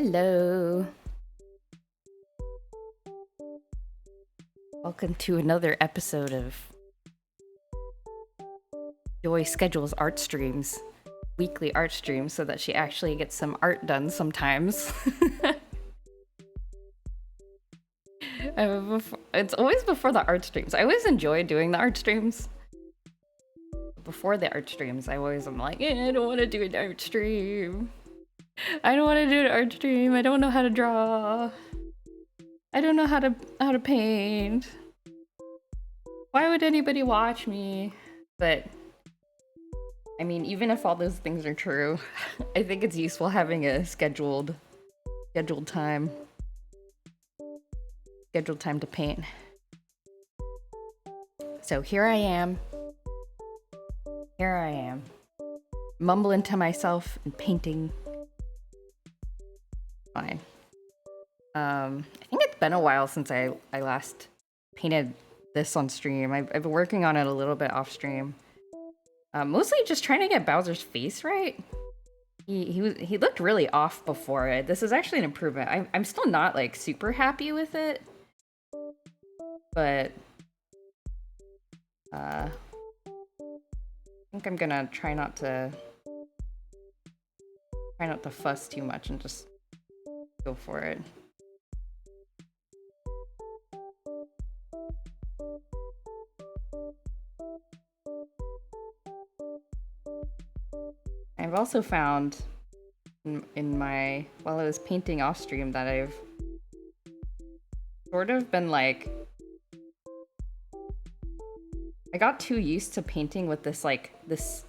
Hello. Welcome to another episode of Joy schedules art streams, weekly art streams, so that she actually gets some art done sometimes. It's always before the art streams. I always enjoy doing the art streams. Before the art streams, I always am like, I don't want to do an art stream. I don't want to do an art stream. I don't know how to draw. I don't know how to paint. Why would anybody watch me? But I mean, even if all those things are true, I think it's useful having a scheduled time to paint. So here I am, mumbling to myself and painting. Fine. I think it's been a while since I last painted this on stream. I've been working on it a little bit off stream. Mostly just trying to get Bowser's face right. He looked really off before it. This is actually an improvement. I'm still not like super happy with it, but I think I'm gonna try not to fuss too much and just go for it. I've also found in my, while I was painting off stream, that I've sort of been like, I got too used to painting with this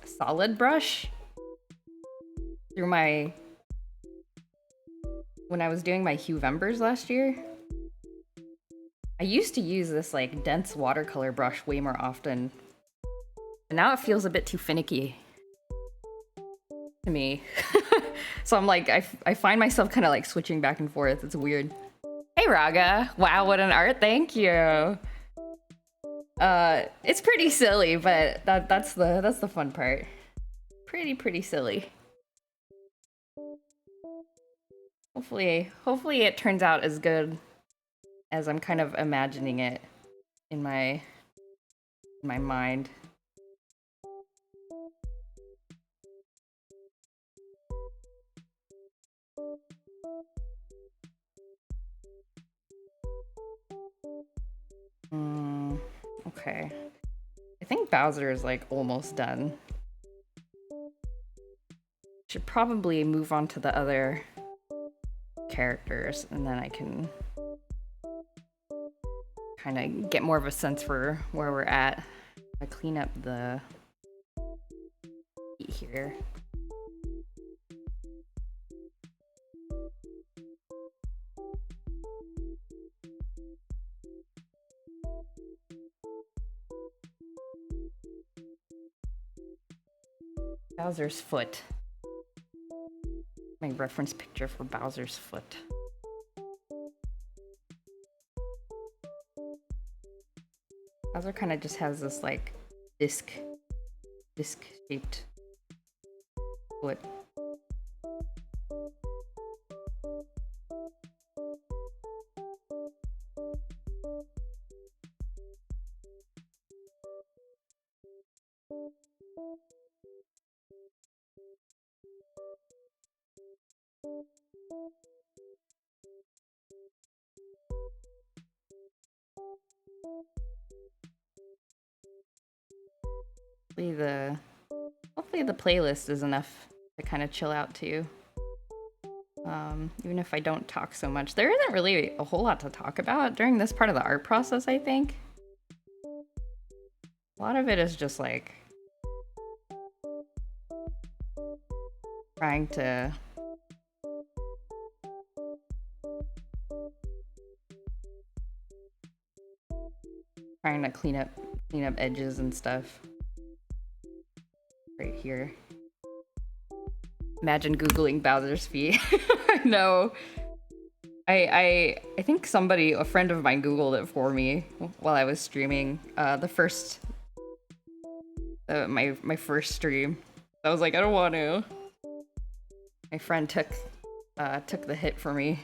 solid brush through when I was doing my Huevembers last year. I used to use this like dense watercolor brush way more often, and now it feels a bit too finicky to me. So I'm like, I find myself kind of like switching back and forth. It's weird. Hey Raga, wow, what an art, thank you. It's pretty silly, but that's the fun part. Pretty silly. Hopefully it turns out as good as I'm kind of imagining it in my mind. Okay. I think Bowser is like almost done. Should probably move on to the other characters, and then I can kind of get more of a sense for where we're at. I clean up the feet here. Bowser's foot. My reference picture for Bowser's foot. Bowser kind of just has this like disc shaped foot. Hopefully the playlist is enough to kind of chill out to. Even if I don't talk so much. There isn't really a whole lot to talk about during this part of the art process, I think. A lot of it is just like trying to clean up edges and stuff. Right here. Imagine Googling Bowser's feet. No. I think a friend of mine Googled it for me while I was streaming. My first stream. I was like, I don't want to. My friend took took the hit for me.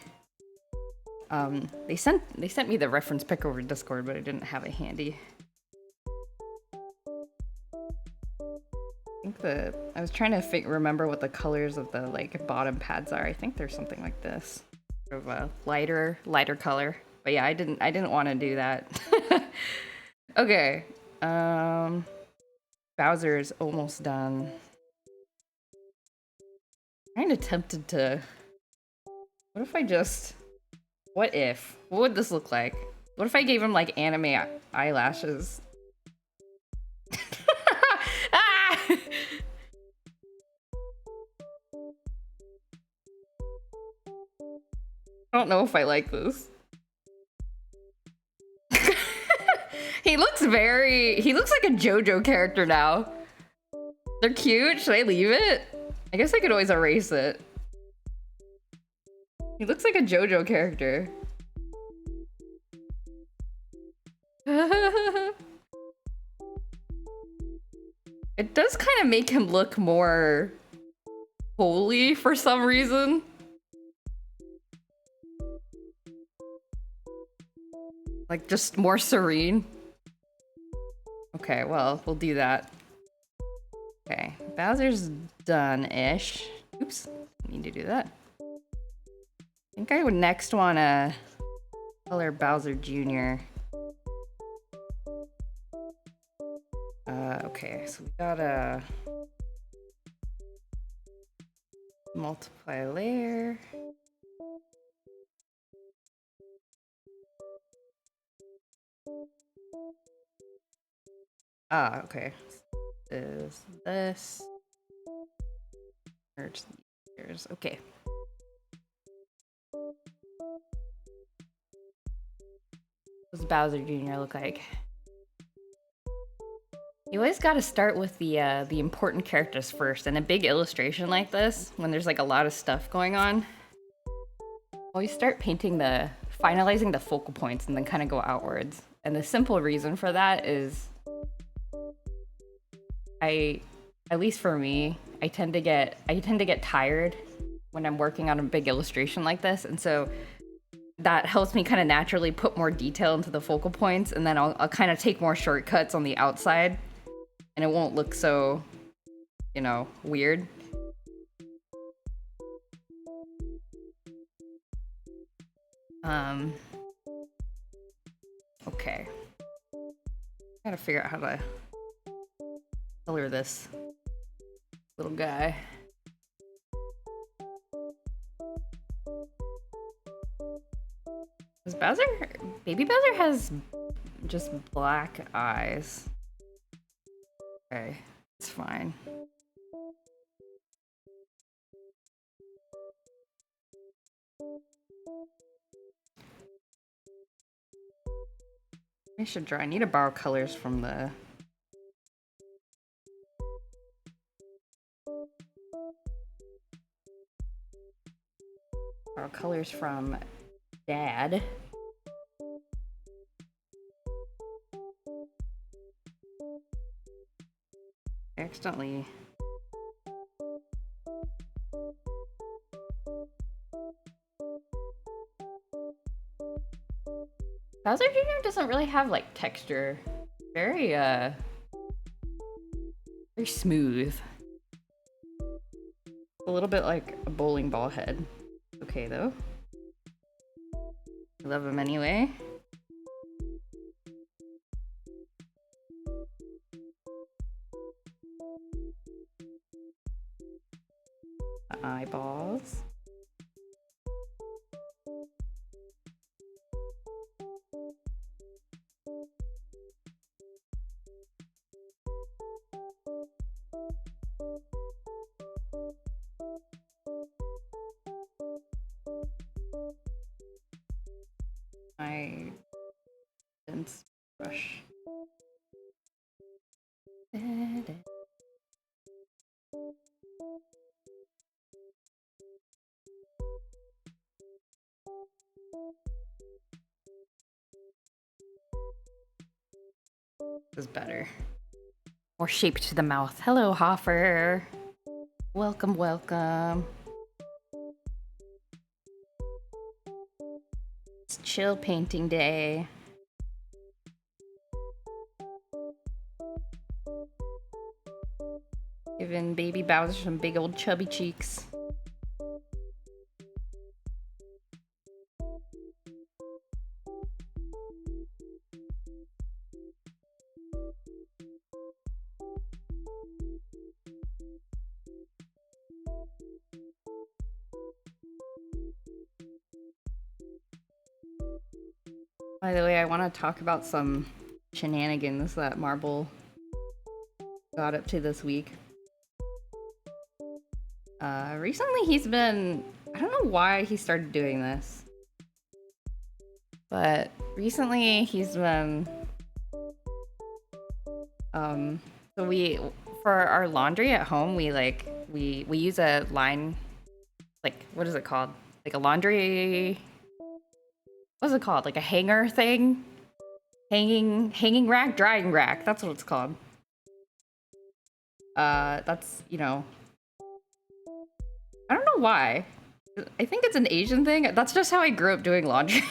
They sent me the reference pic over Discord, but I didn't have it handy. I think I was trying to remember what the colors of the like bottom pads are. I think there's something like this, sort of a lighter color. But yeah, I didn't want to do that. Okay, Bowser's almost done. Kind of tempted to. What if I just? What would this look like? What if I gave him like anime eyelashes? Ah! I don't know if I like this. He looks like a JoJo character now. They're cute. Should I leave it? I guess I could always erase it. He looks like a JoJo character. It does kind of make him look more holy for some reason. Like just more serene. Okay, well, we'll do that. Okay, Bowser's done-ish. Oops, need to do that. I think I would next want to color Bowser Jr. Okay, so we gotta multiply layer. Okay. Is this merge these layers? Okay. What does Bowser Jr. look like? You always got to start with the important characters first. In a big illustration like this, when there's like a lot of stuff going on, always start finalizing the focal points and then kind of go outwards. And the simple reason for that is, at least for me, I tend to get tired when I'm working on a big illustration like this, and so that helps me kind of naturally put more detail into the focal points, and then I'll kind of take more shortcuts on the outside, and it won't look so, weird. Okay. Gotta figure out how to color this little guy. Baby Bowser has just black eyes. Okay, it's fine. I need to borrow colors from Dad. Accidentally. Bowser Jr. doesn't really have like texture. Very smooth. A little bit like a bowling ball head. Okay though. I love him anyway. The eyeballs. My dense brush. This is better. More shape to the mouth. Hello, Hoffer. Welcome, welcome. chill painting day. Giving baby Bowser some big old chubby cheeks. By the way, I want to talk about some shenanigans that Marble got up to this week. Recently he's been... I don't know why he started doing this. But recently he's been... So we... For our laundry at home, we use a line... Like, what is it called? Like a laundry... What's it called? Like a hanger thing? Hanging rack? Drying rack. That's what it's called. That's, you know... I don't know why. I think it's an Asian thing. That's just how I grew up doing laundry.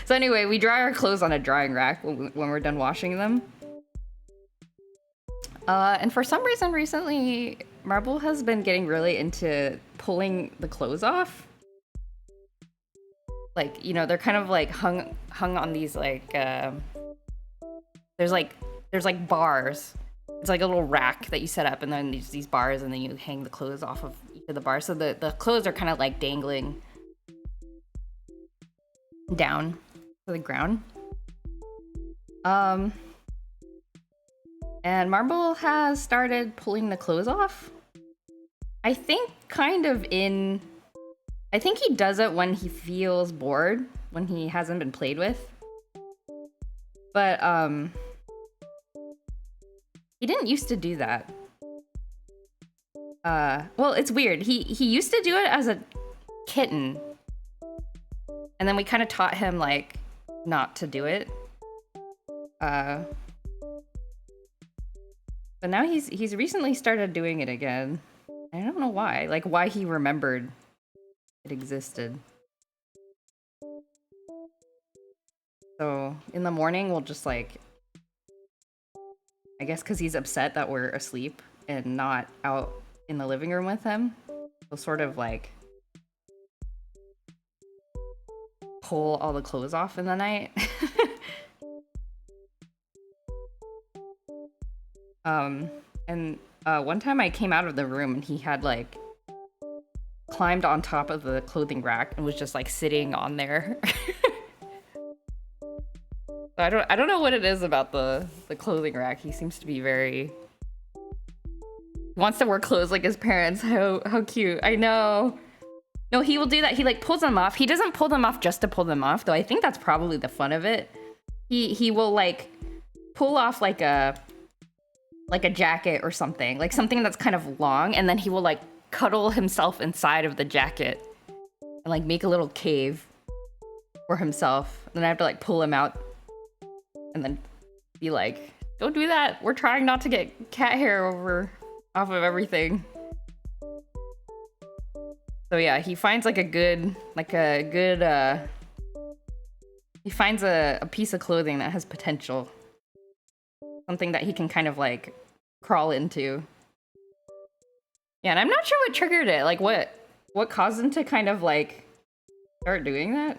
So anyway, we dry our clothes on a drying rack when we're done washing them. And for some reason recently, Marble has been getting really into pulling the clothes off. Like, you know, they're kind of like hung on these like, there's like bars. It's like a little rack that you set up, and then these bars, and then you hang the clothes off of each of the bars. So the clothes are kind of like dangling down to the ground. And Marble has started pulling the clothes off. I think I think he does it when he feels bored, when he hasn't been played with. But, he didn't used to do that. Well, it's weird. He used to do it as a kitten. And then we kind of taught him, like, not to do it. But now he's recently started doing it again. I don't know why. Like, why he remembered it existed. So, in the morning, we'll just, like... I guess because he's upset that we're asleep and not out in the living room with him, we'll sort of like pull all the clothes off in the night. And one time I came out of the room and he had like climbed on top of the clothing rack and was just like sitting on there. I don't know what it is about the clothing rack. He seems to be very... He wants to wear clothes like his parents. How cute. I know. No, he will do that. He like pulls them off. He doesn't pull them off just to pull them off, though. I think that's probably the fun of it. He will like pull off like a jacket or something. Like something that's kind of long, and then he will like cuddle himself inside of the jacket and like make a little cave for himself. And then I have to like pull him out and then be like, don't do that. We're trying not to get cat hair off of everything. So yeah, he finds like he finds a piece of clothing that has potential. Something that he can kind of like crawl into. Yeah, and I'm not sure what triggered it. Like what caused him to kind of like start doing that?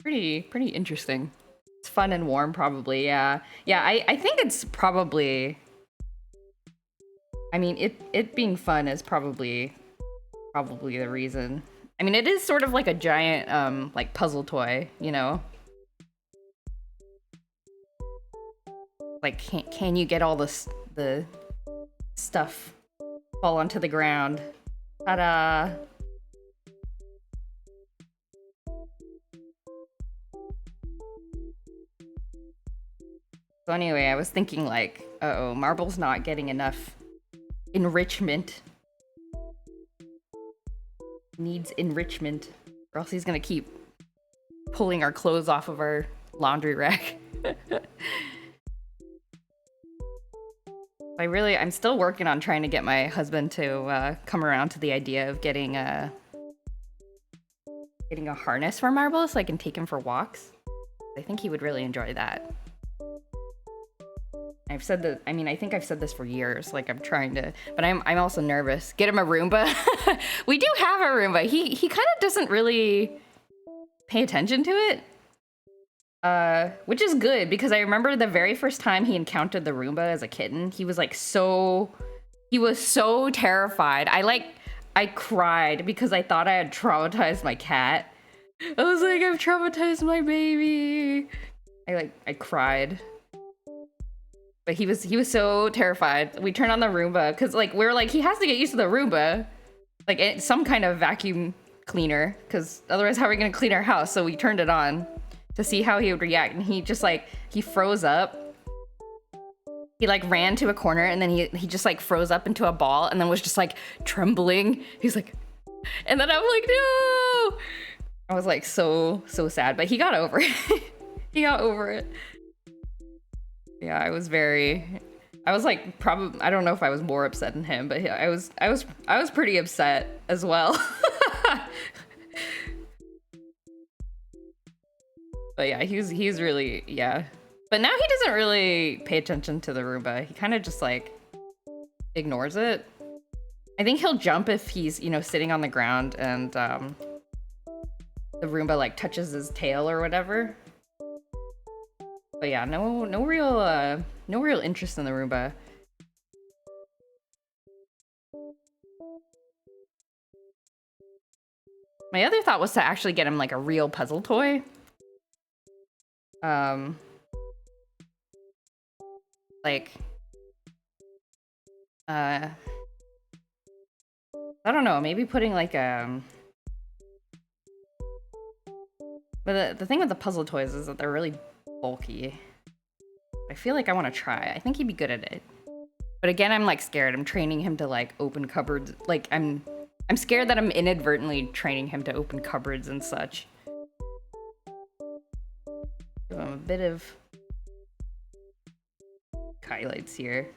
Pretty interesting. It's fun and warm, probably. Yeah. I think it's probably... I mean, it being fun is probably the reason. I mean, it is sort of like a giant like puzzle toy, you know. Like, can you get all the stuff fall onto the ground? Ta-da! So anyway, I was thinking like, uh-oh, Marble's not getting enough enrichment. Needs enrichment, or else he's gonna keep pulling our clothes off of our laundry rack. I'm still working on trying to get my husband to come around to the idea of getting getting a harness for Marble so I can take him for walks. I think he would really enjoy that. I've said that, I mean, I think I've said this for years, like I'm trying to, but I'm also nervous. Get him a Roomba. We do have a Roomba. He kind of doesn't really pay attention to it. Which is good because I remember the very first time he encountered the Roomba as a kitten, he was like he was so terrified. I cried because I thought I had traumatized my cat. I was like, I've traumatized my baby. I cried. But he was so terrified. We turned on the Roomba because like we're like, he has to get used to the Roomba, like some kind of vacuum cleaner, because otherwise how are we gonna clean our house? So we turned it on to see how he would react, and he just like, he froze up. He like ran to a corner and then he just like froze up into a ball and then was just like trembling. He's like, and then I'm like, no! I was like so sad, but he got over it. He got over it. Yeah, I was like, probably, I don't know if I was more upset than him, but I was pretty upset as well. But yeah, he's really, yeah. But now he doesn't really pay attention to the Roomba. He kind of just like ignores it. I think he'll jump if he's, you know, sitting on the ground and the Roomba like touches his tail or whatever. But yeah, no real interest in the Roomba. My other thought was to actually get him like a real puzzle toy. Like, I don't know, maybe putting like but the thing with the puzzle toys is that they're really bulky. I feel like I want to try. I think he'd be good at it. But again, I'm like scared. I'm training him to like open cupboards. Like I'm scared that I'm inadvertently training him to open cupboards and such. Give him a bit of highlights here.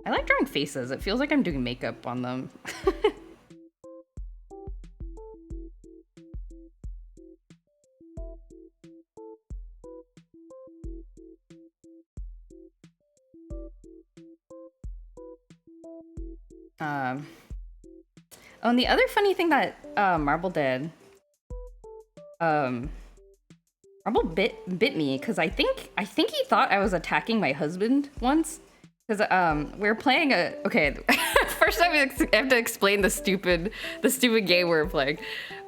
I like drawing faces. It feels like I'm doing makeup on them. Oh, and the other funny thing that Marble did, Marble bit me because I think he thought I was attacking my husband once. Because we were playing a, okay, first time I have to explain the stupid game we were playing.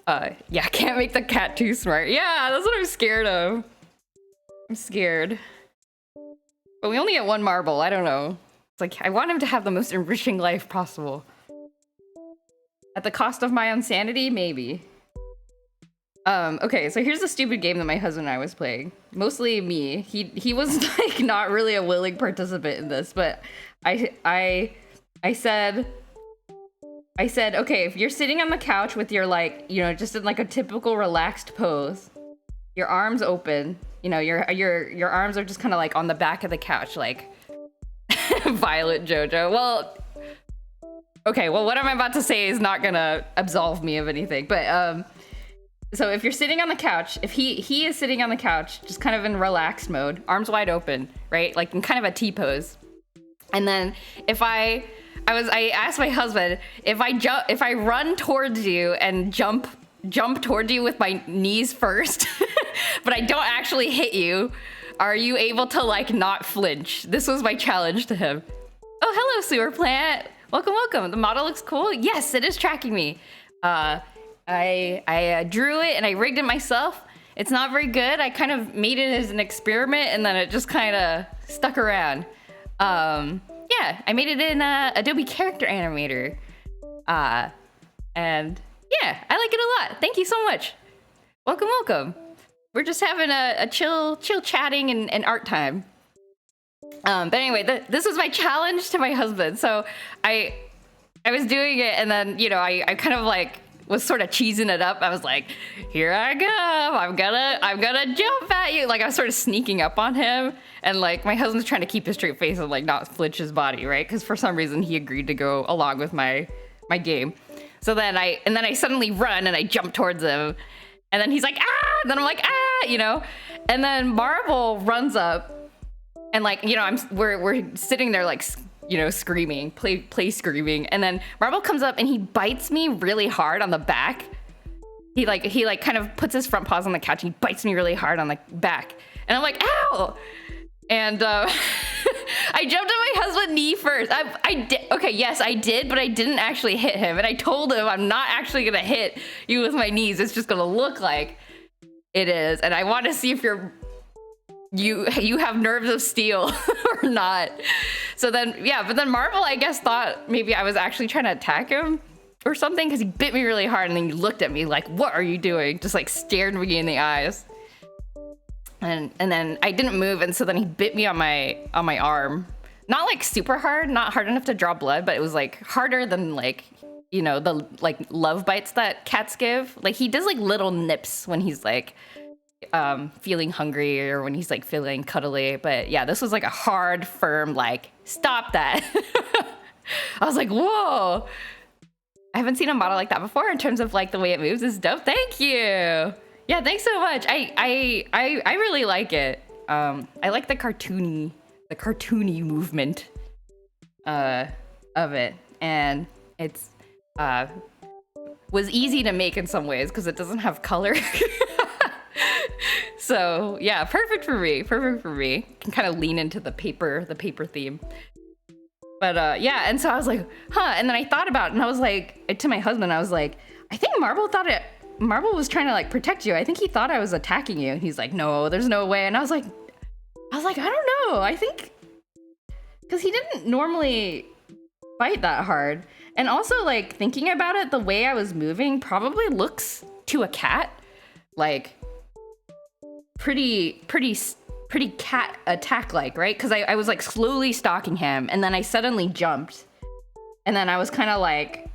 Yeah, can't make the cat too smart. Yeah, that's what I'm scared of. I'm scared. But we only get one marble. I don't know. It's like, I want him to have the most enriching life possible. At the cost of my insanity? Maybe. Okay, so here's the stupid game that my husband and I was playing. Mostly me. He was like not really a willing participant in this, but I said, okay, if you're sitting on the couch with your like, you know, just in like a typical relaxed pose, your arms open, you know, your arms are just kind of like on the back of the couch, like Violet JoJo. Well, okay, well, what I'm about to say is not gonna absolve me of anything, but so if you're sitting on the couch, if he is sitting on the couch, just kind of in relaxed mode, arms wide open, right? Like in kind of a T-pose. And then if I asked my husband, if I run towards you and jump towards you with my knees first, but I don't actually hit you, are you able to like not flinch? This was my challenge to him. Oh, hello, sewer plant. Welcome, welcome. The model looks cool. Yes, it is tracking me. I drew it and I rigged it myself. It's not very good. I kind of made it as an experiment and then it just kind of stuck around. Yeah, I made it in Adobe Character Animator. And yeah, I like it a lot. Thank you so much. Welcome, welcome. We're just having a chill chatting and art time. But anyway, this was my challenge to my husband. So I was doing it and then, you know, I kind of like was sort of cheesing it up. I was like, here I go. I'm gonna jump at you. Like I was sort of sneaking up on him. And like my husband's trying to keep his straight face and like not flinch his body, right? Because for some reason he agreed to go along with my game. So then I suddenly run and I jump towards him. And then he's like, ah! And then I'm like, ah! You know? And then Marvel runs up and like, you know, we're sitting there like, you know, screaming, play screaming. And then Marvel comes up and he bites me really hard on the back. He like kind of puts his front paws on the couch and he bites me really hard on the back. And I'm like, ow! And I jumped on my husband's knee first. I did. Okay, yes, I did, but I didn't actually hit him. And I told him I'm not actually gonna hit you with my knees. It's just gonna look like it is. And I want to see if you have nerves of steel or not. So then, yeah, but then Marvel, I guess, thought maybe I was actually trying to attack him or something because he bit me really hard and then he looked at me like, what are you doing? Just like stared me in the eyes. And then I didn't move, and so then he bit me on my arm. Not like super hard, not hard enough to draw blood, but it was like harder than like, you know, the like love bites that cats give. Like he does like little nips when he's like feeling hungry or when he's like feeling cuddly. But yeah, this was like a hard, firm like, stop that. I was like, whoa. I haven't seen a model like that before in terms of like the way it moves is dope. Thank you. Yeah, thanks so much. I really like it. I like the cartoony movement of it, and it's was easy to make in some ways because it doesn't have color. So yeah, perfect for me. Can kind of lean into the paper theme. But yeah, and so I was like, huh, and then I thought about it, and I was like, to my husband, I was like, I think Marvel was trying to like protect you. I think he thought I was attacking you. And he's like, no, there's no way. And I was like, I don't know. I think because he didn't normally bite that hard. And also like thinking about it, the way I was moving probably looks to a cat like pretty cat attack like, right? Because I was like slowly stalking him and then I suddenly jumped. And then I was kind of like,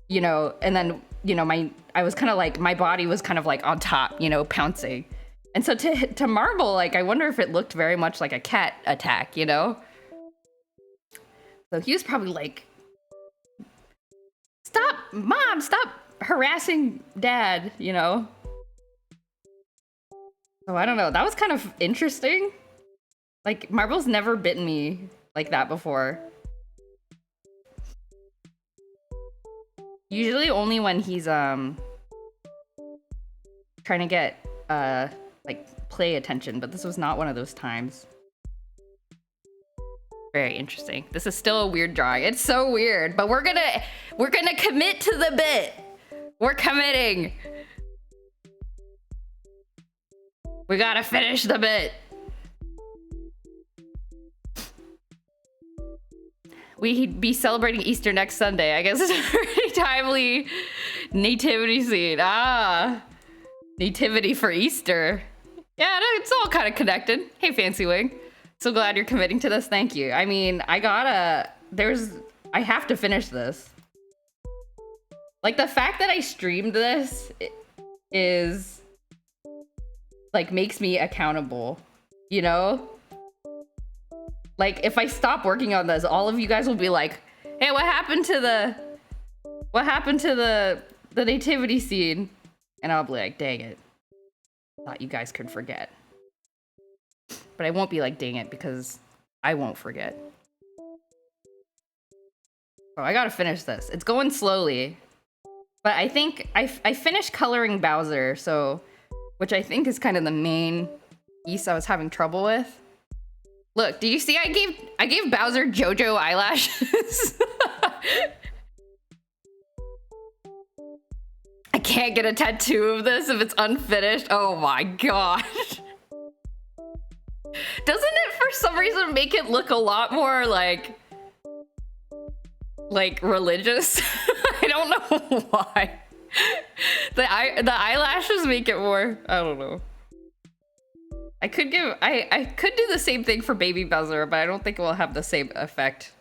you know, and then, you know, I was kind of like, my body was kind of like on top, you know, pouncing. And so to Marvel, like, I wonder if it looked very much like a cat attack, you know? So he was probably like, stop, Mom, stop harassing Dad, you know? So I don't know, that was kind of interesting. Like, Marvel's never bitten me like that before. Usually only when he's trying to get like play attention, but this was not one of those times. Very interesting. This is still a weird drawing. It's so weird, but we're gonna commit to the bit. We're committing. We gotta finish the bit. We'd be celebrating Easter next Sunday. I guess it's a pretty timely nativity scene. Ah, nativity for Easter. Yeah, it's all kind of connected. Hey, Fancy Wing. So glad you're committing to this. Thank you. I mean, I have to finish this. Like, the fact that I streamed this is, like, makes me accountable, you know? Like, if I stop working on this, all of you guys will be like, hey, what happened to the nativity scene? And I'll be like, dang it. Thought you guys could forget. But I won't be like, dang it, because I won't forget. Oh, I gotta finish this. It's going slowly. But I think I finished coloring Bowser, so, which I think is kind of the main piece I was having trouble with. Look, do you see I gave Bowser JoJo eyelashes? I can't get a tattoo of this if it's unfinished. Oh my gosh. Doesn't it for some reason make it look a lot more like religious? I don't know why. The eyelashes make it more, I don't know. I could do the same thing for Baby Bowser, but I don't think it will have the same effect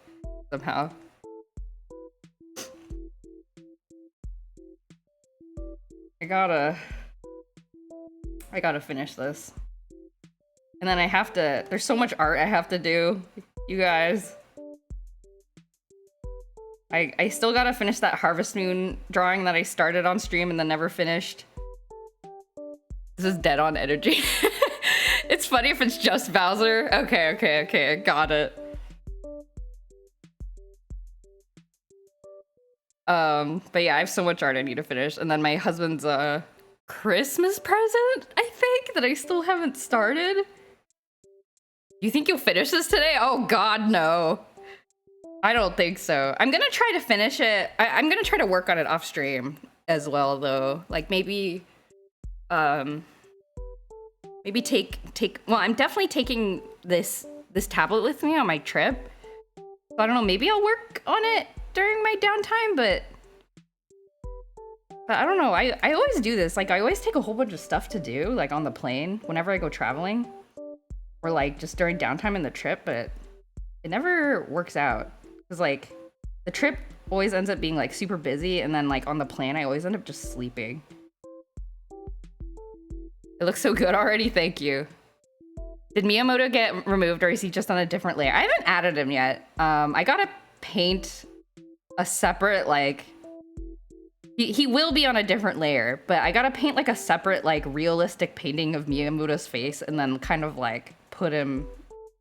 somehow. I gotta finish this. And then there's so much art I have to do, you guys. I still gotta finish that Harvest Moon drawing that I started on stream and then never finished. This is dead on energy. It's funny if it's just Bowser. Okay, got it. But yeah, I have so much art I need to finish. And then my husband's Christmas present, I think, that I still haven't started. You think you'll finish this today? Oh god, no. I don't think so. I'm gonna try to finish it. I'm gonna try to work on it off stream as well, though. Like maybe take well, I'm definitely taking this tablet with me on my trip. So I don't know, maybe I'll work on it during my downtime, but I don't know. I always do this. Like I always take a whole bunch of stuff to do, like on the plane whenever I go traveling, or like just during downtime in the trip, but it never works out. Cause like the trip always ends up being like super busy, and then like on the plane I always end up just sleeping. It looks so good already, thank you. Did Miyamoto get removed, or is he just on a different layer? I haven't added him yet. I gotta paint a separate like he will be on a different layer, but I gotta paint like a separate like realistic painting of Miyamoto's face and then kind of like put him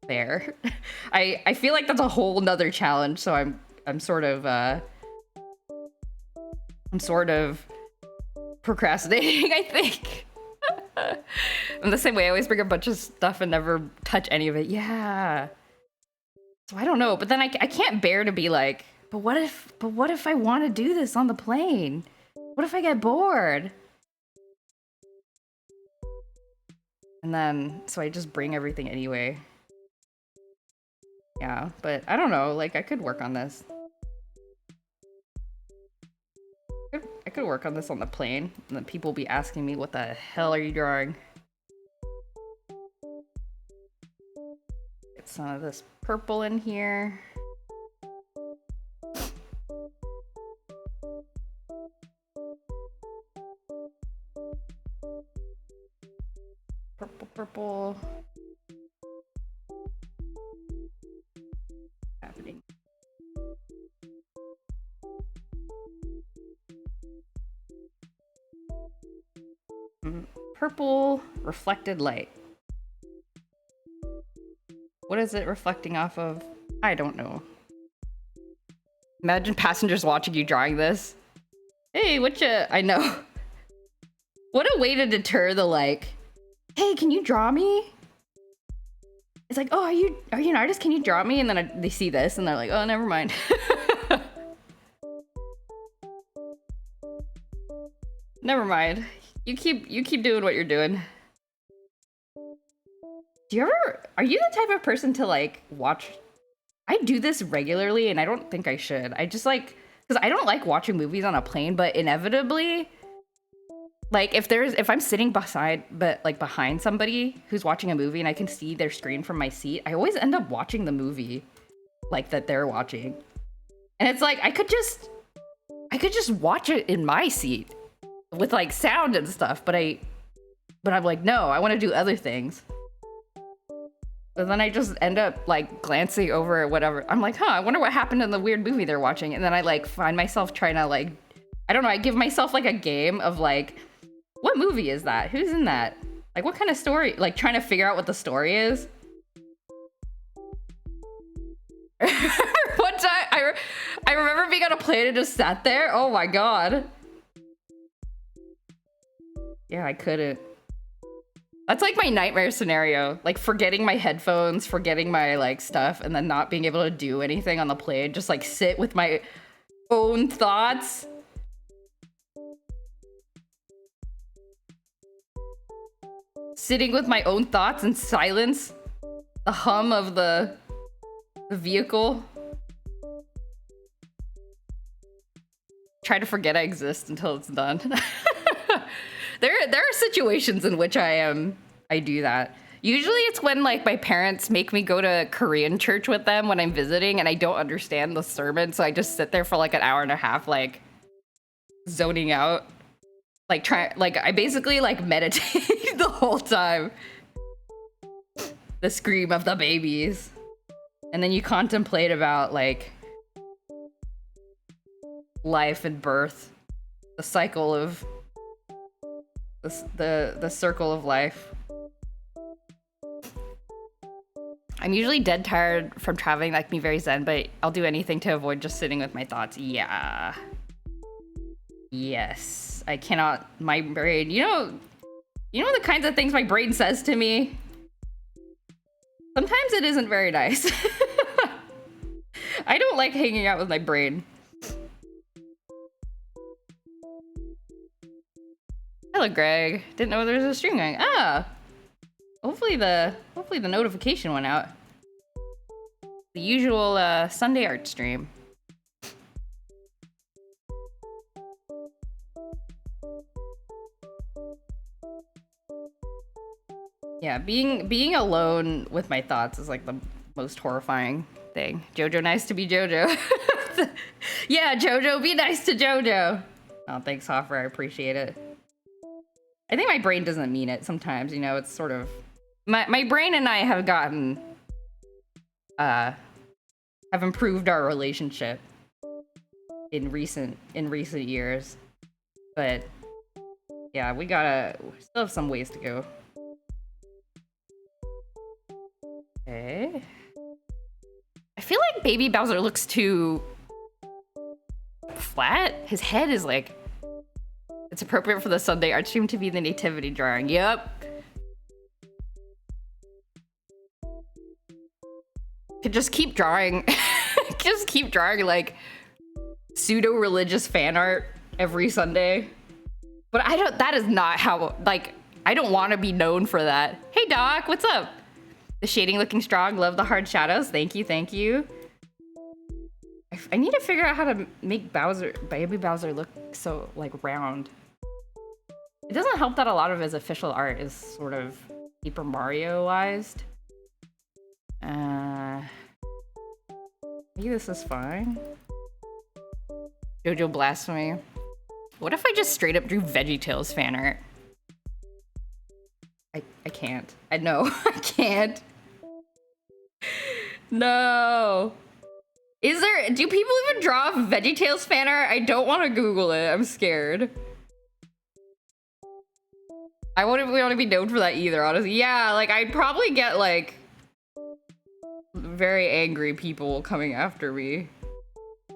there. I feel like that's a whole nother challenge, so I'm sort of procrastinating, I think. I'm the same way. I always bring a bunch of stuff and never touch any of it. Yeah. So I don't know, but then I can't bear to be like, but what if I want to do this on the plane? What if I get bored? And then, so I just bring everything anyway. Yeah, but I don't know, like I could work on this. I could work on this on the plane, and then people will be asking me, what the hell are you drawing? Get some of this purple in here. Purple. Happening. Purple reflected light. What is it reflecting off of? I don't know. Imagine passengers watching you drawing this. Hey, I know. What a way to deter the like, hey, can you draw me? It's like, oh, are you an artist? Can you draw me? And then they see this and they're like, oh, never mind. Never mind. You keep doing what you're doing. Are you the type of person to like watch? I do this regularly and I don't think I should. I just like, because I don't like watching movies on a plane, but inevitably, like if I'm sitting behind somebody who's watching a movie and I can see their screen from my seat, I always end up watching the movie like that they're watching. And it's like, I could just watch it in my seat with like sound and stuff, but I'm like, no, I want to do other things. But then I just end up like glancing over at whatever. I'm like, I wonder what happened in the weird movie they're watching. And then I like find myself trying to like, I don't know, I give myself like a game of like, what movie is that? Who's in that? Like what kind of story? Like trying to figure out what the story is. One time, I remember being on a plane and just sat there. Oh my god. Yeah, I couldn't. That's like my nightmare scenario. Like forgetting my headphones, forgetting my like stuff, and then not being able to do anything on the plane. Just like sit with my own thoughts. Sitting with my own thoughts in silence. The hum of the vehicle. Try to forget I exist until it's done. There are situations in which I do that. Usually it's when like my parents make me go to Korean church with them when I'm visiting and I don't understand the sermon, so I just sit there for like an hour and a half like zoning out. Like I basically like meditate the whole time. The scream of the babies. And then you contemplate about like life and birth, the cycle of the circle of life. I'm usually dead tired from traveling, that can be very zen, but I'll do anything to avoid just sitting with my thoughts. Yeah. Yes. I cannot, my brain, you know the kinds of things my brain says to me? Sometimes it isn't very nice. I don't like hanging out with my brain. Hello, Greg. Didn't know there was a stream going. Ah! Hopefully the notification went out. The usual Sunday art stream. Yeah, being alone with my thoughts is like the most horrifying thing. Jojo, nice to be Jojo. Yeah, Jojo, be nice to Jojo. Oh, thanks, Hoffer. I appreciate it. I think my brain doesn't mean it sometimes, you know, it's sort of... My brain and I have gotten... have improved our relationship in recent years. But, yeah, we still have some ways to go. Okay. I feel like Baby Bowser looks too... flat? His head is like... It's appropriate for the Sunday art stream to be the nativity drawing. Yep. Could just keep drawing. Just keep drawing like pseudo-religious fan art every Sunday. But that is not how, like, I don't want to be known for that. Hey Doc, what's up? The shading looking strong, love the hard shadows. Thank you, thank you. I need to figure out how to make Baby Bowser look so, like, round. It doesn't help that a lot of his official art is sort of Paper Mario-ized. Maybe this is fine. Jojo Blasphemy. What if I just straight up drew VeggieTales fan art? I can't. No, I can't. No. Do people even draw VeggieTales fan art? I don't want to Google it. I'm scared. I wouldn't want to be known for that either, honestly. Yeah, like, I'd probably get, like, very angry people coming after me.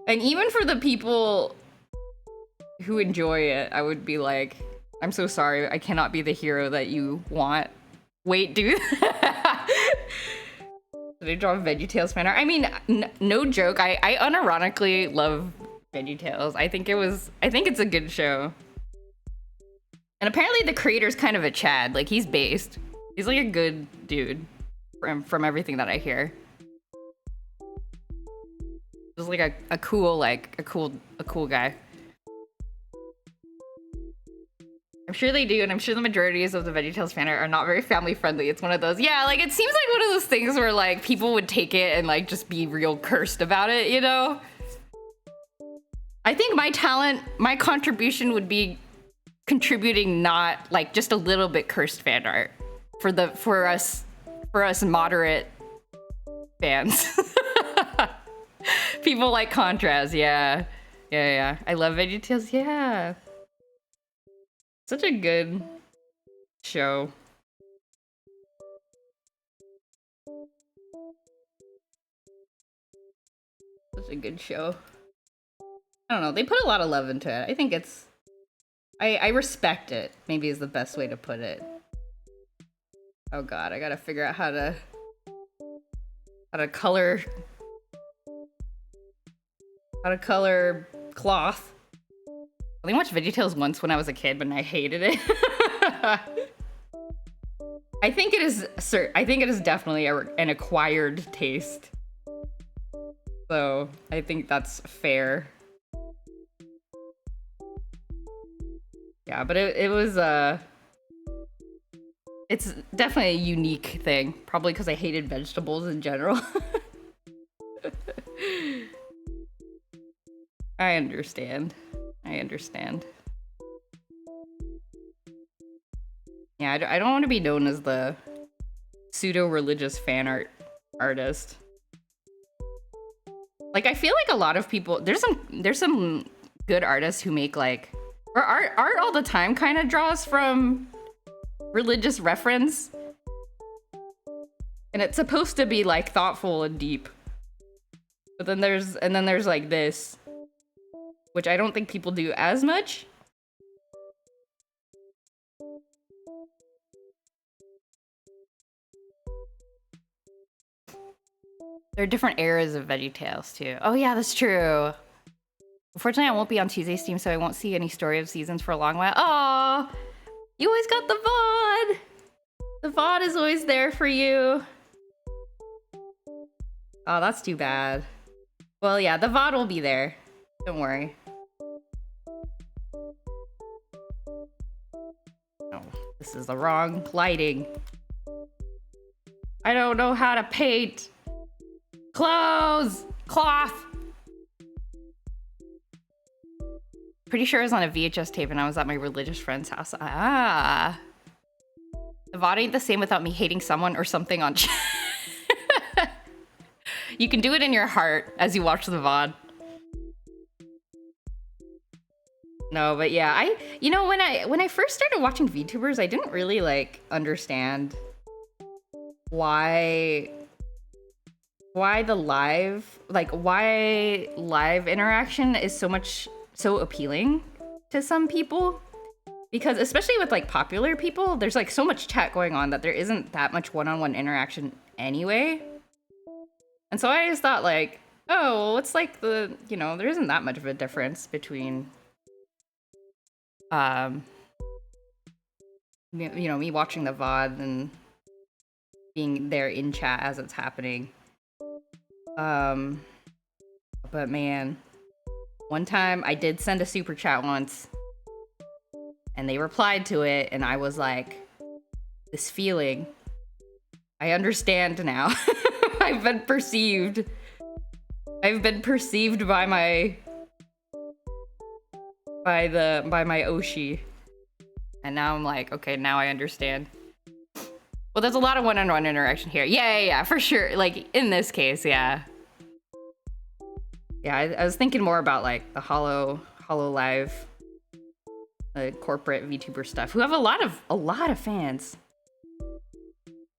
And even for the people who enjoy it, I would be like, I'm so sorry, I cannot be the hero that you want. Wait, dude. Did I draw VeggieTales fan art? I mean, no joke, I unironically love VeggieTales. I think it's a good show. And apparently the creator's kind of a Chad. Like, he's based. He's like a good dude from everything that I hear. Just like a cool guy. I'm sure they do, and I'm sure the majorities of the VeggieTales fan art are not very family friendly. It's one of those, yeah, like, it seems like one of those things where, like, people would take it and, like, just be real cursed about it, you know? I think my contribution would be contributing not, like, just a little bit cursed fan art for us moderate fans. People like contrast, yeah. I love VeggieTales, yeah. Such a good show. Such a good show. I don't know, they put a lot of love into it. I think it's... I respect it, maybe is the best way to put it. Oh god, I gotta figure out how to color... How to color cloth. I only watched VeggieTales once when I was a kid, but I hated it. I think it is definitely an acquired taste. So I think that's fair. Yeah, but it was it's definitely a unique thing. Probably because I hated vegetables in general. I understand. Yeah, I don't want to be known as the pseudo-religious fan artist. Like, I feel like a lot of people... There's some good artists who make like, or art all the time kind of draws from religious reference. And it's supposed to be like thoughtful and deep. But then there's like this, which I don't think people do as much. There are different eras of VeggieTales too. Oh yeah, that's true. Unfortunately, I won't be on Tuesday's stream, so I won't see any Story of Seasons for a long while. Aw, you always got the VOD. The VOD is always there for you. Oh, that's too bad. Well, yeah, the VOD will be there. Don't worry. Oh, this is the wrong lighting. I don't know how to paint. Clothes! Cloth! Pretty sure it was on a VHS tape and I was at my religious friend's house. Ah. The VOD ain't the same without me hating someone or something on chat. You can do it in your heart as you watch the VOD. No, but yeah, you know, when I first started watching VTubers, I didn't really like understand why live interaction is so appealing to some people. Because especially with like popular people, there's like so much chat going on that there isn't that much one-on-one interaction anyway. And so I always thought like, oh, well, it's like there isn't that much of a difference between, me watching the VOD and being there in chat as it's happening. But man, one time I did send a super chat once and they replied to it and I was like, this feeling, I understand now. I've been perceived by my Oshi. And now I'm like, okay, now I understand. Well, there's a lot of one-on-one interaction here. Yeah, for sure. Like in this case, yeah. Yeah, I was thinking more about like the Hollow Live, corporate VTuber stuff, who have a lot of fans.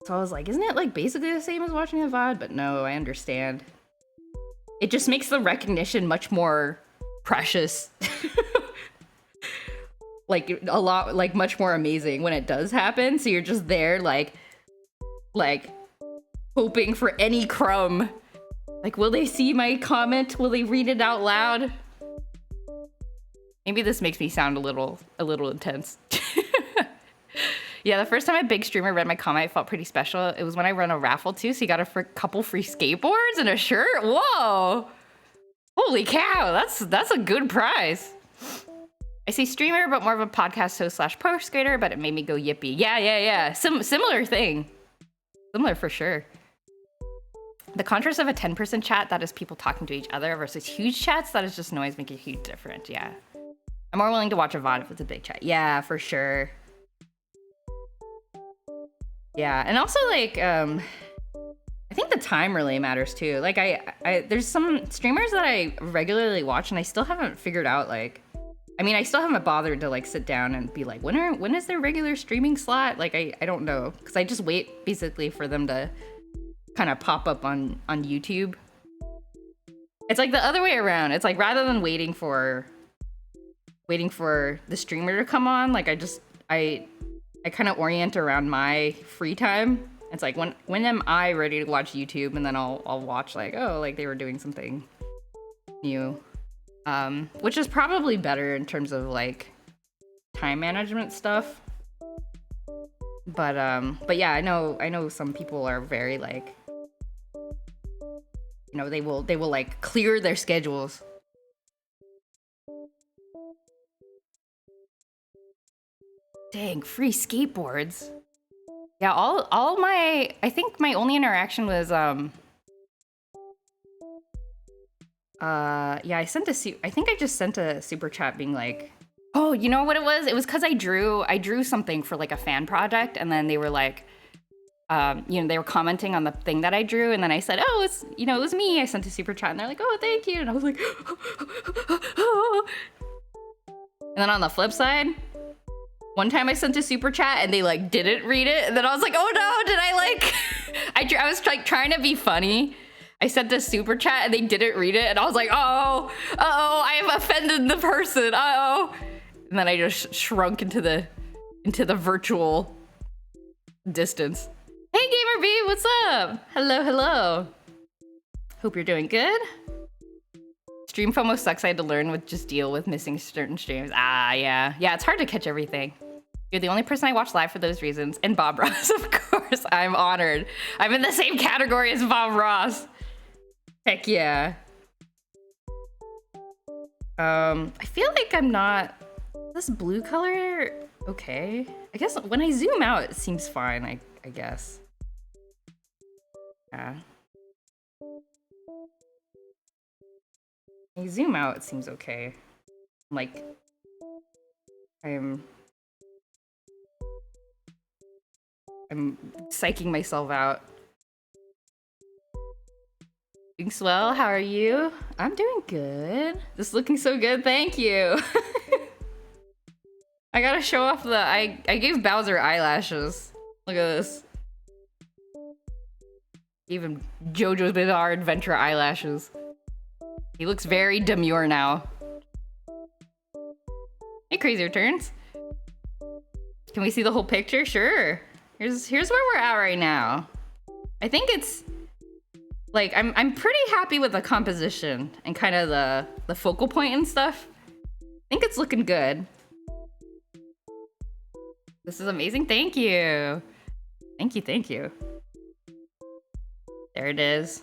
So I was like, isn't it like basically the same as watching a VOD? But no, I understand. It just makes the recognition much more precious. Like a lot, like much more amazing when it does happen. So you're just there like hoping for any crumb. Like, will they see my comment? Will they read it out loud? Maybe this makes me sound a little intense. Yeah, the first time a big streamer read my comment, I felt pretty special. It was when I run a raffle too, so you got a couple free skateboards and a shirt. Whoa! Holy cow, that's a good prize. I say streamer, but more of a podcast host / pro skater, but it made me go yippee. Yeah. Similar thing. Similar for sure. The contrast of a 10-person chat, that is people talking to each other, versus huge chats, that is just noise, make a huge difference. Yeah. I'm more willing to watch a VOD if it's a big chat. Yeah, for sure. Yeah, and also like, I think the time really matters too. Like there's some streamers that I regularly watch and I still haven't figured out like, I still haven't bothered to like sit down and be like, when is their regular streaming slot? Like, I don't know. Cause I just wait basically for them to kind of pop up on YouTube. It's like the other way around. It's like, rather than waiting for the streamer to come on, like I kind of orient around my free time. It's like, when am I ready to watch YouTube? And then I'll watch like, oh, like they were doing something new. Which is probably better in terms of like time management stuff. But yeah, I know some people are very like, they will like clear their schedules. Dang, free skateboards. Yeah, I think my only interaction was yeah, I think I just sent a super chat being like, oh, you know what it was? It was because I drew something for like a fan project, and then they were like, they were commenting on the thing that I drew, and then I said, oh, it was me. I sent a super chat, and they're like, oh, thank you, and I was like, oh. And then on the flip side, one time I sent a super chat and they like didn't read it. And then I was like, oh no, did I like, I was like trying to be funny. I sent a super chat and they didn't read it. And I was like, oh, I have offended the person. And then I just shrunk into the virtual distance. Hey Gamer B, what's up? Hello, hello. Hope you're doing good. Stream FOMO sucks. I had to learn with just deal with missing certain streams. Yeah. Yeah, it's hard to catch everything. You're the only person I watch live for those reasons. And Bob Ross, of course. I'm honored. I'm in the same category as Bob Ross. Heck yeah. I feel like I'm not... This blue color, okay. I guess when I zoom out, it seems fine, I guess. Yeah. When I zoom out, it seems okay. Like, I'm psyching myself out. Doing swell, how are you? I'm doing good. This is looking so good, thank you. I gotta show off the, I gave Bowser eyelashes. Look at this. Even JoJo's Bizarre Adventure eyelashes. He looks very demure now. Hey, Crazy Returns. Can we see the whole picture? Sure. Here's where we're at right now. I think it's like I'm pretty happy with the composition and kind of the focal point and stuff. I think it's looking good. This is amazing. Thank you. Thank you. There it is.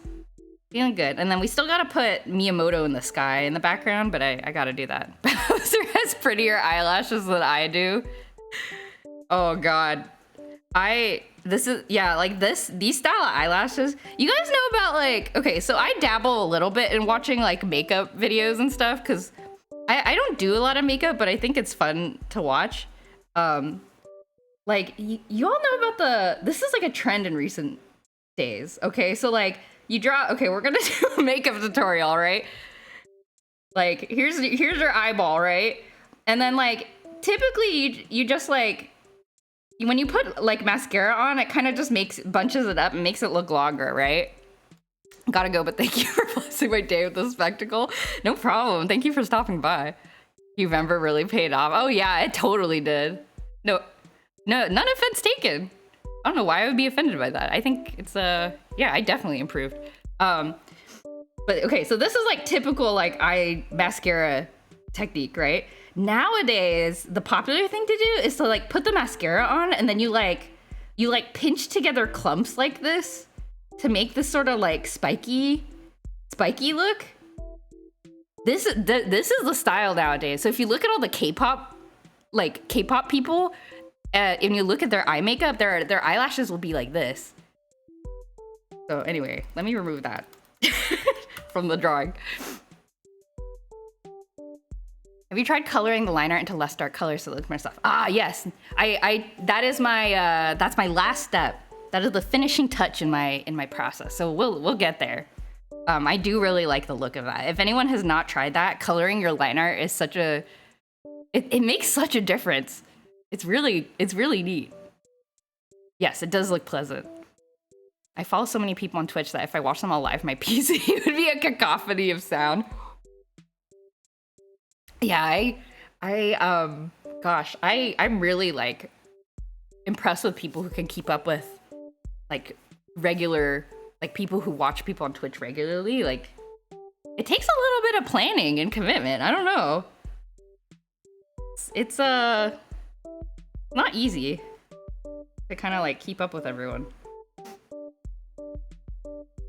Feeling good. And then we still gotta put Miyamoto in the sky in the background, but I gotta do that. Bowser has prettier eyelashes than I do. Oh god. These style of eyelashes. You guys know about like, okay, so I dabble a little bit in watching like makeup videos and stuff because I don't do a lot of makeup, but I think it's fun to watch. Like you all know about this is like a trend in recent days. Okay, so like you draw, okay, we're gonna do a makeup tutorial, right? Like here's your eyeball, right? And then like typically you just like, when you put like mascara on, it kind of just bunches it up and makes it look longer, right? Gotta go, but thank you for blessing my day with this spectacle. No problem. Thank you for stopping by. November really paid off. Oh yeah, it totally did. No, none offense taken. I don't know why I would be offended by that. I think it's yeah, I definitely improved. But okay, so this is like typical like eye mascara technique, right? Nowadays, the popular thing to do is to like put the mascara on and then you like pinch together clumps like this to make this sort of like spiky look. This is the style nowadays. So if you look at all the K-pop people, and you look at their eye makeup, their eyelashes will be like this. So anyway, let me remove that from the drawing. Have you tried coloring the liner into less dark colors so it looks more soft? Ah, yes. That is my that's my last step. That is the finishing touch in my process. So we'll get there. I do really like the look of that. If anyone has not tried that, coloring your liner is such a it makes such a difference. It's really neat. Yes, it does look pleasant. I follow so many people on Twitch that if I watch them all live, my PC would be a cacophony of sound. Yeah, I'm really like impressed with people who can keep up with like regular, like people who watch people on Twitch regularly. Like it takes a little bit of planning and commitment. I don't know. It's not easy to kind of like keep up with everyone.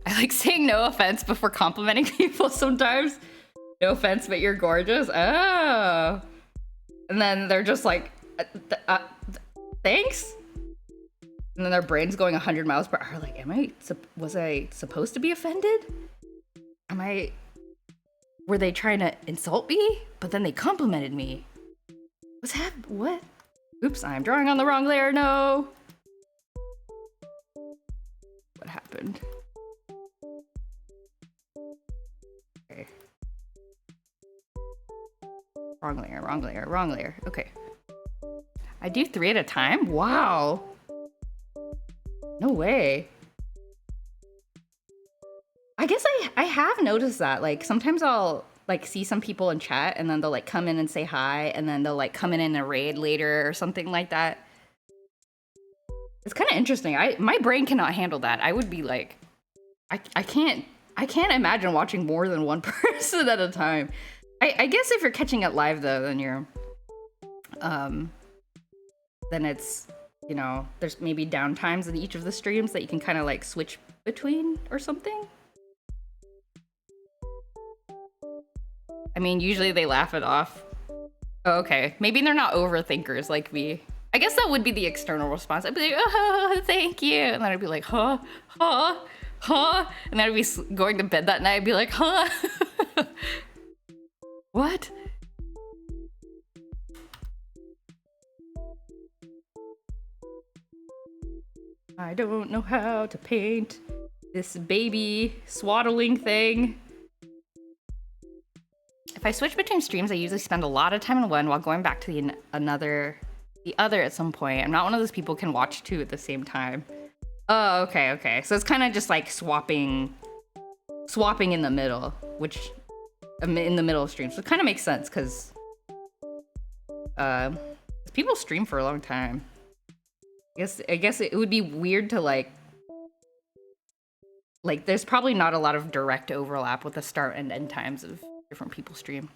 I like saying no offense before complimenting people sometimes. No offense, but you're gorgeous. Oh. And then they're just like, thanks? And then their brain's going 100 miles per hour. Like, was I supposed to be offended? Were they trying to insult me? But then they complimented me. What? Oops, I'm drawing on the wrong layer, no. What happened? Okay. Wrong layer, wrong layer, wrong layer. Okay. I do 3 at a time? Wow. No way. I guess I have noticed that. Like, sometimes I'll, like, see some people in chat, and then they'll, like, come in and say hi, and then they'll, like, come in a raid later or something like that. It's kind of interesting. My brain cannot handle that. I would be like, I can't imagine watching more than one person at a time. I guess if you're catching it live though, then you're, then it's, you know, there's maybe down times in each of the streams that you can kind of like switch between or something. I mean, usually they laugh it off. Oh, okay, maybe they're not overthinkers like me. I guess that would be the external response. I'd be like, oh, thank you. And then I'd be like, huh? And then I'd be going to bed that night. I'd be like, huh? What? I don't know how to paint this baby swaddling thing. If I switch between streams, I usually spend a lot of time in one while going back to the other at some point. I'm not one of those people who can watch 2 at the same time. Oh, okay. So it's kind of just like swapping in the middle, which in the middle of streams. So it kind of makes sense because people stream for a long time. I guess it would be weird to like there's probably not a lot of direct overlap with the start and end times of different people's stream.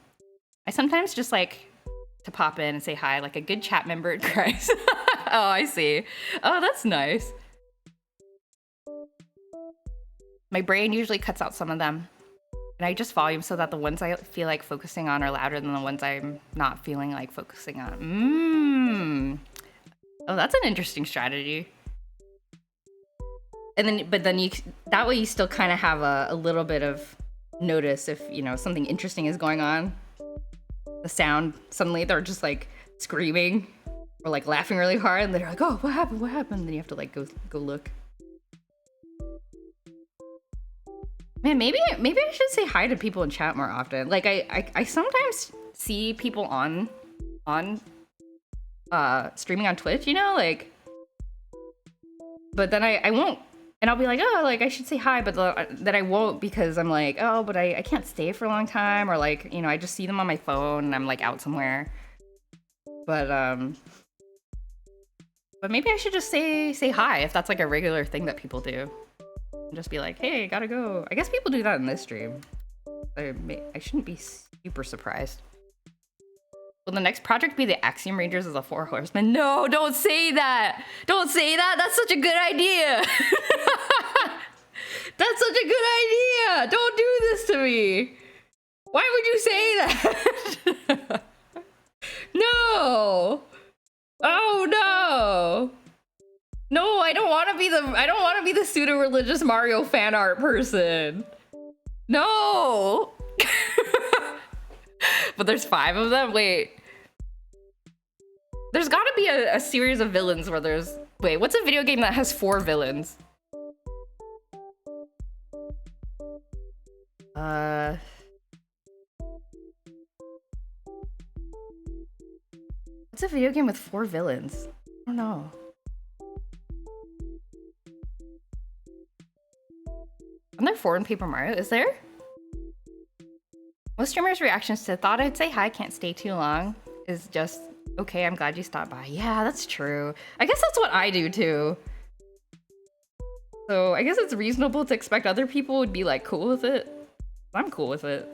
I sometimes just like to pop in and say hi, like a good chat member at Christ. Oh, I see. Oh, that's nice. My brain usually cuts out some of them, and I just volume so that the ones I feel like focusing on are louder than the ones I'm not feeling like focusing on. Oh, that's an interesting strategy. And then, but then that way you still kind of have a little bit of notice if, you know, something interesting is going on. The sound, suddenly they're just like screaming or like laughing really hard, and they're like, oh, what happened? And then you have to like go look. Man, maybe I should say hi to people in chat more often. Like I sometimes see people on streaming on Twitch, you know, like, but then I won't, and I'll be like, oh, like I should say hi, but then I won't because I'm like, oh, but I can't stay for a long time, or like, you know, I just see them on my phone and I'm like out somewhere. But maybe I should just say hi if that's like a regular thing that people do. And just be like, hey, gotta go. I guess people do that in this stream. I shouldn't be super surprised. Will the next project be the Axiom Rangers as a 4 Horsemen? No, don't say that. Don't say that. That's such a good idea. That's such a good idea. Don't do this to me. Why would you say that? No. Oh no. No, I don't want to be the pseudo-religious Mario fan art person. No. But there's 5 of them? Wait. There's gotta be a series of villains where there's... Wait, what's a video game that has 4 villains? What's a video game with 4 villains? I don't know. Aren't there 4 in Paper Mario? Is there? Most streamers' reactions to thought I'd say hi, can't stay too long is just, okay, I'm glad you stopped by. Yeah, that's true. I guess that's what I do too. So I guess it's reasonable to expect other people would be like cool with it. I'm cool with it.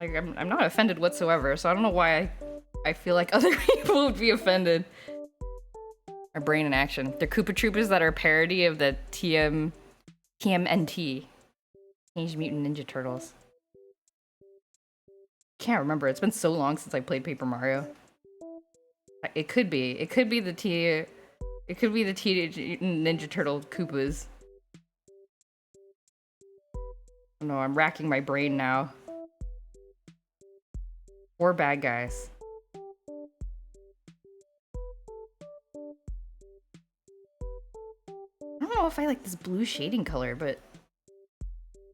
Like, I'm not offended whatsoever, so I don't know why I feel like other people would be offended. Our brain in action. They're Koopa Troopas that are a parody of the TMNT. Teenage Mutant Ninja Turtles. Can't remember. It's been so long since I played Paper Mario. It could be. It could be the Teenage Mutant Ninja Turtle Koopas. Oh no, I'm racking my brain now. 4 bad guys. I don't know if I like this blue shading color, but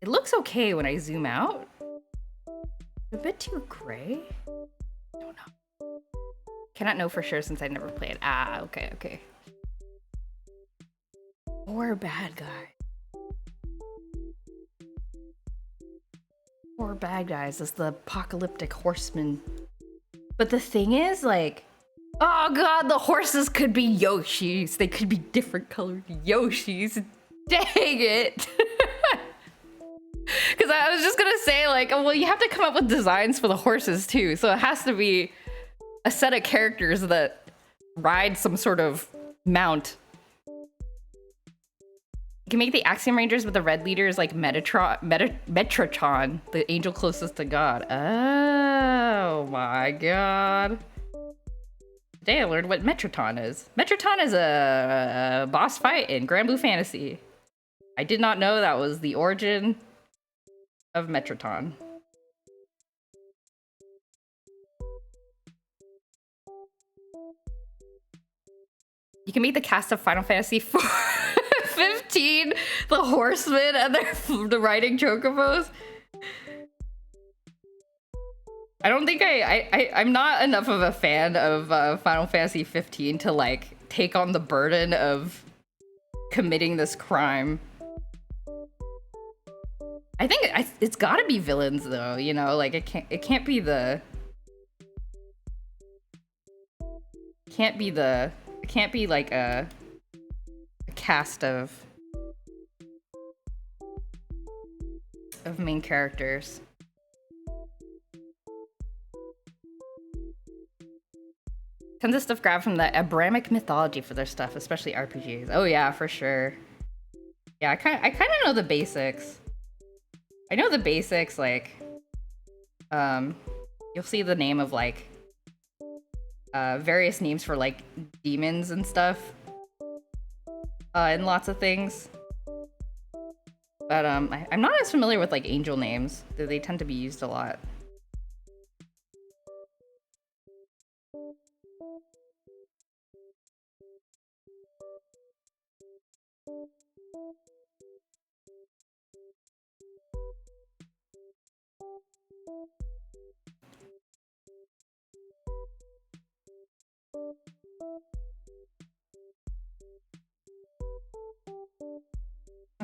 it looks okay when I zoom out. bit too gray? I don't know. Cannot know for sure since I never played. Ah, okay, okay. Poor bad guy. Poor bad guys as the apocalyptic horsemen. But the thing is, like, oh god, the horses could be Yoshis. They could be different colored Yoshis. Dang it. Because I was just gonna say, like, well, you have to come up with designs for the horses too. So it has to be a set of characters that ride some sort of mount. You can make the Axiom Rangers with the red leaders like Metatron, the angel closest to God. Oh my god. Today I learned what Metatron is. Metatron is a boss fight in Grand Blue Fantasy. I did not know that was the origin of Metatron. You can make the cast of Final Fantasy 15, the horsemen, and the riding chocobos. I don't think I'm not enough of a fan of Final Fantasy 15 to like take on the burden of committing this crime. I think it's gotta be villains though, you know, like it can't be like a cast of main characters. Tons of stuff grabbed from the Abrahamic mythology for their stuff, especially RPGs. Oh yeah, for sure. Yeah, I kind of know the basics. I know the basics, like, you'll see the name of like various names for like demons and stuff in lots of things. But I'm not as familiar with like angel names, though they tend to be used a lot.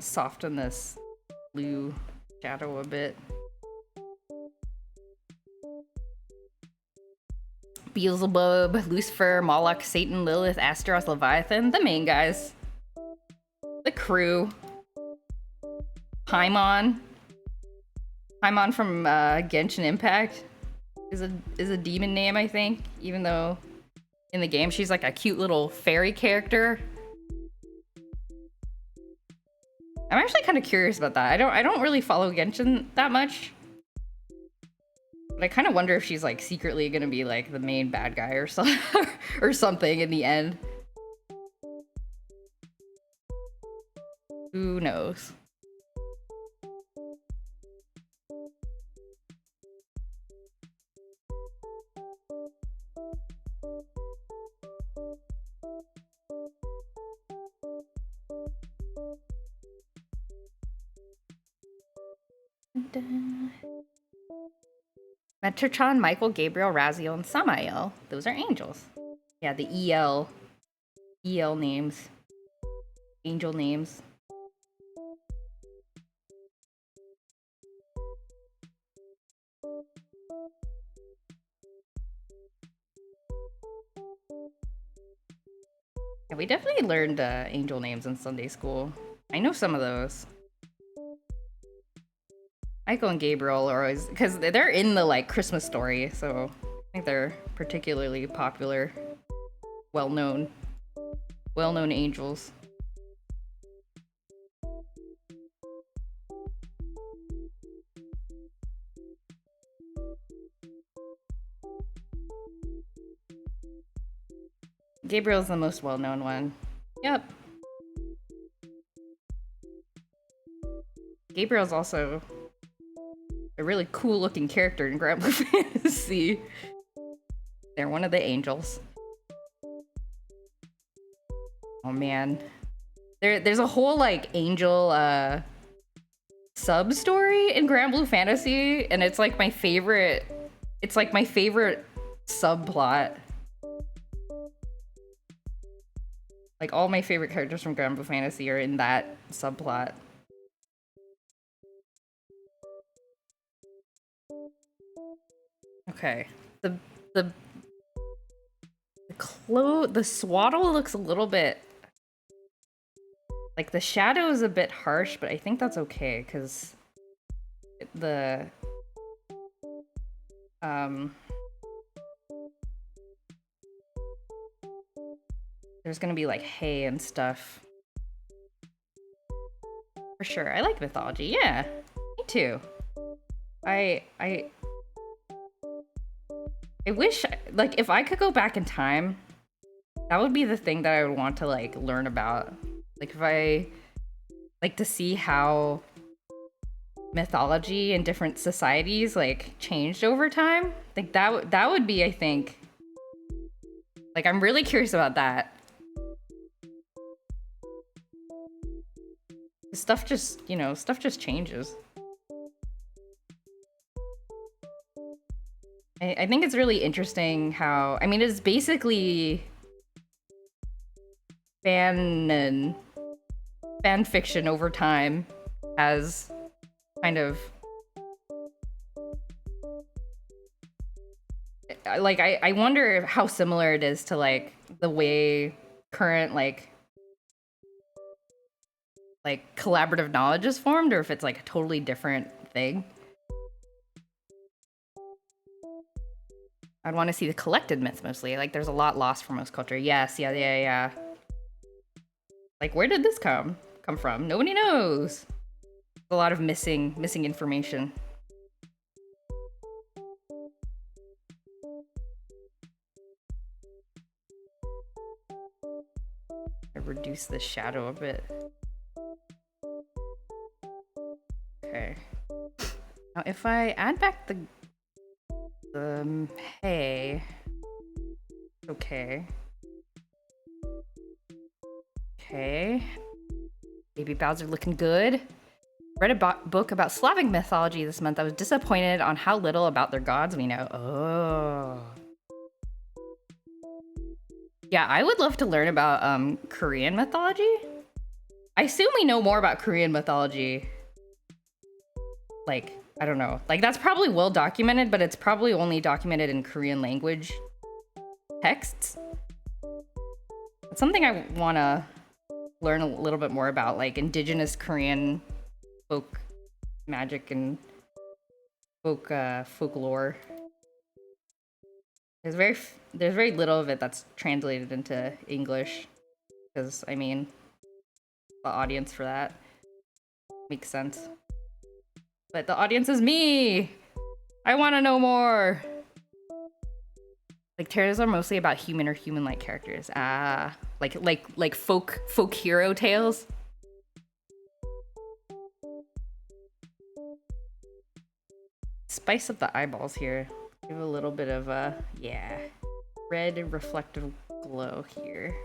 Soften this blue shadow a bit. Beelzebub, Lucifer, Moloch, Satan, Lilith, Astaroth, Leviathan, the main guys. The crew. Paimon. Paimon from Genshin Impact is a demon name, I think, even though in the game she's like a cute little fairy character. I'm actually kind of curious about that. I don't really follow Genshin that much. But I kind of wonder if she's like secretly gonna be like the main bad guy or or something in the end. Who knows? Metatron, Michael, Gabriel, Raziel, and Samael. Those are angels. Yeah, the EL names. Angel names. Yeah, we definitely learned angel names in Sunday school. I know some of those. Michael and Gabriel are always, because they're in the like Christmas story, so I think they're particularly popular, well-known angels. Gabriel's the most well-known one. Yep. Gabriel's also a really cool looking character in Grand Blue Fantasy. They're one of the angels. Oh man. There's a whole like angel sub story in Grand Blue Fantasy, and it's like my favorite. It's like my favorite subplot. Like all my favorite characters from Grand Blue Fantasy are in that subplot. Okay. The the swaddle looks a little bit like the shadow is a bit harsh, but I think that's okay because the there's gonna be like hay and stuff. For sure. I like mythology, yeah. Me too. I wish, like, if I could go back in time, that would be the thing that I would want to, like, learn about. Like, if I, like, to see how mythology in different societies, like, changed over time. Like, that would be, I think, like, I'm really curious about that. Stuff just, you know, stuff just changes. I think it's really interesting how, I mean, it's basically fan fiction over time has kind of like I wonder how similar it is to like the way current like collaborative knowledge is formed, or if it's like a totally different thing. I'd want to see the collected myths mostly. Like there's a lot lost for most culture. Yes, yeah. Like where did this come from? Nobody knows. A lot of missing information. I reduce the shadow a bit. Okay. Now if I add back the hay, okay. Okay. Baby Bowser looking good. Read a book about Slavic mythology this month. I was disappointed on how little about their gods we know. Oh. Yeah, I would love to learn about Korean mythology. I assume we know more about Korean mythology. Like, I don't know. Like, that's probably well documented, but it's probably only documented in Korean language texts. It's something I want to learn a little bit more about, like indigenous Korean folk magic and folklore. There's very little of it that's translated into English, because I mean, the audience for that makes sense. But the audience is me. I want to know more. Like tales are mostly about human or human-like characters. Ah, like folk hero tales. Spice up the eyeballs here. Give a little bit of a yeah, red reflective glow here.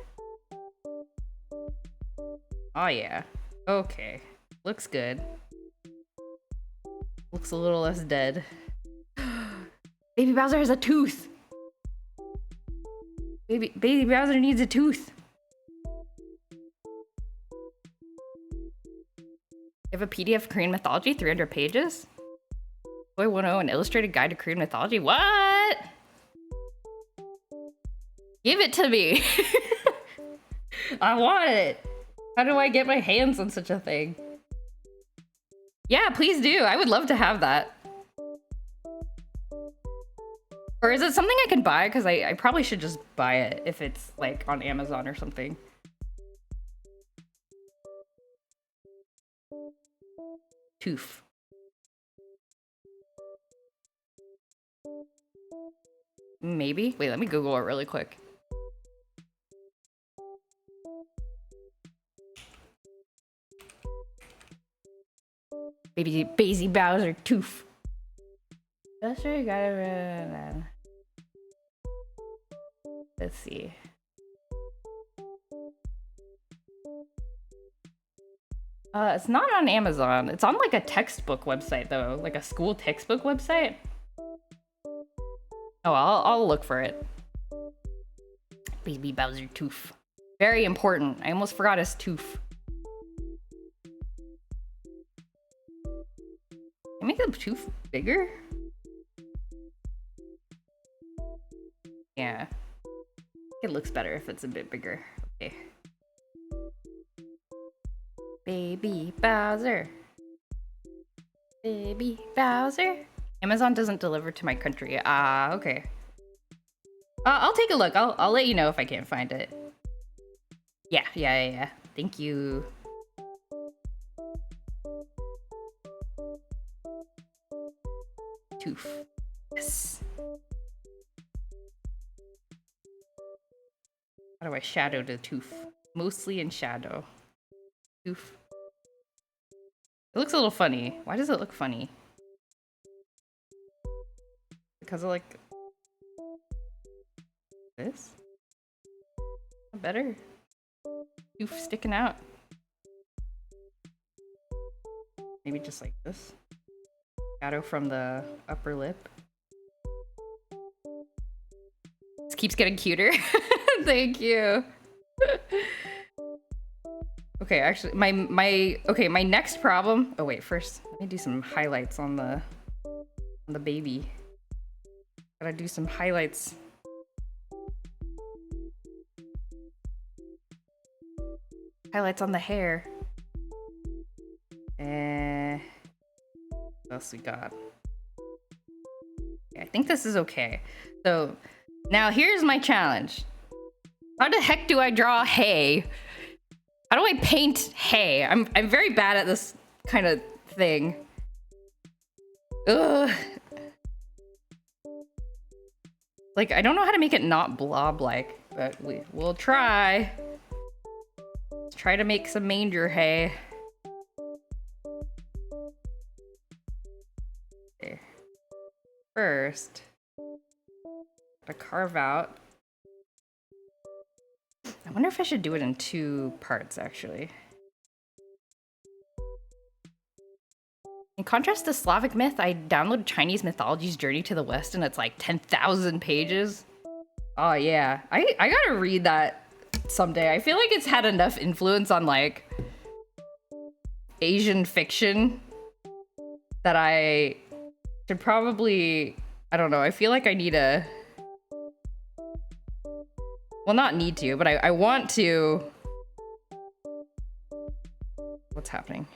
Oh yeah. Okay. Looks good. Looks a little less dead. Baby Bowser has a tooth. Baby Bowser needs a tooth. You have a PDF of Korean mythology, 300 pages? Boy 10, an illustrated guide to Korean mythology? What? Give it to me. I want it. How do I get my hands on such a thing? Yeah, please do. I would love to have that. Or is it something I can buy? Because I probably should just buy it if it's like on Amazon or something. Tooth. Maybe? Wait, let me Google it really quick. Baby Bowser tooth. That's right, got it. Let's see. It's not on Amazon. It's on like a textbook website though, like a school textbook website. Oh, I'll look for it. Baby Bowser tooth. Very important. I almost forgot his tooth. Can I make the tooth bigger? Yeah. It looks better if it's a bit bigger. Okay. Baby Bowser. Baby Bowser. Amazon doesn't deliver to my country. Ah, okay. I'll take a look. I'll let you know if I can't find it. Yeah. Thank you. Tooth. Yes. How do I shadow the tooth? Mostly in shadow. Tooth. It looks a little funny. Why does it look funny? Because of like this? Better. Tooth sticking out. Maybe just like this. Shadow from the upper lip. This keeps getting cuter. Thank you. Okay, actually, my next problem. Oh wait, first let me do some highlights on the baby. Gotta do some highlights. Highlights on the hair. What else we got? Okay, I think this is okay. So now here's my challenge. How the heck do I draw hay? How do I paint hay? I'm very bad at this kind of thing. Ugh. Like, I don't know how to make it not blob-like, but we'll try. Let's try to make some manger hay. Okay. First, gotta carve out. I wonder if I should do it in 2 parts, actually. In contrast to Slavic myth, I downloaded Chinese mythology's Journey to the West, and it's like 10,000 pages. Oh yeah, I gotta read that someday. I feel like it's had enough influence on like Asian fiction that I should probably, I don't know, I feel like I need a, well, not need to, but I want to. What's happening?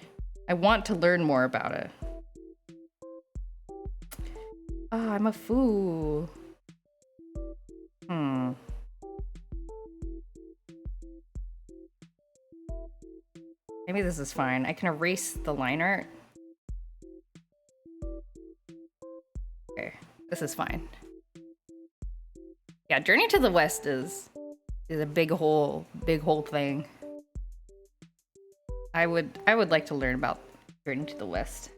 I want to learn more about it. Oh, I'm a fool. Maybe this is fine. I can erase the line art. Okay, this is fine. Yeah, Journey to the West is a big whole thing. I would like to learn about Journey to the West.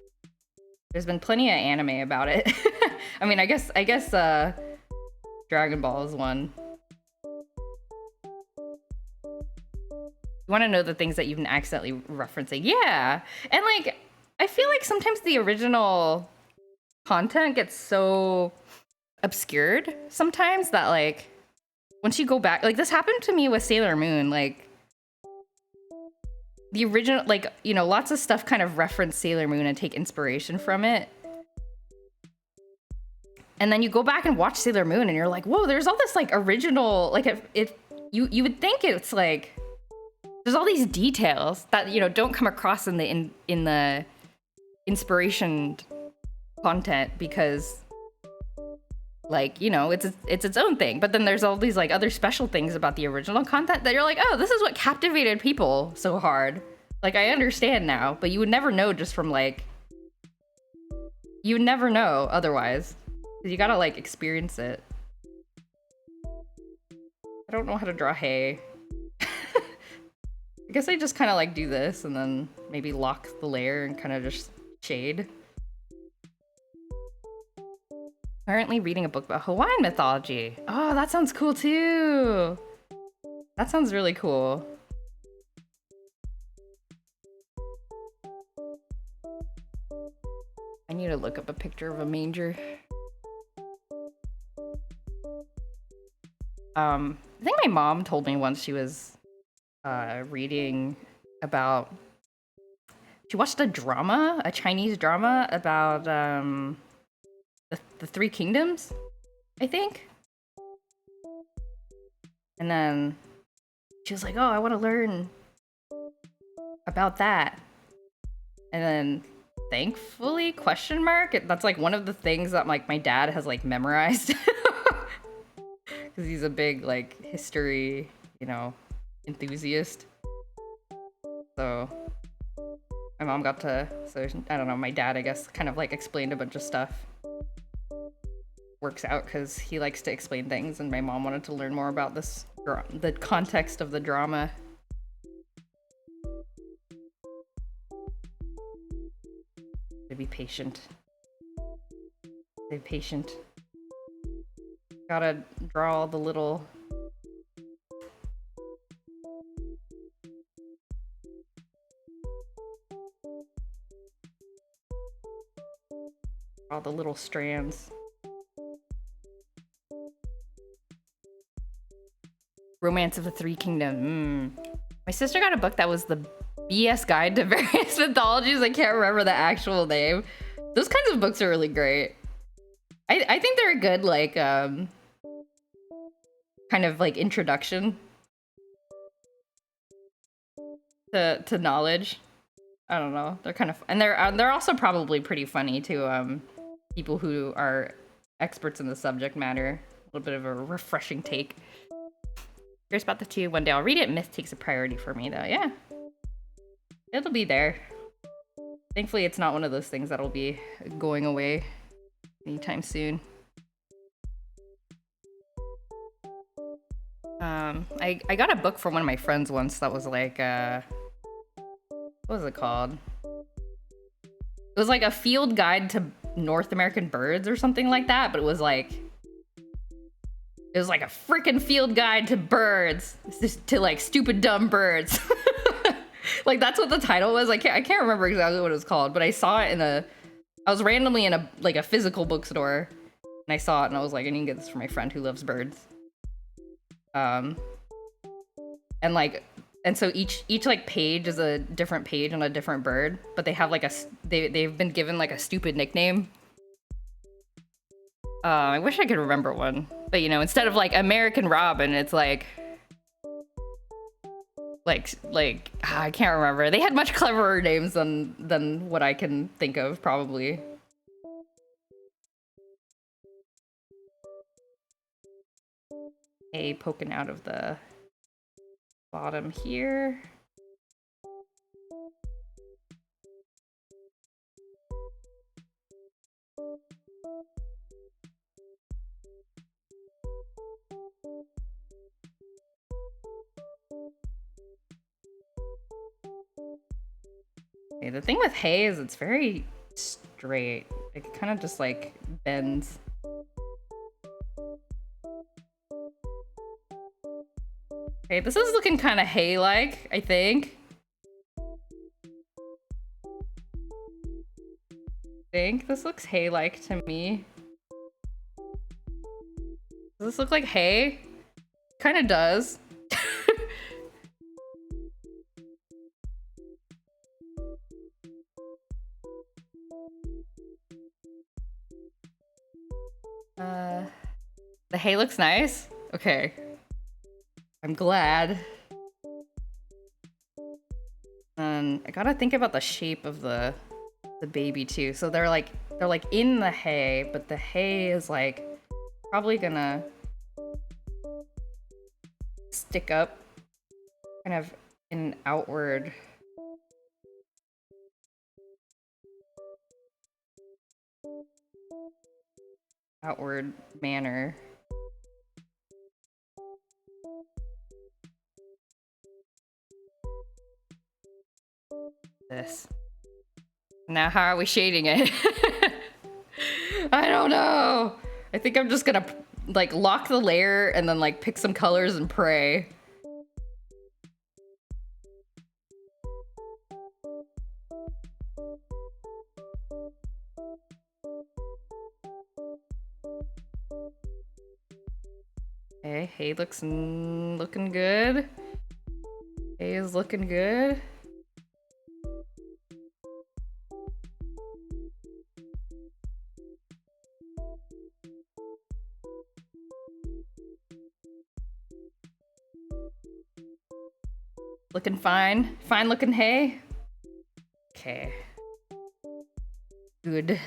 There's been plenty of anime about it. I mean, I guess Dragon Ball is one. You want to know the things that you've been accidentally referencing. Yeah. And like, I feel like sometimes the original content gets so obscured sometimes that like, once you go back, like this happened to me with Sailor Moon, like the original, like, you know, lots of stuff kind of reference Sailor Moon and take inspiration from it. And then you go back and watch Sailor Moon and you're like, whoa, there's all this like original, like you would think it's like, there's all these details that, you know, don't come across in the inspiration content because like, you know, it's its own thing. But then there's all these like other special things about the original content that you're like, oh, this is what captivated people so hard. Like, I understand now, but you would never know just from like, you would never know otherwise. You gotta like experience it. I don't know how to draw hay. I guess I just kind of like do this and then maybe lock the layer and kind of just shade. Currently reading a book about Hawaiian mythology. Oh, that sounds cool too. That sounds really cool. I need to look up a picture of a manger. I think my mom told me once she was reading about. She watched a drama, a Chinese drama about the Three Kingdoms, I think. And then she was like, "Oh, I want to learn about that." And then, thankfully, question mark. That's like one of the things that like my dad has like memorized, because he's a big like history, enthusiast. So my mom got to, so I don't know, my dad, I guess, kind of like explained a bunch of stuff. Works out because he likes to explain things, and my mom wanted to learn more about the context of the drama. To be patient. Stay patient. Gotta draw all the little. All the little strands. Romance of the Three Kingdoms. My sister got a book that was the BS Guide to Various Mythologies. I can't remember the actual name. Those kinds of books are really great. I think they're a good, like, kind of, like, introduction to knowledge. I don't know. They're kind of... And they're also probably pretty funny to people who are experts in the subject matter. A little bit of a refreshing take. Here's about the two. One day I'll read it. Myth takes a priority for me, though. Yeah. It'll be there. Thankfully, it's not one of those things that'll be going away anytime soon. I got a book from one of my friends once that was like, what was it called? It was like a field guide to North American birds or something like that, but it was like a freaking field guide to birds, to like stupid dumb birds. Like that's what the title was. I can't remember exactly what it was called, but I saw it I was randomly in a physical bookstore, and I saw it and I was like, I need to get this for my friend who loves birds. And so each like page is a different page on a different bird, but they have like they've been given like a stupid nickname. I wish I could remember one, but instead of like American Robin, it's like I can't remember. They had much cleverer names than what I can think of, probably. A poking out of the bottom here. Okay, the thing with hay is it's very straight. It kind of just like bends. Okay, this is looking kind of hay-like, I think. This looks hay-like to me. Does this look like hay? Kind of does. The hay looks nice. Okay. I'm glad. And I gotta think about the shape of the baby too. So they're like in the hay, but the hay is like probably gonna stick up kind of in an outward manner. This. Now how are we shading it? I don't know. I think I'm just gonna like lock the layer and then like pick some colors and pray. Okay, hay looking good. Hay is looking good. Looking fine. Fine looking hay. Okay. Good.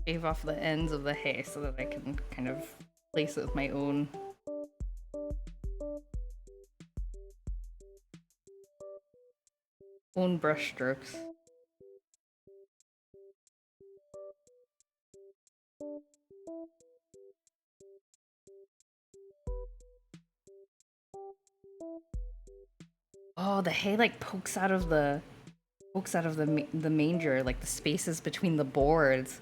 Shave off the ends of the hay so that I can kind of place it with my own brush strokes. Oh, the hay like pokes out of the manger, like the spaces between the boards.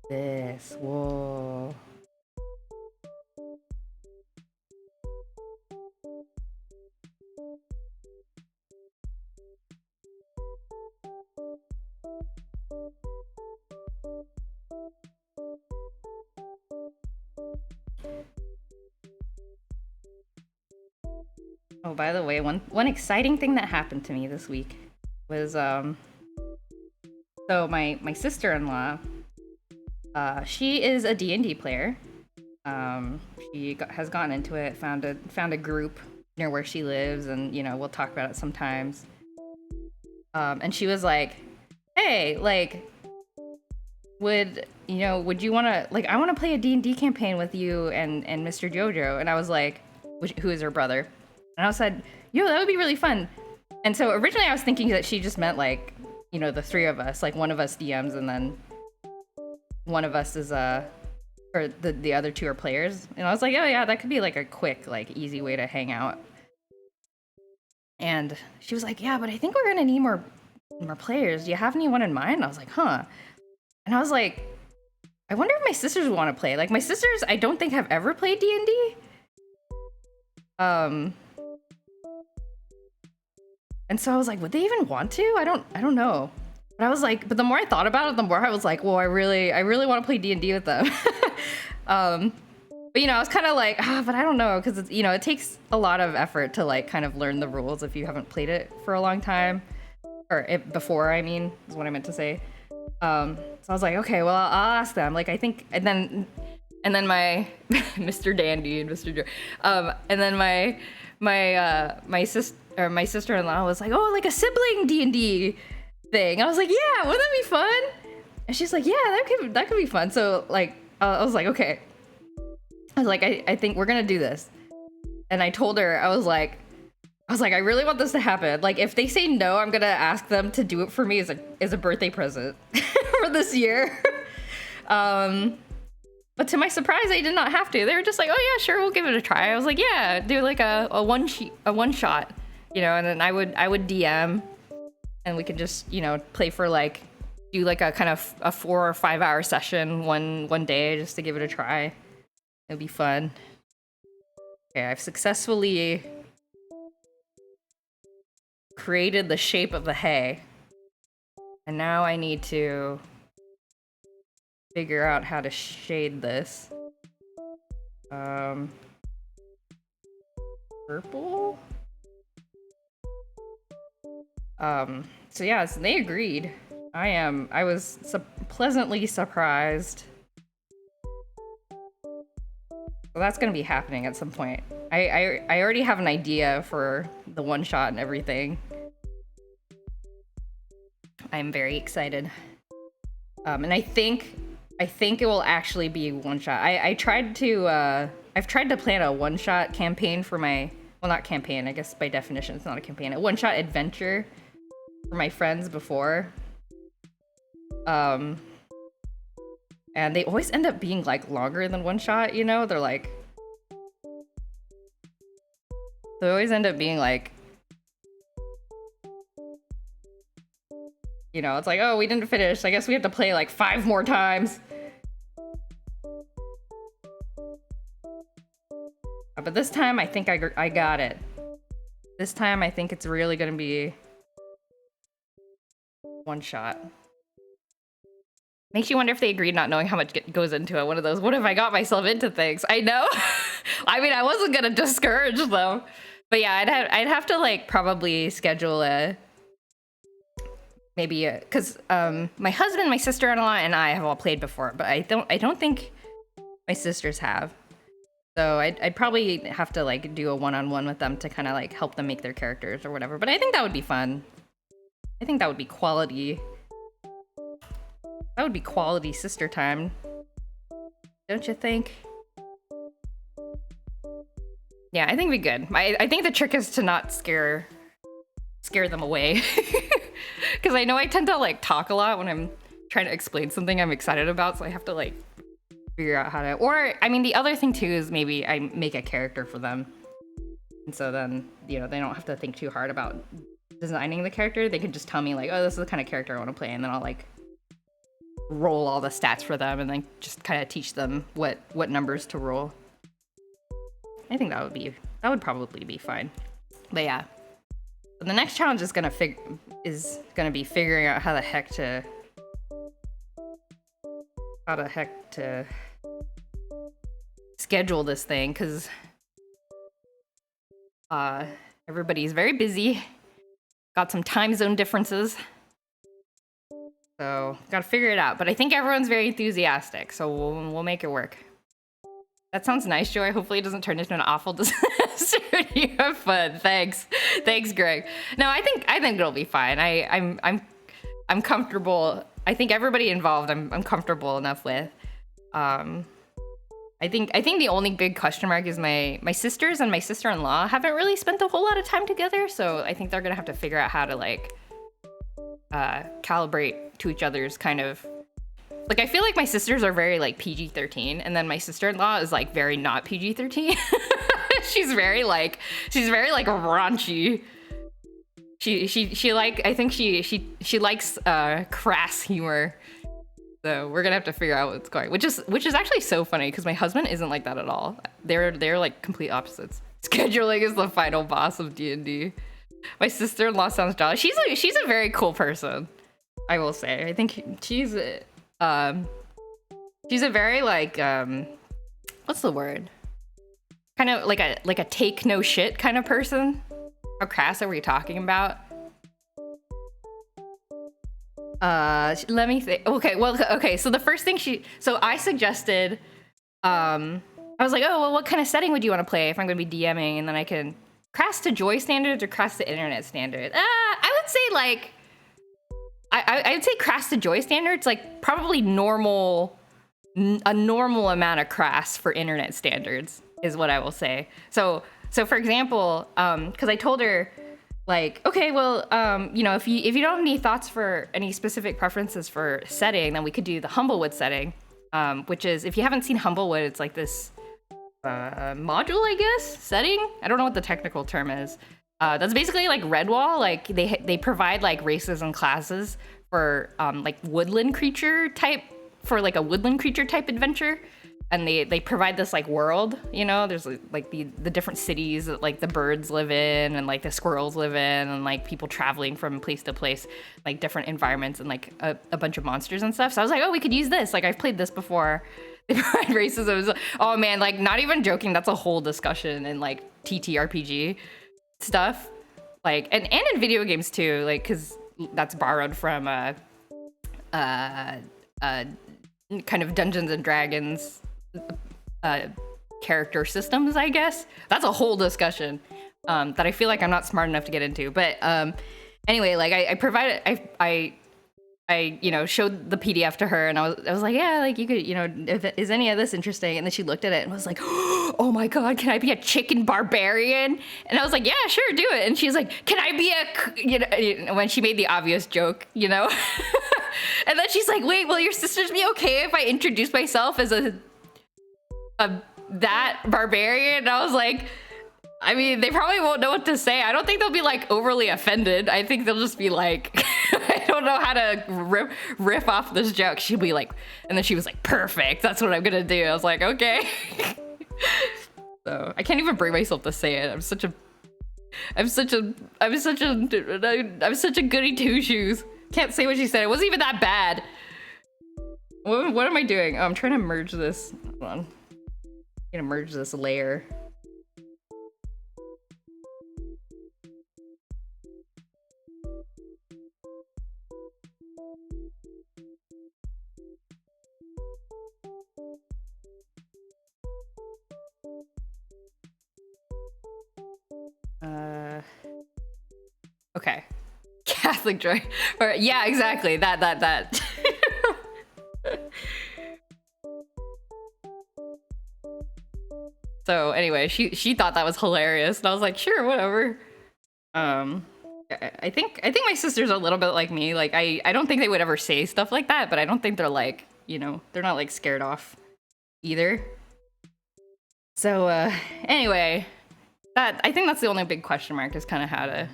This, whoa. Oh, by the way, one exciting thing that happened to me this week was so my sister-in-law, she is a D&D player. Has gotten into it, found a group near where she lives, and you know, we'll talk about it sometimes. And she was like, "Hey, like, would you want to, like, I want to play a D&D campaign with you and Mr. Jojo?" And I was like, who is her brother? And I said, "Yo, that would be really fun." And so originally I was thinking that she just meant like, you know, the three of us, like one of us DMs and then one of us is or the other two are players. And I was like, "Oh yeah, that could be like a quick, like easy way to hang out." And she was like, "Yeah, but I think we're gonna need more players. Do you have anyone in mind?" And I was like, "Huh." And I was like, I wonder if my sisters would want to play. Like, my sisters, I don't think have ever played D&D. And so I was like, would they even want to? I don't know. But I was like, but the more I thought about it, the more I was like, well, I really want to play D&D with them. But you know, I was kind of like, but I don't know, because it's, you know, it takes a lot of effort to like kind of learn the rules if you haven't played it for a long time, or before. I mean, is what I meant to say. So I was like, okay, well, I'll ask them. Like, I think, and then my Mr. Dandy and Mr. Joe, and then my sister-in-law was like, oh, like a sibling D&D thing. I was like, yeah, wouldn't that be fun? And she's like, yeah, that could be fun. So like, I was like, okay. I was like, I think we're gonna do this. And I told her, I was like, I really want this to happen. Like, if they say no, I'm gonna ask them to do it for me as a birthday present for this year. But to my surprise, I did not have to. They were just like, oh yeah, sure, we'll give it a try. I was like, yeah, do like a one shot, you know, and then I would DM, and we could just, you know, play for like, do like a kind of a 4 or 5 hour session one day just to give it a try. It'd be fun. Okay, I've successfully created the shape of the hay. And now I need to figure out how to shade this. Purple? So yeah, so they agreed. I was pleasantly surprised. Well, that's gonna be happening at some point. I already have an idea for the one shot and everything. I'm very excited. And I think it will actually be one shot. I've tried to plan a one shot campaign for my, well, not campaign, I guess by definition it's not a campaign, a one shot adventure for my friends before. And they always end up being like longer than one shot, you know? They always end up being like, you know, it's like, oh, we didn't finish. I guess we have to play like 5 more times. But this time, I think I got it. This time, I think it's really gonna be one shot. Makes you wonder if they agreed not knowing how much goes into it. One of those, what if I got myself into things? I know. I mean, I wasn't gonna discourage them. But yeah, I'd have to like probably schedule a, maybe a, cause my husband, my sister-in-law, and I have all played before, but I don't think my sisters have. So I'd probably have to like do a one-on-one with them to kind of like help them make their characters or whatever. But I think that would be fun. I think that would be quality. That would be quality sister time. Don't you think? Yeah, I think it'd be good. I think the trick is to not scare them away. Because I know I tend to like talk a lot when I'm trying to explain something I'm excited about, so I have to like figure out how to, or I mean the other thing too is maybe I make a character for them. And so then, you know, they don't have to think too hard about designing the character. They can just tell me like, oh, this is the kind of character I want to play, and then I'll like roll all the stats for them and then just kind of teach them what numbers to roll. I think that would probably be fine. But yeah, the next challenge is gonna be figuring out how the heck to schedule this thing, because everybody's very busy, got some time zone differences, so gotta figure it out. But I think everyone's very enthusiastic, so we'll make it work. That sounds nice, Joy. Hopefully it doesn't turn into an awful disaster. You have fun. Thanks, Greg. No, I think it'll be fine. I'm comfortable. I think everybody involved I'm comfortable enough with. I think the only big question mark is my sisters and my sister-in-law haven't really spent a whole lot of time together, so I think they're gonna have to figure out how to like calibrate to each other's kind of, like, I feel like my sisters are very like PG-13, and then my sister-in-law is like very not PG-13. she's very like raunchy. She like, I think she likes crass humor. So we're gonna have to figure out what's going, which is actually so funny because my husband isn't like that at all. They're like complete opposites. Scheduling is the final boss of D&D. My sister-in-law sounds jolly. She's a very cool person, I will say. I think she's a very like what's the word? Kind of like a take no shit kind of person. How crass are we talking about? Let me think. Okay. So the first thing I suggested, I was like, oh, well, what kind of setting would you want to play if I'm going to be DMing? And then I can crass to Joy standards or crass to internet standards. I would say like, I would say crass to Joy standards, like probably a normal amount of crass for internet standards is what I will say. So for example, because I told her, like, okay, well, you know, if you don't have any thoughts for any specific preferences for setting, then we could do the Humblewood setting, which is, if you haven't seen Humblewood, it's like this module, I guess, setting. I don't know what the technical term is. That's basically like Redwall. Like they provide like races and classes for like woodland creature type adventure. And they provide this like world, you know, there's like the different cities that like the birds live in and like the squirrels live in, and like people traveling from place to place, like different environments and like a bunch of monsters and stuff. So I was like, oh, we could use this. Like, I've played this before. They provide races. It was, oh man, like not even joking. That's a whole discussion in like TTRPG stuff. Like, and in video games too, like, cause that's borrowed from kind of Dungeons and Dragons character systems, I guess. That's a whole discussion that I feel like I'm not smart enough to get into. But anyway, like I you know, showed the PDF to her, and I was like, yeah, like you could, you know, is any of this interesting? And then she looked at it and was like, oh my god, can I be a chicken barbarian? And I was like, yeah, sure, do it. And she's like, can I be a, you know, when she made the obvious joke, you know. And then she's like, wait, will your sisters be okay if I introduce myself as that barbarian? And I was like, I mean, they probably won't know what to say. I don't think they'll be like overly offended. I think they'll just be like, I don't know how to riff off this joke. She'd be like, and then she was like, perfect, that's what I'm gonna do. I was like, okay. So I can't even bring myself to say it. I'm such a goody two shoes. Can't say what she said. It wasn't even that bad. What am I doing? Oh, I'm trying to merge this. Hold on. I'm gonna merge this layer. Okay. Catholic joy. Yeah, exactly. That. So anyway, she thought that was hilarious, and I was like, sure, whatever. I think my sisters are a little bit like me. Like I don't think they would ever say stuff like that, but I don't think they're like, you know, they're not like scared off either. So anyway, I think that's the only big question mark is kind of how to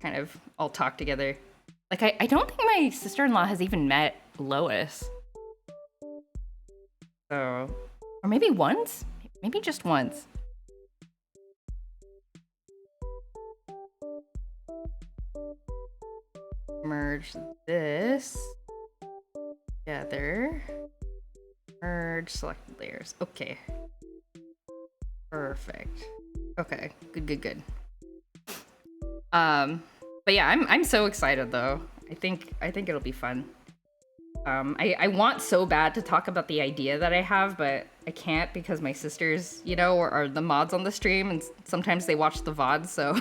kind of all talk together. Like I don't think my sister-in-law has even met Lois. So, or maybe once? Maybe just once. Merge this together. Merge selected layers. Okay. Perfect. Okay. Good. But yeah, I'm so excited though. I think it'll be fun. I want so bad to talk about the idea that I have, but I can't because my sisters, you know, are the mods on the stream, and sometimes they watch the VOD, so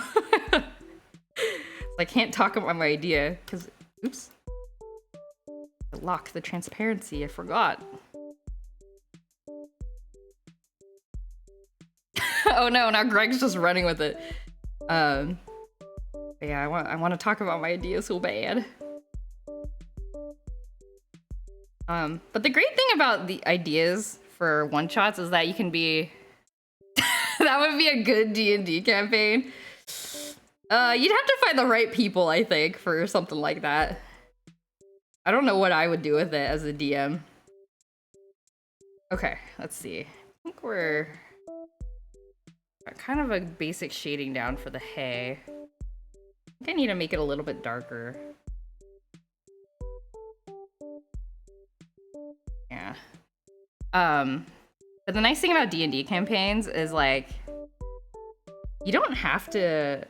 I can't talk about my idea because, oops, lock the transparency. I forgot. Oh no! Now Greg's just running with it. Yeah, I want to talk about my idea so bad. But the great thing about the ideas for one-shots is that you can be... That would be a good D&D campaign. You'd have to find the right people, I think, for something like that. I don't know what I would do with it as a DM. Okay, let's see. I think we're... got kind of a basic shading down for the hay. I think I need to make it a little bit darker. Yeah. But the nice thing about D&D campaigns is like you don't have to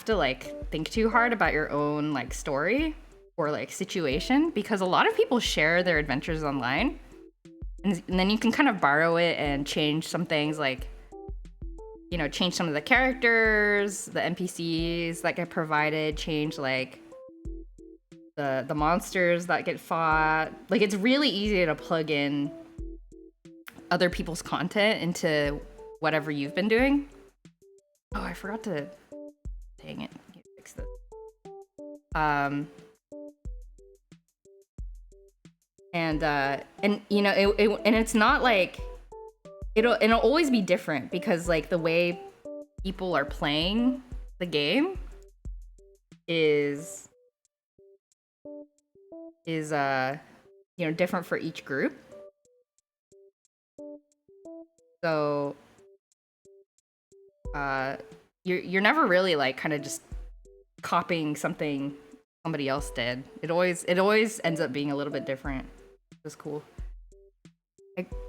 like think too hard about your own like story or like situation, because a lot of people share their adventures online, and then you can kind of borrow it and change some things, like, you know, change some of the characters, the NPCs that get provided, change like the monsters that get fought. Like, it's really easy to plug in other people's content into whatever you've been doing. Oh, I forgot to... Dang it. I need to fix this. And you know, and it's not like... It'll always be different, because like the way people are playing the game is you know, different for each group. So you're never really like kind of just copying something somebody else did. It always ends up being a little bit different. It's cool.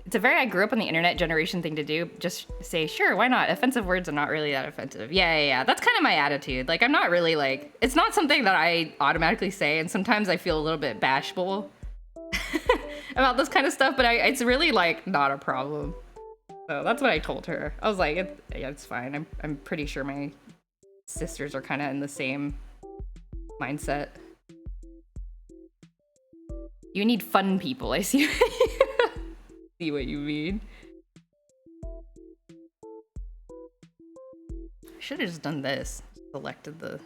It's a very I grew up on the internet generation thing to do. Just say, sure, why not? Offensive words are not really that offensive. Yeah. That's kind of my attitude. Like, I'm not really like, it's not something that I automatically say, and sometimes I feel a little bit bashful about this kind of stuff, but it's really like not a problem. So that's what I told her. I was like, yeah, it's fine. I'm pretty sure my sisters are kind of in the same mindset. You need fun people, I see. See what you mean. I should have just done this. Selected the...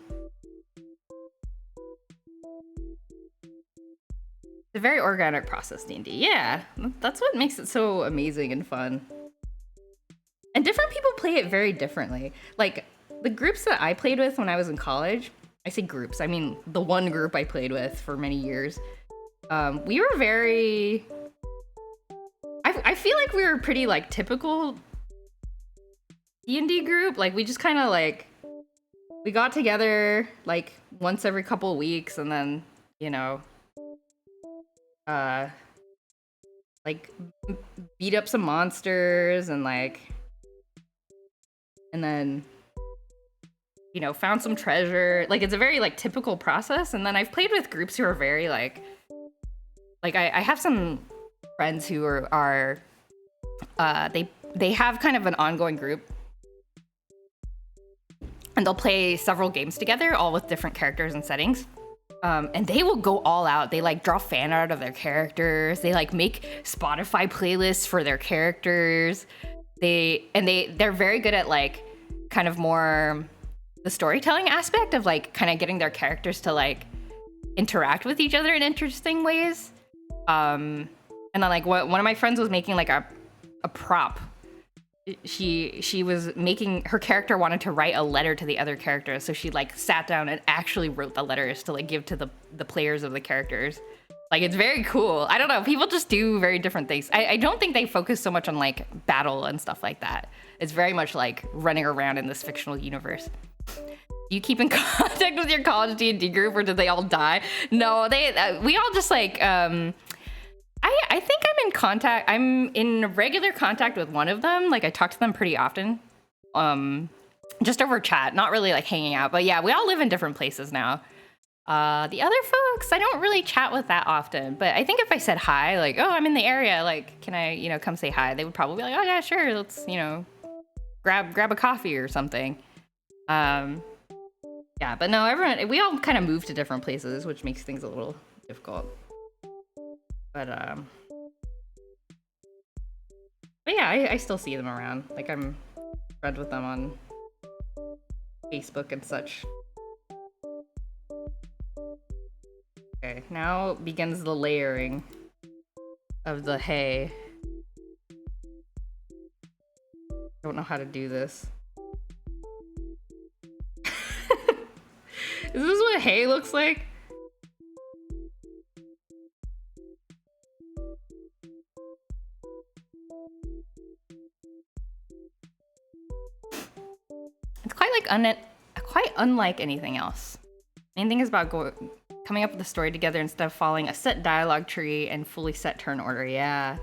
It's a very organic process, D&D. Yeah, that's what makes it so amazing and fun. And different people play it very differently. Like, the groups that I played with when I was in college, I say groups, I mean the one group I played with for many years, we were very... I feel like we were pretty like typical D&D group. Like, we just kind of like, we got together like once every couple of weeks, and then you know, uh, like beat up some monsters and like, and then you know, found some treasure. Like it's a very like typical process. And then I've played with groups who are very like I have some friends who are they have kind of an ongoing group, and they'll play several games together, all with different characters and settings. And they will go all out. They like draw fan art of their characters. They like make Spotify playlists for their characters. They're very good at like kind of more the storytelling aspect of like kind of getting their characters to like interact with each other in interesting ways. And then like one of my friends was making like a prop. She was making, her character wanted to write a letter to the other characters, so she like sat down and actually wrote the letters to like give to the players of the characters. Like it's very cool. I don't know, people just do very different things. I don't think they focus so much on like battle and stuff like that. It's very much like running around in this fictional universe. Do you keep in contact with your college D&D group, or did they all die? No, we all just like I think I'm in regular contact with one of them. Like I talk to them pretty often. Just over chat, not really like hanging out. But yeah, we all live in different places now. The other folks, I don't really chat with that often. But I think if I said hi, like, oh, I'm in the area, like, can I, you know, come say hi? They would probably be like, oh yeah, sure, let's, you know, grab a coffee or something. Yeah, but no, we all kind of move to different places, which makes things a little difficult. But yeah, I still see them around. Like I'm friends with them on Facebook and such. Okay, now begins the layering of the hay. Don't know how to do this. Is this what hay looks like? It's quite unlike anything else. Main thing is about coming up with a story together instead of following a set dialogue tree and fully set turn order. Yeah.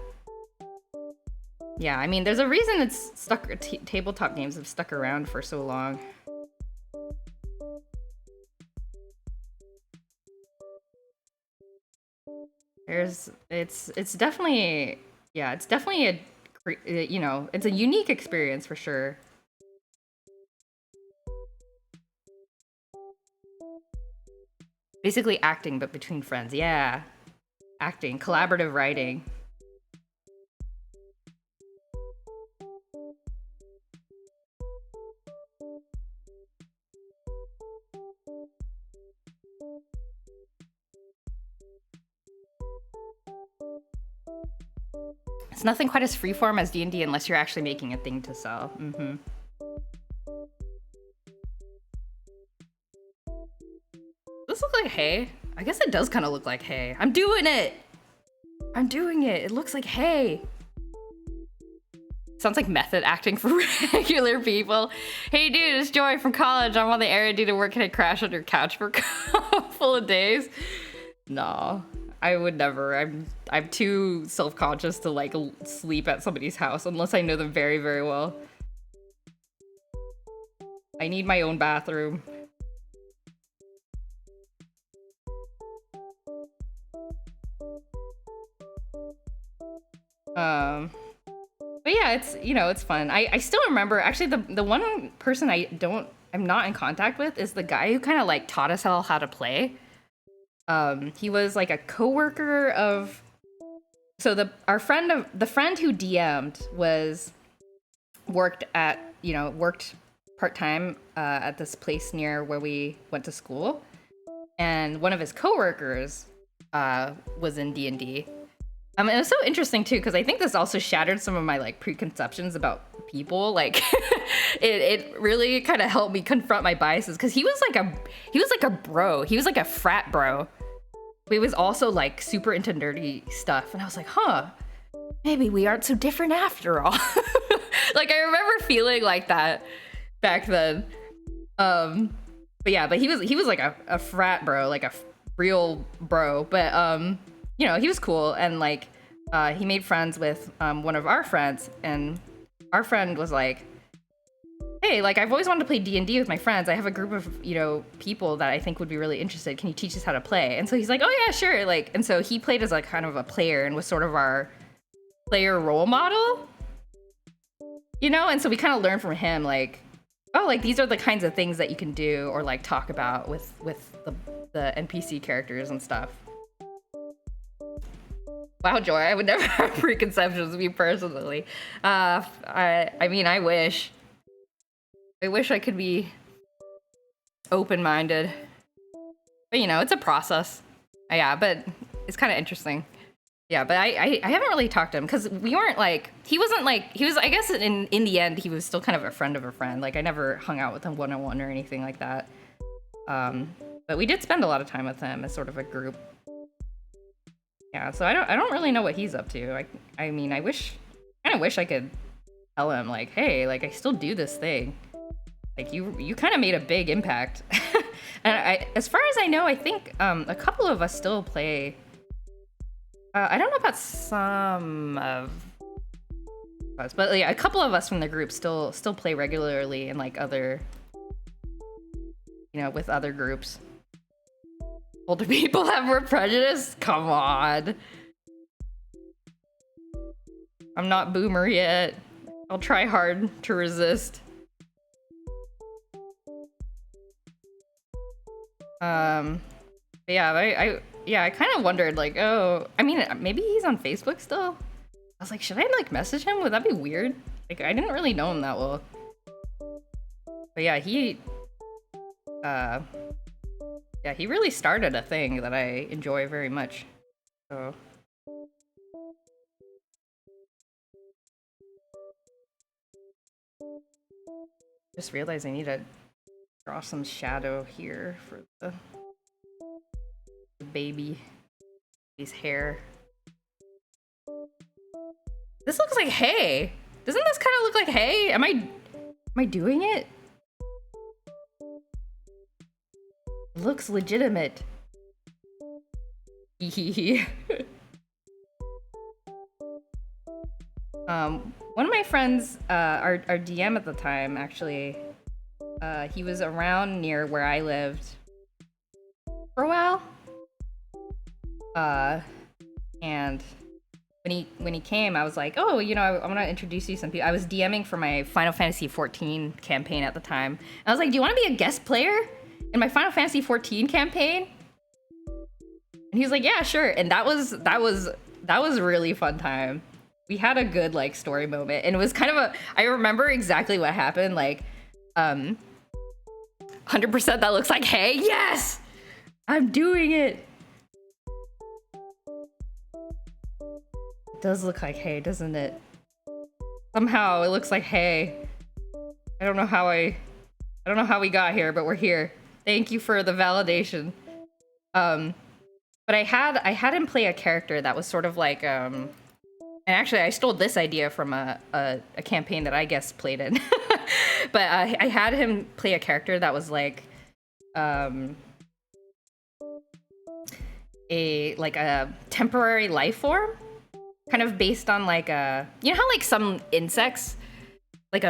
Yeah, I mean, there's a reason it's stuck. Tabletop games have stuck around for so long. It's definitely, yeah, it's definitely you know, it's a unique experience for sure. Basically acting, but between friends. Yeah. Acting, collaborative writing. It's nothing quite as freeform as D&D unless you're actually making a thing to sell. Mm-hmm. Does this look like hay? I guess it does kind of look like hay. I'm doing it! I'm doing it. It looks like hay. Sounds like method acting for regular people. Hey dude, it's Joy from college. I'm on the area due to work. Can I crash on your couch for a couple of days? No, I would never. I'm too self-conscious to like sleep at somebody's house unless I know them very, very well. I need my own bathroom. But yeah, it's, you know, it's fun. I still remember, actually, the one person I'm not in contact with is the guy who kind of like taught us all how to play. He was like a coworker of, so the friend who DM'd worked part-time at this place near where we went to school, and one of his coworkers was in D&D. It was so interesting too, because I think this also shattered some of my like preconceptions about people. Like, it really kind of helped me confront my biases, because he was like a bro. He was like a frat bro. But he was also like super into nerdy stuff, and I was like, huh, maybe we aren't so different after all. Like I remember feeling like that back then. but he was like a frat bro, like a real bro. But you know, he was cool, and like he made friends with one of our friends, and our friend was like, hey, like I've always wanted to play D&D with my friends. I have a group of, you know, people that I think would be really interested. Can you teach us how to play? And so he's like, oh yeah, sure. Like, and so he played as like kind of a player and was sort of our player role model, you know? And so we kind of learned from him, like, oh, like these are the kinds of things that you can do or like talk about with the NPC characters and stuff. Wow, Joy, I would never have preconceptions of you personally. I mean, I wish I could be open-minded. But, you know, it's a process. Yeah, but it's kind of interesting. Yeah, but I haven't really talked to him because we weren't like, he was, I guess in the end, he was still kind of a friend of a friend. Like, I never hung out with him one-on-one or anything like that. But we did spend a lot of time with him as sort of a group. Yeah, so I don't really know what he's up to. I mean, I kind of wish I could tell him, like, hey, like, I still do this thing. Like, you kind of made a big impact. And as far as I know, I think a couple of us still play. I don't know about some of us, but yeah, a couple of us from the group still play regularly in like other, you know, with other groups. Older people have more prejudice? Come on. I'm not boomer yet. I'll try hard to resist. Yeah, I kind of wondered, like, oh, I mean, maybe he's on Facebook still? I was like, should I, like, message him? Would that be weird? Like, I didn't really know him that well. But yeah, he really started a thing that I enjoy very much. So. Just realized I need to draw some shadow here for the baby's hair. This looks like hay. Doesn't this kind of look like hay? Am I doing it? Looks legitimate. One of my friends, our DM at the time, actually, he was around near where I lived for a while. And when he came, I was like, oh, you know, I want to introduce you to some people. I was DMing for my Final Fantasy 14 campaign at the time. And I was like, do you want to be a guest player in my Final Fantasy 14 campaign? And he was like, yeah, sure. And that was a really fun time. We had a good like story moment, and it was kind of I remember exactly what happened. Like, 100% that looks like hay. Yes, I'm doing it. It does look like hay, doesn't it? Somehow it looks like hay. I don't know how we got here, but we're here. Thank you for the validation. But I had him play a character that was sort of like and actually I stole this idea from a campaign that I guess played in. But I had him play a character that was like a temporary life form, kind of based on like you know how like some insects like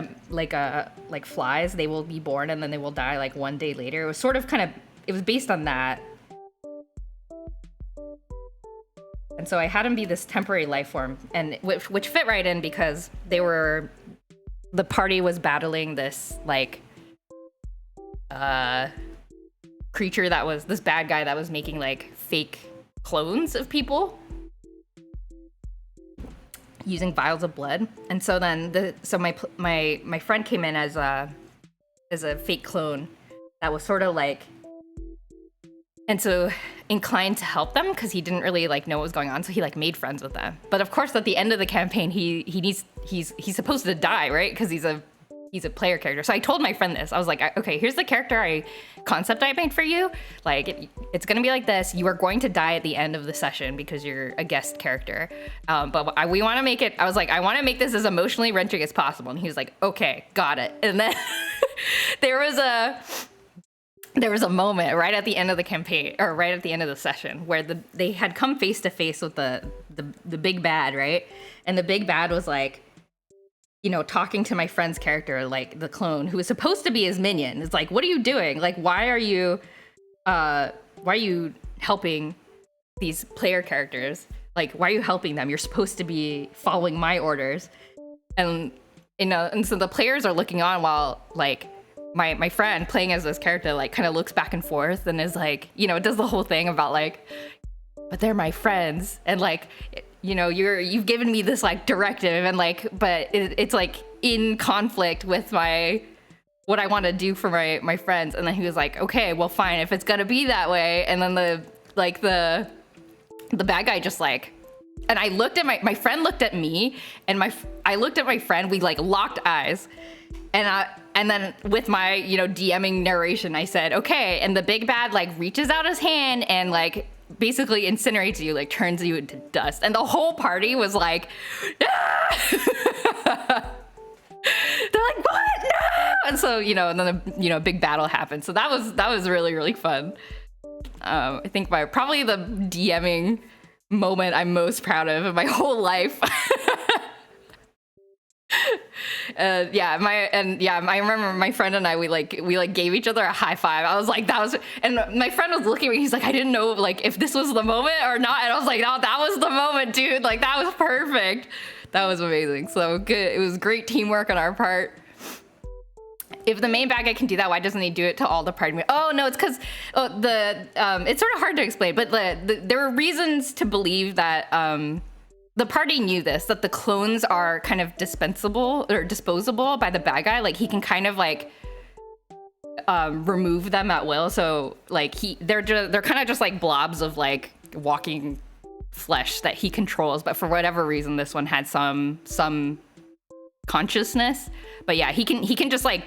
flies, they will be born and then they will die like one day later. It was sort of it was based on that. And so I had him be this temporary life form, and which fit right in because the party was battling this like creature that was this bad guy that was making like fake clones of people using vials of blood. And so then my friend came in as a fake clone that was sort of like, and so inclined to help them because he didn't really like know what was going on, so he like made friends with them. But of course at the end of the campaign he's supposed to die, right? Because he's a player character. So I told my friend this. I was like, okay, here's the character concept I made for you. Like it's gonna be like this. You are going to die at the end of the session because you're a guest character. But we want to make it. I was like, I want to make this as emotionally wrenching as possible. And he was like, okay, got it. And then there was there was a moment right at the end of the campaign, or right at the end of the session, where they had come face to face with the big bad, right? And the big bad was like, you know, talking to my friend's character, like the clone, who was supposed to be his minion. It's like, what are you doing? Like, why are you helping these player characters? Like, why are you helping them? You're supposed to be following my orders. And and so the players are looking on while like my friend playing as this character like kind of looks back and forth and is like, you know, it does the whole thing about like, but they're my friends, and like, you know, you've given me this like directive, and like, but it's like in conflict with what I want to do for my friends. And then he was like, okay, well fine, if it's gonna be that way. And then the bad guy just like, and I looked at my friend looked at me, and I looked at my friend, we like locked eyes, and then with my, you know, DMing narration, I said, okay, and the big bad like reaches out his hand and like basically incinerates you, like turns you into dust. And the whole party was like, ah! They're like, what? No! And so, you know, and then a big battle happened. So that was really, really fun. I think probably the DMing moment I'm most proud of in my whole life. I remember my friend and I, we gave each other a high five. I was like, and my friend was looking at me, he's like, I didn't know like if this was the moment or not. And I was like, no, that was the moment, dude. Like, that was perfect. That was amazing. So good. It was great teamwork on our part. If the main bad guy can do that, why doesn't he do it to all the party members? Oh no, it's because it's sort of hard to explain, but there were reasons to believe that the party knew this, that the clones are kind of dispensable or disposable by the bad guy. Like, he can kind of like remove them at will. So like they're kind of just like blobs of like walking flesh that he controls. But for whatever reason, this one had some consciousness. But yeah, he can just like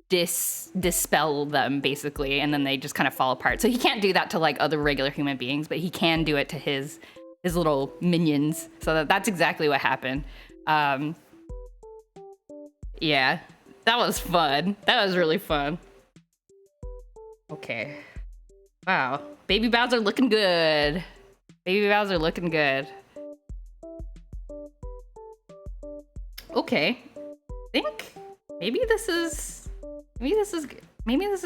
dispel them basically, and then they just kind of fall apart. So he can't do that to like other regular human beings, but he can do it to his little minions. So that's exactly what happened. Yeah, that was fun. That was really fun. Okay. Wow. Baby Bowser looking good. Baby Bowser looking good. Okay. I think maybe this is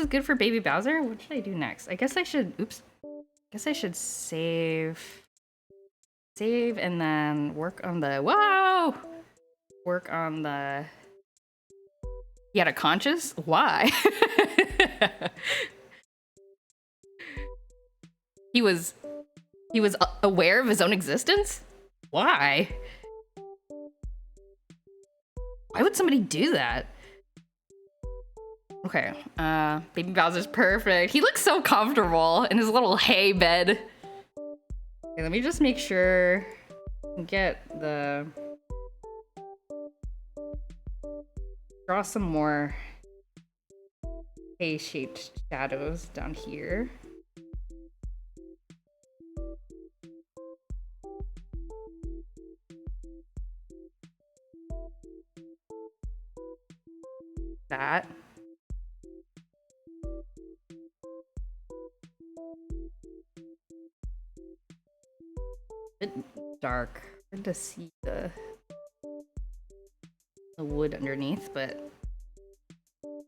good for Baby Bowser. What should I do next? I guess I should save and then work on the he had a conscious? Why? He was aware of his own existence? Why? Why would somebody do that? Okay, Baby Bowser's perfect. He looks so comfortable in his little hay bed. Okay, let me just make sure and draw some more hay-shaped shadows down here. That. A bit dark. Hard to see the wood underneath, but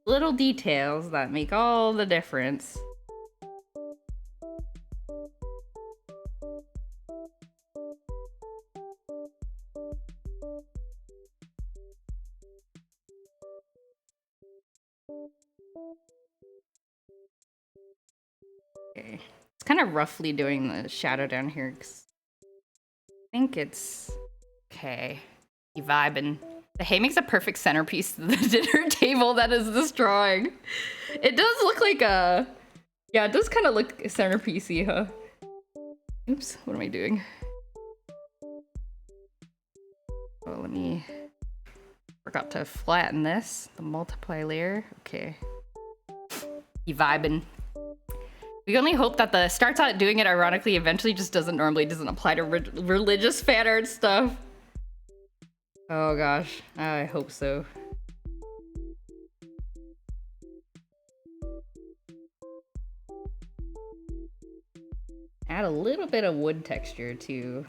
little details that make all the difference. Okay, it's kind of roughly doing the shadow down here, 'cause I think it's okay. You vibing. The hay makes a perfect centerpiece to the dinner table that is this drawing. It does look like yeah, it does kind of look centerpiecey, huh? Oops, what am I doing? Oh, forgot to flatten this, the multiply layer. Okay. You vibing. We only hope that the starts out doing it ironically, eventually just doesn't apply to religious fan art stuff. Oh gosh, I hope so. add a little bit of wood texture too.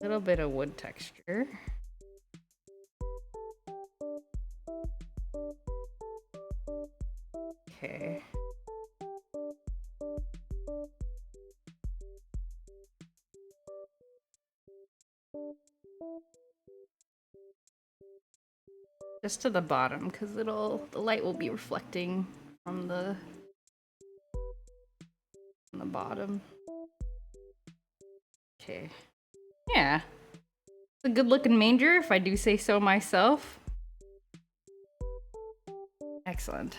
Little bit of wood texture. Okay. Just to the bottom, because the light will be reflecting from the bottom. Okay. Yeah. It's a good looking manger, if I do say so myself. Excellent.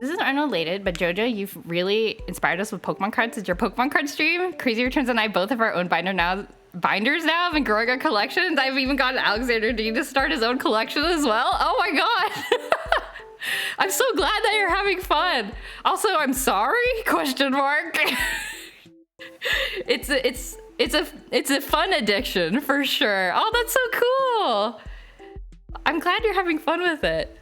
This is unrelated, but Jojo, you've really inspired us with Pokemon cards. It's your Pokemon card stream. Crazy Returns and I both have our own binders now. I've been growing our collections. I've even gotten Alexander D to start his own collection as well. Oh my god. I'm so glad that you're having fun. Also, I'm sorry? Question mark. It's a fun addiction for sure. Oh, that's so cool. I'm glad you're having fun with it.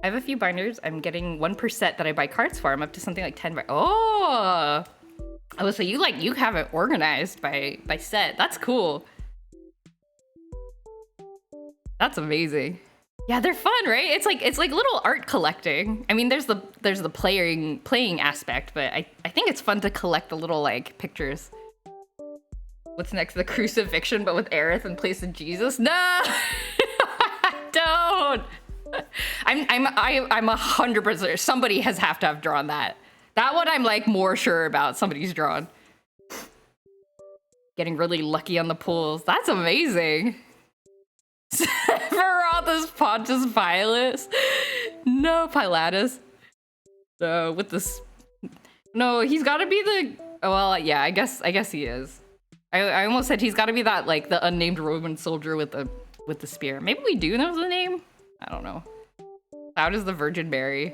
I have a few binders. I'm getting one per set that I buy cards for. I'm up to something like 10 by. Oh, so you have it organized by set. That's cool. That's amazing. Yeah, they're fun, right? It's like little art collecting. I mean, there's the playing aspect, but I think it's fun to collect the little like pictures. What's next? The crucifixion, but with Aerith in place of Jesus? No, don't. I'm 100%. Somebody have to have drawn that. That one I'm like more sure about. Somebody's drawn. Getting really lucky on the pools. That's amazing. Verathas Pontus Pilus. No, Pilatus. No, with this. No, he's got to be the. Well, yeah, I guess he is. I almost said he's got to be that like the unnamed Roman soldier with the spear. Maybe we do know the name. I don't know. How does the Virgin Mary?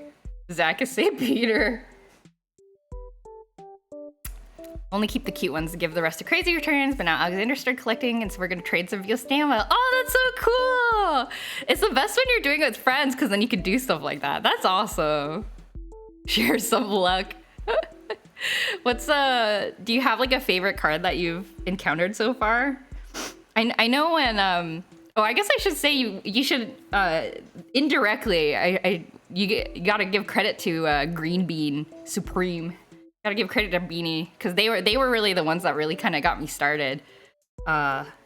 Zach is St. Peter. Only keep the cute ones to give the rest to Crazy Returns, but now Alexander started collecting, and so we're gonna trade some Veal Stamina. Oh, that's so cool! It's the best when you're doing it with friends, because then you can do stuff like that. That's awesome. Share some luck. Do you have like a favorite card that you've encountered so far? I know when, oh, I guess I should say you should, indirectly, you gotta give credit to Green Bean Supreme. Gotta give credit to Beanie, because they were really the ones that really kind of got me started.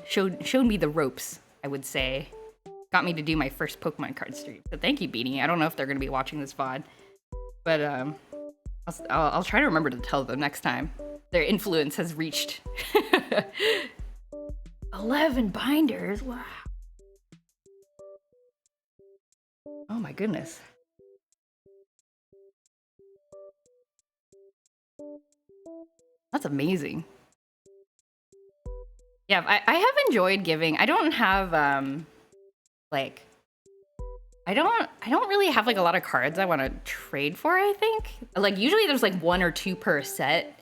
Showed me the ropes, I would say. Got me to do my first Pokemon card stream. So thank you, Beanie. I don't know if they're gonna be watching this VOD, but I'll try to remember to tell them next time. Their influence has reached 11 binders. Wow. Oh my goodness. That's amazing. Yeah, I have enjoyed giving. I don't have like I don't really have like a lot of cards I want to trade for, I think. Like usually there's like one or two per set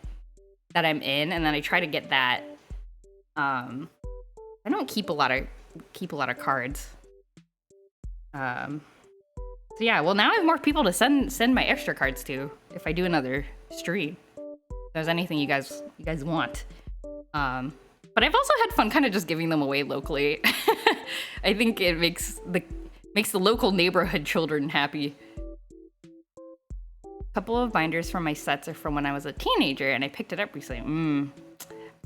that I'm in, and then I try to get that. I don't keep a lot of cards. So yeah, well now I have more people to send my extra cards to if I do another stream. If there's anything you guys want. But I've also had fun kind of just giving them away locally. I think it makes the local neighborhood children happy. A couple of binders from my sets are from when I was a teenager, and I picked it up recently.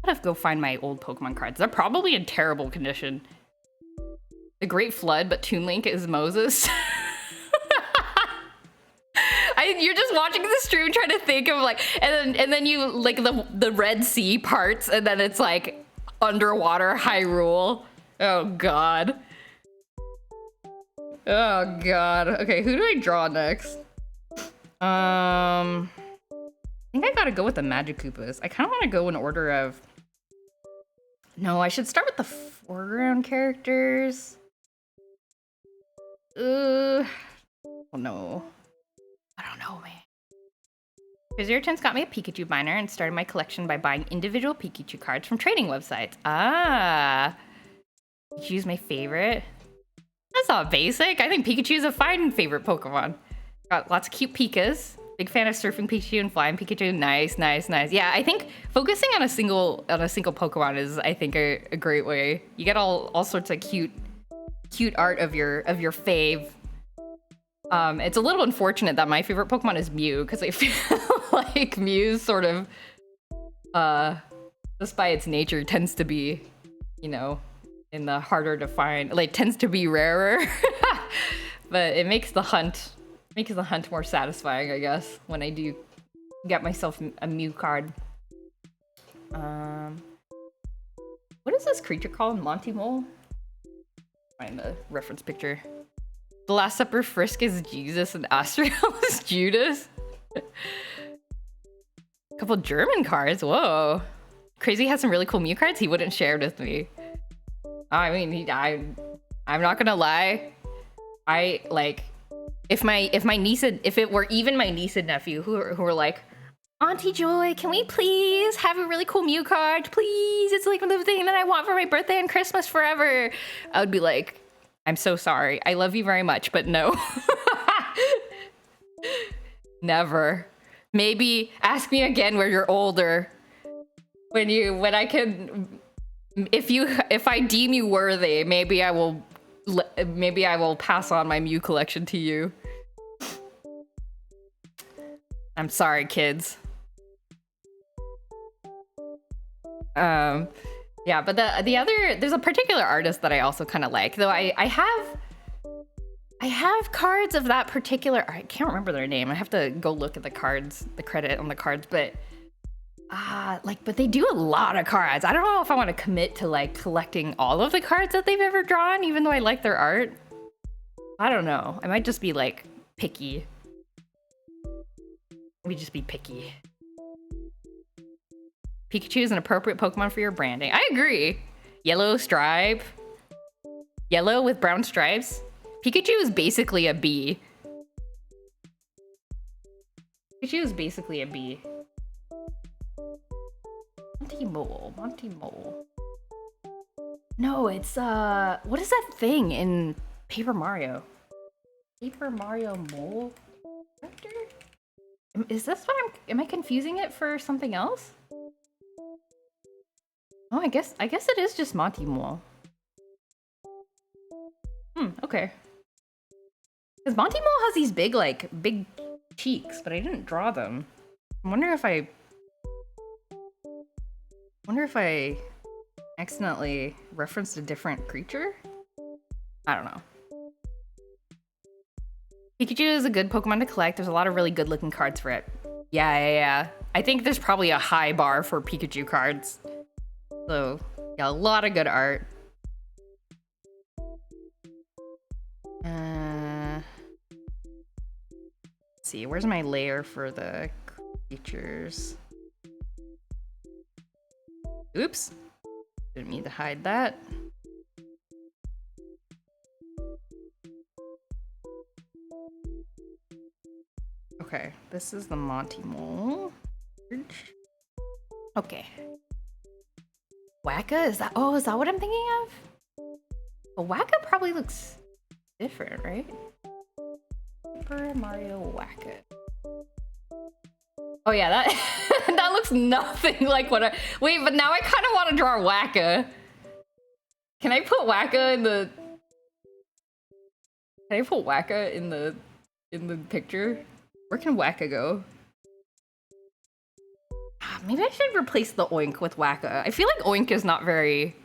I'd have to go find my old Pokemon cards. They're probably in terrible condition. The Great Flood, but Toon Link is Moses. You're just watching the stream trying to think of like, and then you like the Red Sea parts, and then it's like underwater Hyrule. Oh god. Oh god. Okay, who do I draw next? I think I gotta go with the Magic Koopas. I kind of want to go in order of. No, I should start with the foreground characters. Oh no. I don't know, man. Triceratops got me a Pikachu binder and started my collection by buying individual Pikachu cards from trading websites. Ah, Pikachu's my favorite. That's not basic. I think Pikachu's a fine favorite Pokemon. Got lots of cute Pikas. Big fan of surfing Pikachu and flying Pikachu. Nice, nice, nice. Yeah, I think focusing on a single Pokemon is, I think, a great way. You get all sorts of cute art of your fave. It's a little unfortunate that my favorite Pokemon is Mew, because I feel like Mew's sort of, just by its nature, tends to be, you know, in the harder to find, like, tends to be rarer. But it makes the hunt more satisfying, I guess, when I do get myself a Mew card. What is this creature called? Monty Mole? Find the reference picture. The Last Supper Frisk is Jesus and Astriel is Judas. A couple German cards. Whoa. Crazy has some really cool Mew cards he wouldn't share with me. I mean, I'm not gonna lie. I like if it were even my niece and nephew who were like, Auntie Joy, can we please have a really cool Mew card? Please, it's like the thing that I want for my birthday and Christmas forever. I would be like, I'm so sorry. I love you very much, but no. Never. Maybe ask me again when you're older. When I can, if I deem you worthy, maybe I will pass on my Mew collection to you. I'm sorry, kids. Yeah, but there's a particular artist that I also kind of like, though I have cards of that particular, I can't remember their name. I have to go look at the cards, the credit on the cards, but but they do a lot of cards. I don't know if I want to commit to like collecting all of the cards that they've ever drawn, even though I like their art. I don't know. I might just be like picky. Maybe just be picky. Pikachu is an appropriate Pokemon for your branding. I agree. Yellow stripe. Yellow with brown stripes. Pikachu is basically a bee. Pikachu is basically a bee. Monty Mole. No, it's what is that thing in Paper Mario? Paper Mario Mole character? Is this what am I confusing it for something else? Oh, I guess it is just Monty Mole. Okay. Because Monty Mole has these big cheeks, but I didn't draw them. I wonder if I accidentally referenced a different creature? I don't know. Pikachu is a good Pokemon to collect. There's a lot of really good looking cards for it. Yeah. I think there's probably a high bar for Pikachu cards. So, yeah, a lot of good art. Let's see, where's my layer for the creatures? Oops. Didn't mean to hide that. Okay, this is the Monty Mole. Okay. Waka? Is that what I'm thinking of? Well, Waka probably looks different, right? Super Mario Waka. Oh yeah, that that looks nothing like what I... Wait, but now I kind of want to draw Waka. Can I put Waka in the... Can I put Waka in the picture? Where can Waka go? Maybe I should replace the Oink with Waka. I feel like Oink is not very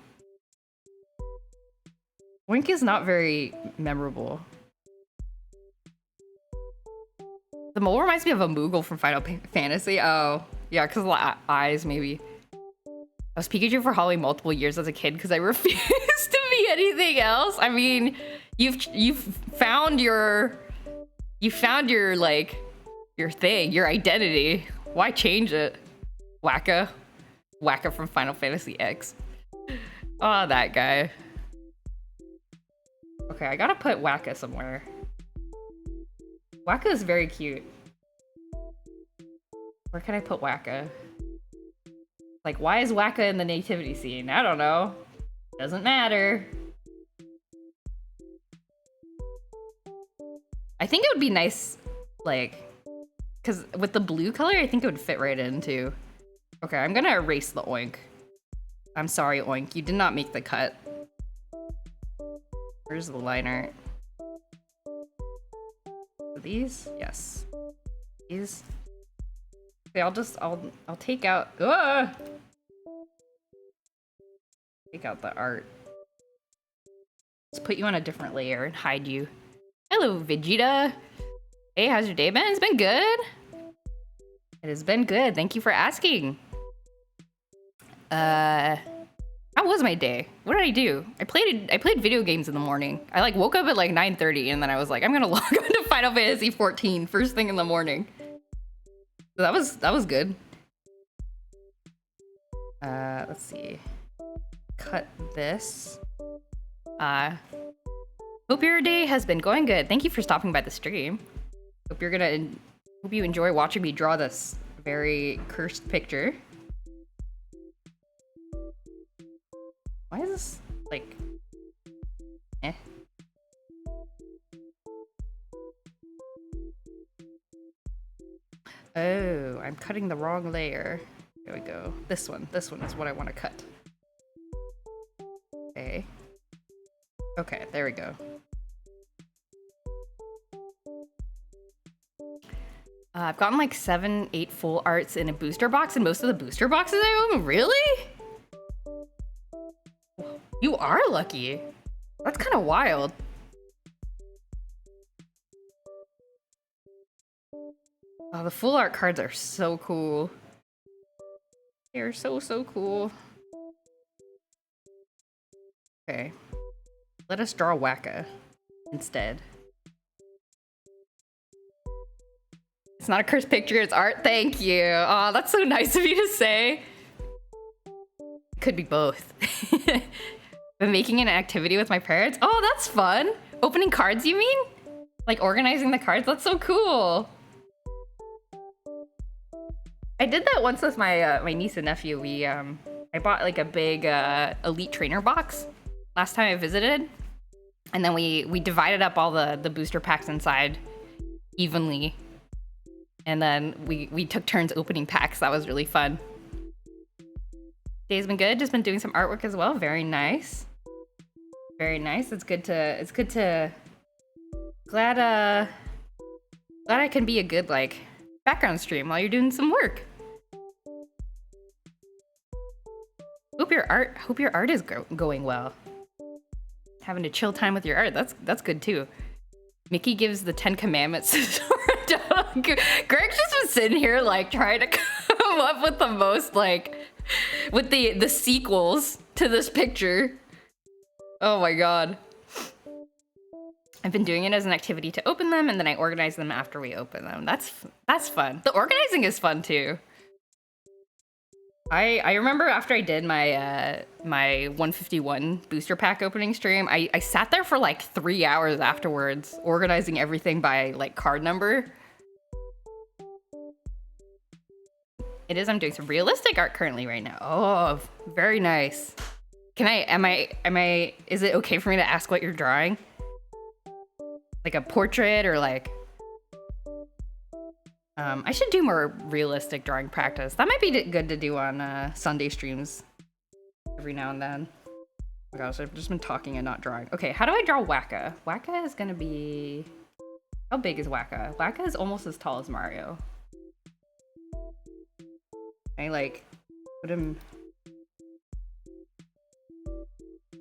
memorable. The mole reminds me of a Moogle from Final Fantasy. Oh, yeah, because of the eyes, maybe. I was Pikachu for Halloween multiple years as a kid because I refused to be anything else. I mean, you've found your like your thing, your identity. Why change it? Waka from Final Fantasy X. Oh, that guy. Okay, I gotta put Waka somewhere. Waka is very cute. Where can I put Wacka? Like, why is Wacka in the nativity scene? I don't know. Doesn't matter. I think it would be nice, like, because with the blue color, I think it would fit right in too. Okay, I'm gonna erase the oink. I'm sorry, oink. You did not make the cut. Where's the line art? These? Yes. These? Okay, I'll take out. Take out the art. Let's put you on a different layer and hide you. Hello, Vegeta. Hey, how's your day been? It's been good. It has been good. Thank you for asking. How was my day? What did I do? I played video games in the morning. I like woke up at like 9:30 and then I was like, I'm gonna log on to Final Fantasy 14 first thing in the morning. So that was good. Let's see. Cut this. Hope your day has been going good. Thank you for stopping by the stream. Hope you enjoy watching me draw this very cursed picture. Why is this like eh? Oh, I'm cutting the wrong layer. There we go. This one is what I want to cut. Okay. Okay, there we go. I've gotten like 7, 8 full arts in a booster box, and most of the booster boxes I own. Really? You are lucky. That's kind of wild. Oh, the full art cards are so cool. They're so cool. Okay. Let us draw Wacka instead. It's not a cursed picture, it's art. Thank you. Oh, that's so nice of you to say. Could be both. Been making an activity with my parents. Oh, that's fun. Opening cards, you mean? Like organizing the cards? That's so cool. I did that once with my my niece and nephew. I bought like a big elite trainer box last time I visited, and then we divided up all the booster packs inside evenly, and then we took turns opening packs. That was really fun. Day's been good. Just been doing some artwork as well. Very nice. Very nice. It's good to glad I can be a good like background stream while you're doing some work. Hope your art is going well. Having a chill time with your art. That's good too. Mickey gives the 10 Commandments to Sora Dog. Greg's just been sitting here like trying to come up with the most like with the sequels to this picture. Oh my god. I've been doing it as an activity to open them, and then I organize them after we open them. That's fun. The organizing is fun too. I remember after I did my my 151 booster pack opening stream, I sat there for like 3 hours afterwards, organizing everything by like card number. It is. I'm doing some realistic art currently right now. Oh, very nice. Am I? Is it okay for me to ask what you're drawing? Like a portrait or like? I should do more realistic drawing practice. That might be good to do on Sunday streams every now and then. Oh my gosh, I've just been talking and not drawing. Okay, how do I draw Wacka? Wacka is gonna be... How big is Wacka? Wacka is almost as tall as Mario. I like put him...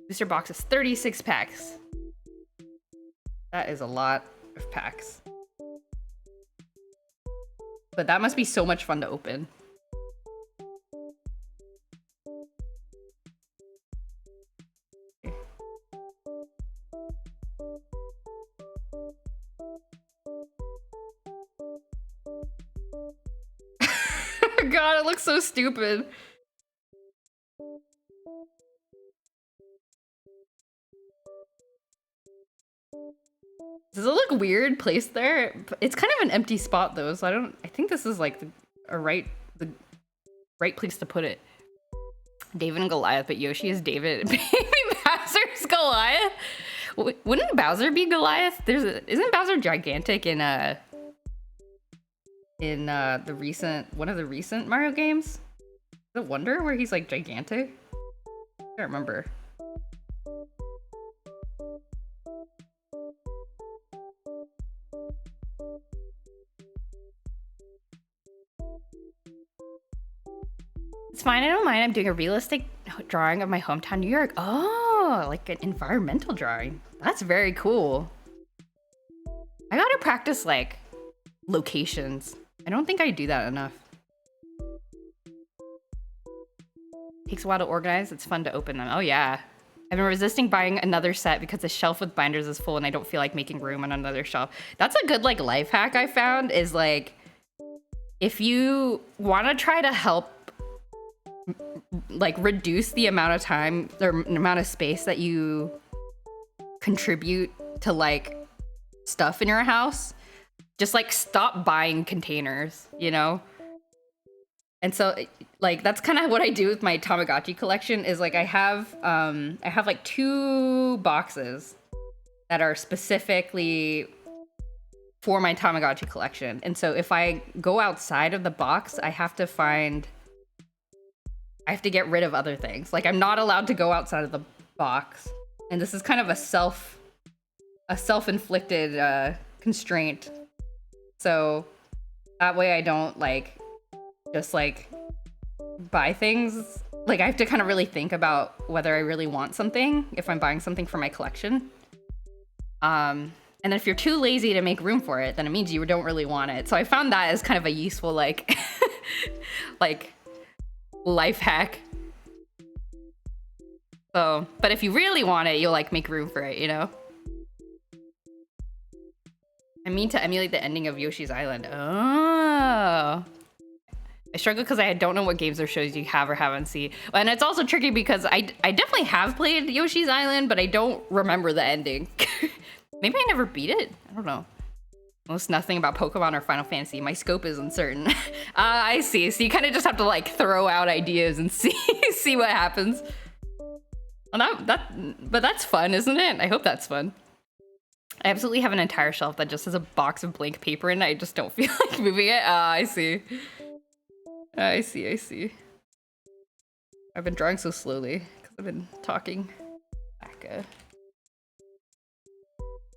Booster box is 36 packs. That is a lot of packs. But that must be so much fun to open. God, it looks so stupid. Does it look weird placed there? It's kind of an empty spot though, so I think this is like the right place to put it. David and Goliath, but Yoshi is David. Baby Bowser's Goliath. Wouldn't Bowser be Goliath? Isn't Bowser gigantic in the recent one of the recent Mario games? Is it Wonder where he's like gigantic? I can't remember. It's fine, I don't mind. I'm doing a realistic drawing of my hometown, New York. Oh, like an environmental drawing. That's very cool. I gotta practice like locations. I don't think I do that enough. Takes a while to organize. It's fun to open them. Oh yeah. I've been resisting buying another set because the shelf with binders is full and I don't feel like making room on another shelf. That's a good like life hack I found is like, if you want to try to help like reduce the amount of time or amount of space that you contribute to like stuff in your house, just like stop buying containers, you know? And so like that's kind of what I do with my Tamagotchi collection is like I have like 2 boxes that are specifically for my Tamagotchi collection. And so if I go outside of the box, I have to get rid of other things. Like I'm not allowed to go outside of the box. And this is kind of a self-inflicted constraint. So that way I don't like just like buy things. Like I have to kind of really think about whether I really want something if I'm buying something for my collection. And then if you're too lazy to make room for it, then it means you don't really want it. So I found that as kind of a useful like like life hack. So, but if you really want it, you'll like make room for it, you know? I mean to emulate the ending of Yoshi's Island. Oh. I struggle because I don't know what games or shows you have or haven't seen. And it's also tricky because I definitely have played Yoshi's Island, but I don't remember the ending. Maybe I never beat it. I don't know. Almost nothing about Pokemon or Final Fantasy. My scope is uncertain. I see. So you kind of just have to like throw out ideas and see what happens. Well, but that's fun, isn't it? I hope that's fun. I absolutely have an entire shelf that just has a box of blank paper in it. I just don't feel like moving it. I see. I see. I've been drawing so slowly because I've been talking.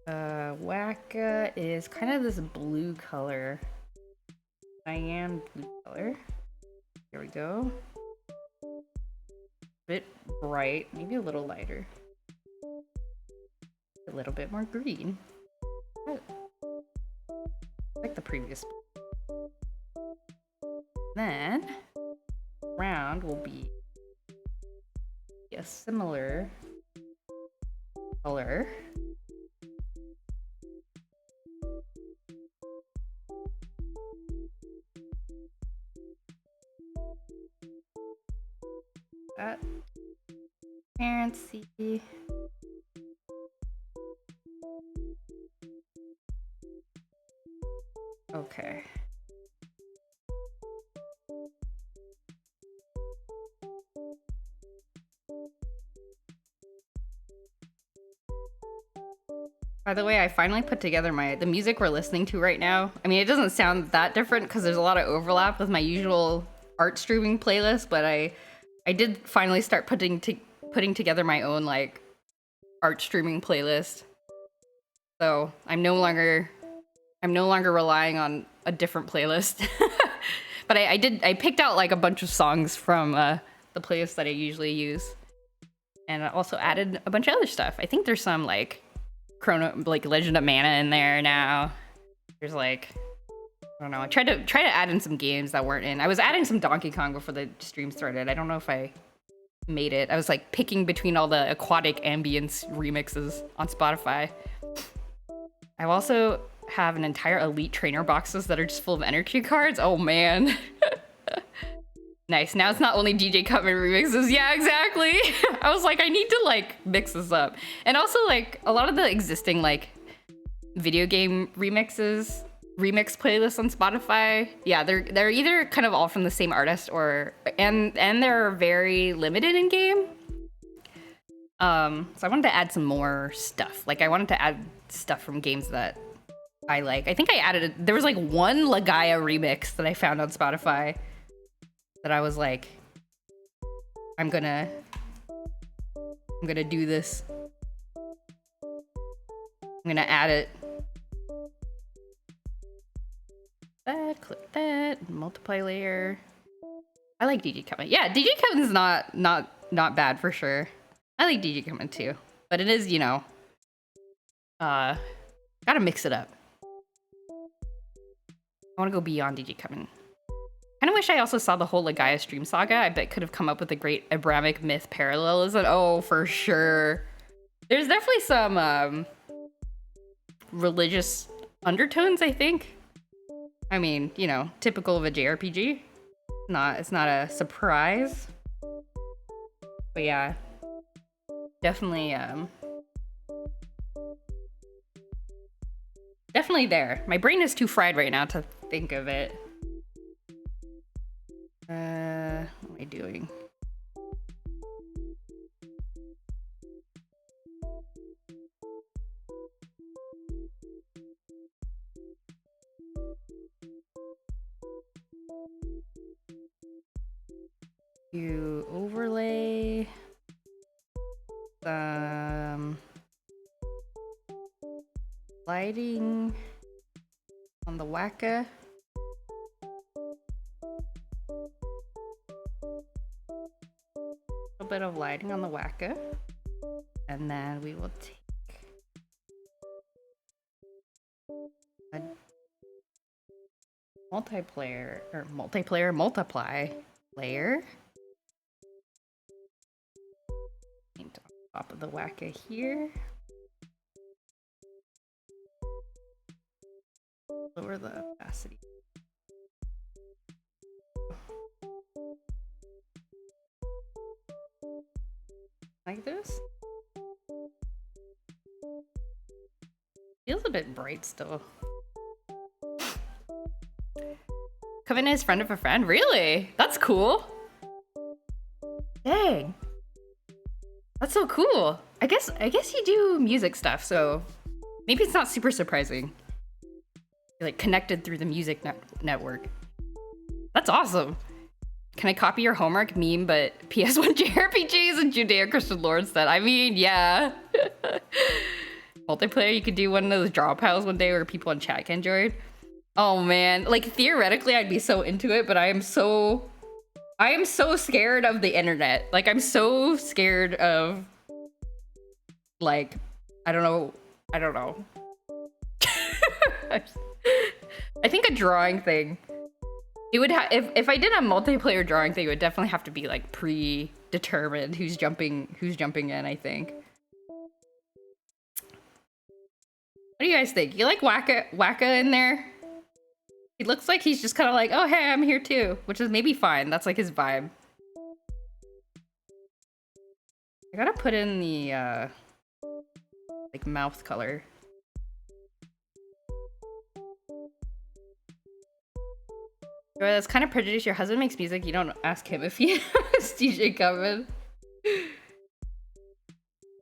Wacka is kind of this blue color. Cyan blue color. Here we go. Bit bright, maybe a little lighter. A little bit more green. Like the previous. Then round will be a similar color. That transparency. Okay. By the way, I finally put together the music we're listening to right now. I mean, it doesn't sound that different because there's a lot of overlap with my usual art streaming playlist, but I did finally start putting together my own like art streaming playlist. So I'm no longer relying on a different playlist. But I picked out like a bunch of songs from the playlist that I usually use. And I also added a bunch of other stuff. I think there's some like Legend of Mana in there now. There's like, I don't know. I tried to add in some games that weren't in. I was adding some Donkey Kong before the stream started. I don't know if I made it. I was like picking between all the aquatic ambience remixes on Spotify. I also have an entire Elite Trainer boxes that are just full of energy cards. Oh man. Nice. Now it's not only DJ Cutman remixes. Yeah, exactly. I was like, I need to like mix this up. And also like a lot of the existing like video game remixes remix playlists on Spotify. Yeah, they're either kind of all from the same artist or and they're very limited in game. So I wanted to add some more stuff. Like I wanted to add stuff from games that I like. I think I added there was like one Lagaya remix that I found on Spotify that I was like, I'm gonna do this. I'm gonna add it. That, click that, multiply layer. I like DJ Kevin. Yeah, DJ Kevin's not bad for sure. I like DJ Kevin too, but it is, you know, gotta mix it up. I want to go beyond DJ Kevin. Kind of wish I also saw the whole Lagaya stream saga. I bet could have come up with a great Abrahamic myth parallelism. Oh, for sure. There's definitely some religious undertones, I think. I mean, you know, typical of a JRPG. It's not a surprise. But yeah. Definitely definitely there. My brain is too fried right now to think of it. What am I doing? You overlay lighting on the Waka. A little bit of lighting on the Waka. And then we will take a multiply layer. Paint on top of the Waka here. Lower the opacity. Like this. Feels a bit bright still. Kevin is friend of a friend? Really? That's cool. Dang. That's so cool. I guess you do music stuff, so maybe it's not super surprising. You're like connected through the music network. That's awesome. Can I copy your homework meme, but PS1 JRPGs and Judeo-Christian lore instead? I mean, yeah. Multiplayer, you could do one of those draw piles one day where people in chat can join. Oh man, like theoretically I'd be so into it, but I am so scared of the internet. Like I'm so scared of, like, I don't know. I think a drawing thing. It would if I did a multiplayer drawing thing, it would definitely have to be like predetermined who's jumping in, I think. What do you guys think? You like Waka in there? He looks like he's just kind of like, oh hey, I'm here too, which is maybe fine. That's like his vibe. I gotta put in the like mouth color. That's kind of prejudiced. Your husband makes music. You don't ask him if he has DJ Kevin.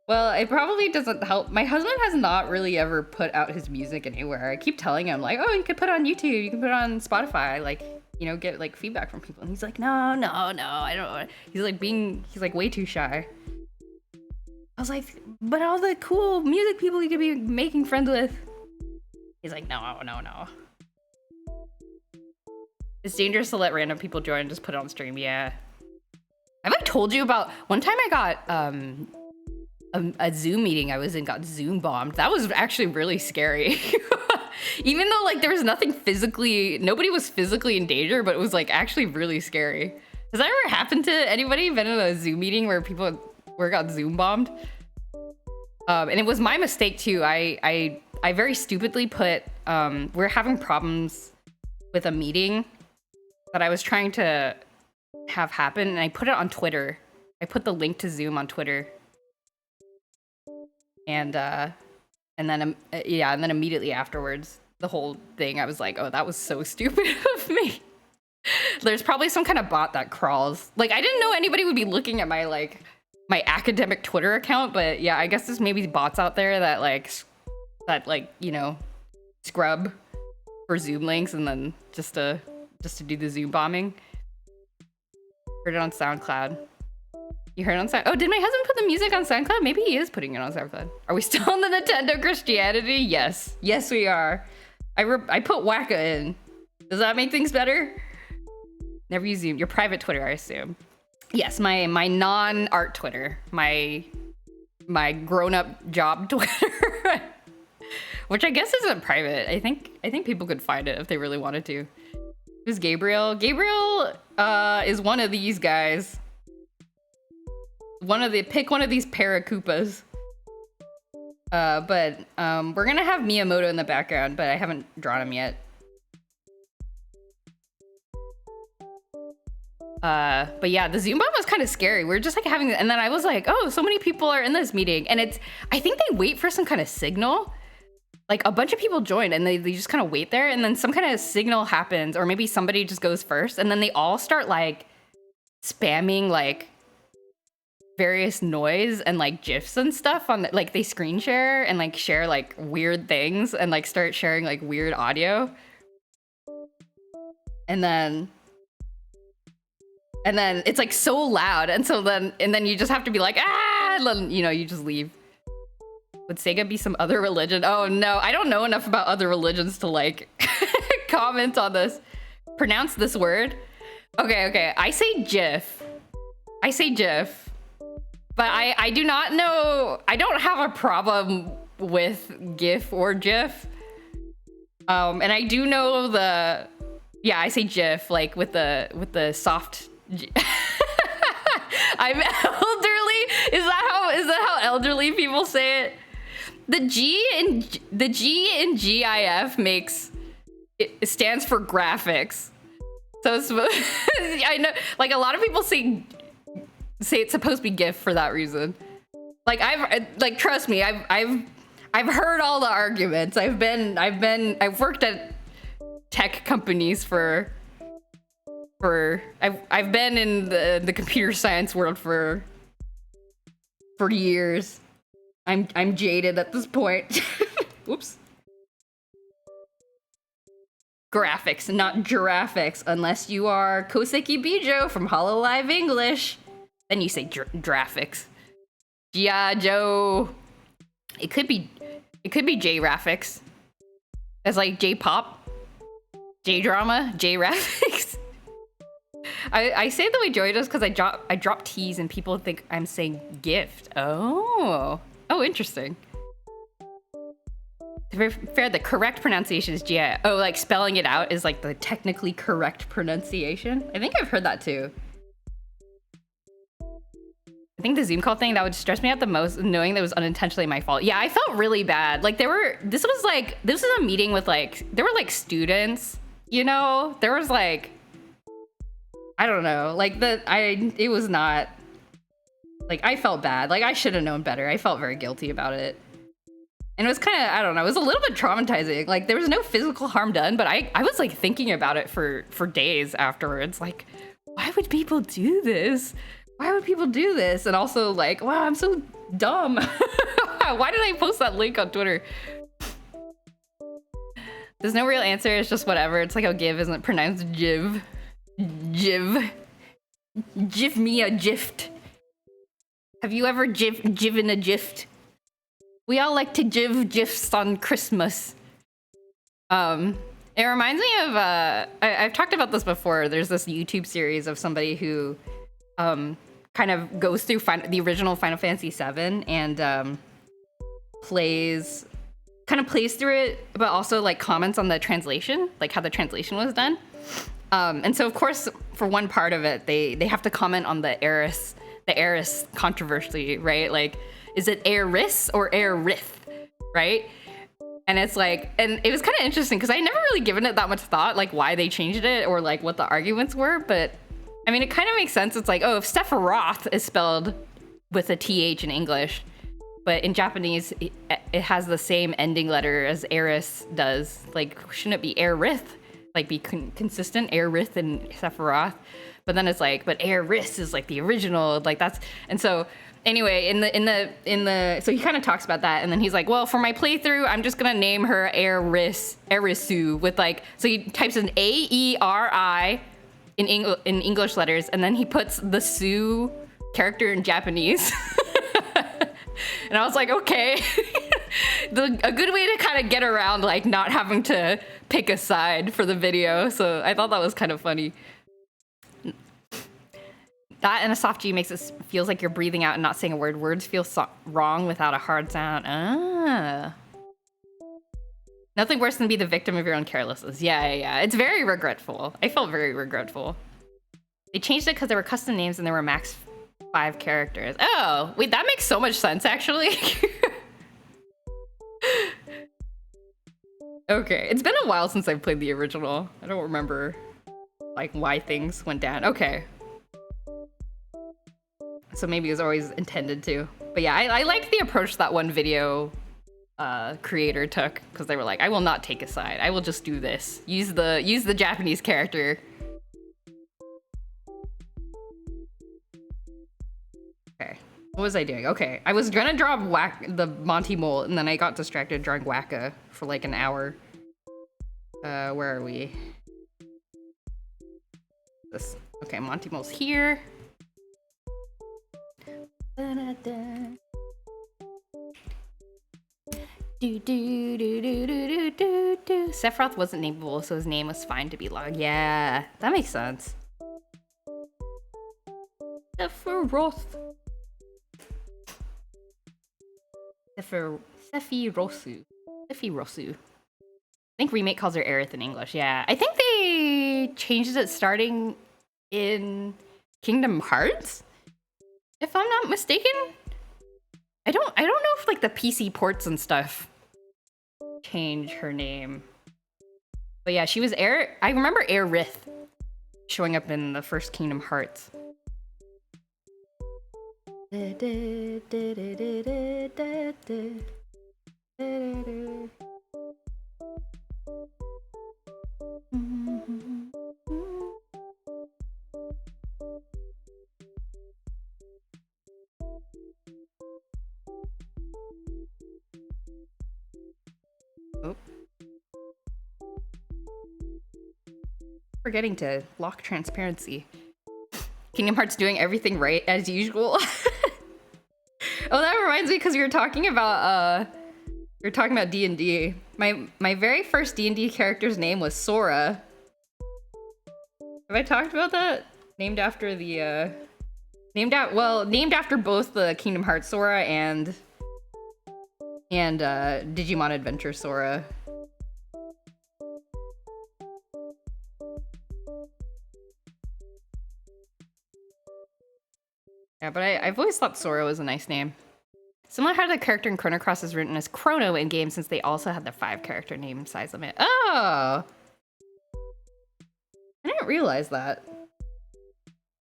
Well, it probably doesn't help. My husband has not really ever put out his music anywhere. I keep telling him like, oh, you could put it on YouTube. You can put it on Spotify. Like, you know, get like feedback from people. And he's like, no, I don't. He's like way too shy. I was like, but all the cool music people you could be making friends with. He's like, no. It's dangerous to let random people join and just put it on stream. Yeah. Have I told you about one time I got a Zoom meeting I was in got Zoom bombed? That was actually really scary. Even though like there was nobody was physically in danger, but it was like actually really scary. Has that ever happened to anybody? Been in a Zoom meeting where it got Zoom bombed? And it was my mistake too. I very stupidly put we're having problems with a meeting that I was trying to have happen, and I put it on Twitter. I put the link to Zoom on Twitter, and then immediately afterwards, the whole thing, I was like, oh, that was so stupid of me. There's probably some kind of bot that crawls. Like, I didn't know anybody would be looking at my, like, my academic Twitter account, but yeah, I guess there's maybe bots out there that, like, you know, scrub for Zoom links and then just to do the Zoom bombing. Heard it on SoundCloud. You heard it on SoundCloud? Oh, did my husband put the music on SoundCloud? Maybe he is putting it on SoundCloud. Are we still on the Nintendo Christianity? Yes. Yes, we are. I put Wacka in. Does that make things better? Never use Zoom. Your private Twitter, I assume. Yes, my non-art Twitter. My grown-up job Twitter. Which I guess isn't private. I think people could find it if they really wanted to. Who's Gabriel? Gabriel is one of these guys. Pick one of these Paracoopas. But we're gonna have Miyamoto in the background, but I haven't drawn him yet. But yeah, the Zoom bomb was kind of scary. We're just like having, and then I was like, oh, so many people are in this meeting, and I think they wait for some kind of signal. Like a bunch of people joined and they just kind of wait there, and then some kind of signal happens, or maybe somebody just goes first, and then they all start like spamming like various noise and like GIFs and stuff on like they screen share and like share like weird things and like start sharing like weird audio. And then it's like so loud, and then you just have to be like, ah, and then, you know, you just leave. Would Sega be some other religion? Oh no, I don't know enough about other religions to like comment on this. Pronounce this word. Okay. I say GIF. But I do not know. I don't have a problem with GIF or GIF. And I do know I say GIF, like with the soft. I'm elderly. Is that how elderly people say it? The G in GIF it stands for graphics. So it's, I know, like a lot of people say it's supposed to be GIF for that reason. Like trust me, I've heard all the arguments. I've worked at tech companies I've been in the computer science world for years. I'm jaded at this point. Whoops. Graphics, not giraffics, unless you are Koseki Bijo from Hololive English. Then you say graphics. G.I. Joe. It could be J-Graphics. That's like J-pop, J-drama, J-graphics. I say it the way Joey does because I drop T's and people think I'm saying gift. Oh, interesting. To be fair, the correct pronunciation is G-I. Oh, like spelling it out is like the technically correct pronunciation. I think I've heard that too. I think the Zoom call thing, that would stress me out the most, knowing that it was unintentionally my fault. Yeah, I felt really bad. Like this was a meeting with like, there were like students, you know? There was like, I don't know, like it was not, like I felt bad. Like I should have known better. I felt very guilty about it. And it was kind of, I don't know, it was a little bit traumatizing. Like there was no physical harm done, but I was like thinking about it for days afterwards. Like, why would people do this? Why would people do this? And also like, wow, I'm so dumb. Why did I post that link on Twitter? There's no real answer. It's just whatever. It's like how give isn't pronounced jiv. Jiv. Give me a gift. Have you ever given a gift? We all like to give gifts on Christmas. It reminds me of, I've talked about this before. There's this YouTube series of somebody who kind of goes through the original Final Fantasy VII and plays through it, but also like comments on the translation, like how the translation was done. And so of course, for one part of it, they have to comment on the Eris controversy, right? Like, is it Eris or Aerith, right? And it's like, and it was kind of interesting because I never really given it that much thought, like why they changed it or like what the arguments were. But I mean, it kind of makes sense. It's like, oh, if Sephiroth is spelled with a TH in English, but in Japanese, it has the same ending letter as Eris does. Like, shouldn't it be Aerith? Like, be consistent, Aerith and Sephiroth. But then it's like, but Eris is like the original. Like that's, and so anyway, in the, so he kind of talks about that, and then he's like, well, for my playthrough, I'm just gonna name her Erisu with like, so he types in A-E-R-I in English letters, and then he puts the Sue character in Japanese. And I was like, okay. A good way to kind of get around like not having to pick a side for the video. So I thought that was kind of funny. That and a soft G makes it feels like you're breathing out and not saying a word. Words feel wrong without a hard sound. Ah. Nothing worse than be the victim of your own carelessness. Yeah. It's very regretful. I felt very regretful. They changed it because there were custom names and there were max 5 characters. Oh, wait, that makes so much sense, actually. Okay, it's been a while since I've played the original. I don't remember, like, why things went down. Okay. So maybe it was always intended to. But yeah, I liked the approach that one video creator took, because they were like, I will not take a side. I will just do this. Use the Japanese character. Okay, what was I doing? Okay, I was gonna draw the Monty Mole, and then I got distracted drawing Wacka for like an hour. Where are we? This. Okay, Monty Mole's here. Sephiroth wasn't nameable, so his name was fine to be long. Yeah, that makes sense. Sephiroth. Sephirosu. I think Remake calls her Aerith in English. Yeah, I think they changed it starting in Kingdom Hearts, if I'm not mistaken. I don't know if like the PC ports and stuff change her name. But yeah, she was I remember Aerith showing up in the first Kingdom Hearts. Oh. Forgetting to lock transparency. Kingdom Hearts doing everything right as usual. Oh, that reminds me, because we were talking about D&D. My very first D&D character's name was Sora. Have I talked about that? Named after the named after both the Kingdom Hearts Sora and Digimon Adventure Sora. Yeah, but I've always thought Sora was a nice name. Similar how the character in Chrono Cross is written as Chrono in game, since they also had the 5-character name size limit. Oh! I didn't realize that.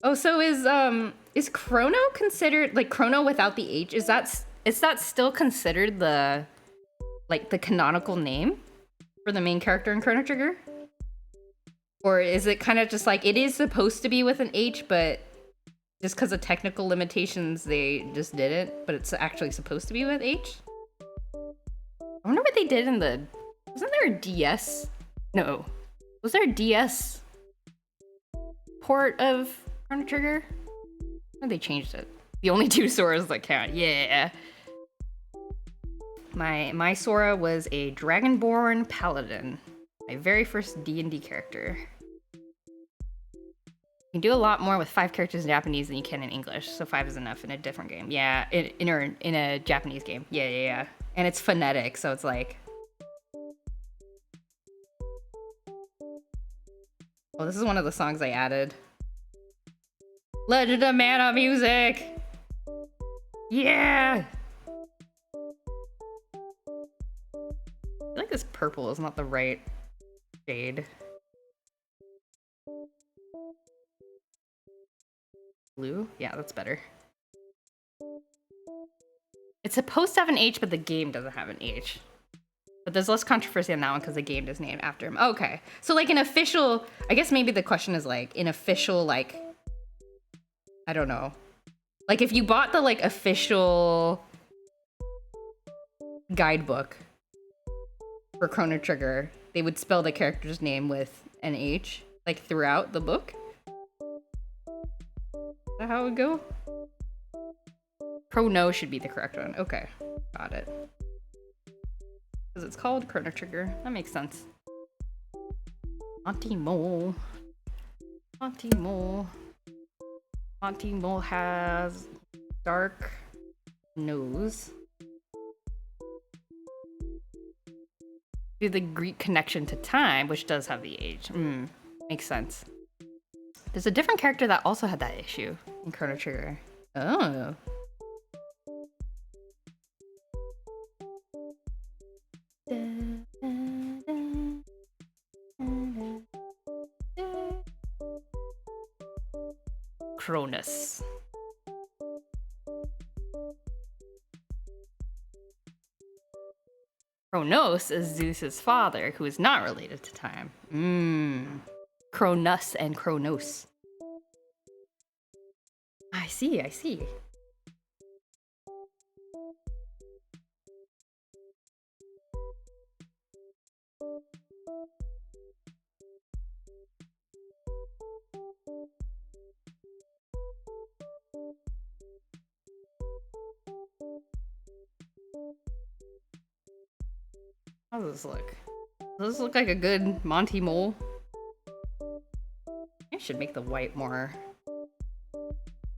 Oh, so is Chrono considered, like, Chrono without the H? Is that still considered the canonical name for the main character in Chrono Trigger? Or is it kind of just like, it is supposed to be with an H, but just because of technical limitations, they just didn't, but it's actually supposed to be with H? I wonder what they did in the... Wasn't there a DS? No. Was there a DS port of Chrono Trigger? Or they changed it. The only 2 Soras that count. Yeah. My Sora was a Dragonborn Paladin. My very first D&D character. You can do a lot more with 5 characters in Japanese than you can in English, so 5 is enough in a different game. Yeah, in a Japanese game. Yeah. And it's phonetic, so it's like... Oh, this is one of the songs I added. Legend of Mana music! Yeah! I feel like this purple is not the right shade. Blue? Yeah, that's better. It's supposed to have an H, but the game doesn't have an H. But there's less controversy on that one because the game is named after him. Okay. So like an official, I guess maybe the question is like an official, like, I don't know. Like if you bought the like official guidebook for Chrono Trigger, they would spell the character's name with an H, like throughout the book. Is that how it would go? Chrono should be the correct one. Okay, got it. Because it's called Chrono Trigger. That makes sense. Monty Mole. Monty Mole. Monty Mole has dark nose. Due to the Greek connection to time, which does have the H. Makes sense. There's a different character that also had that issue in Chrono Trigger. Oh. Cronus. Kronos is Zeus's father, who is not related to time. Cronus and Kronos. I see, I see. How does this look? Does this look like a good Monty Mole? I should make the white more. A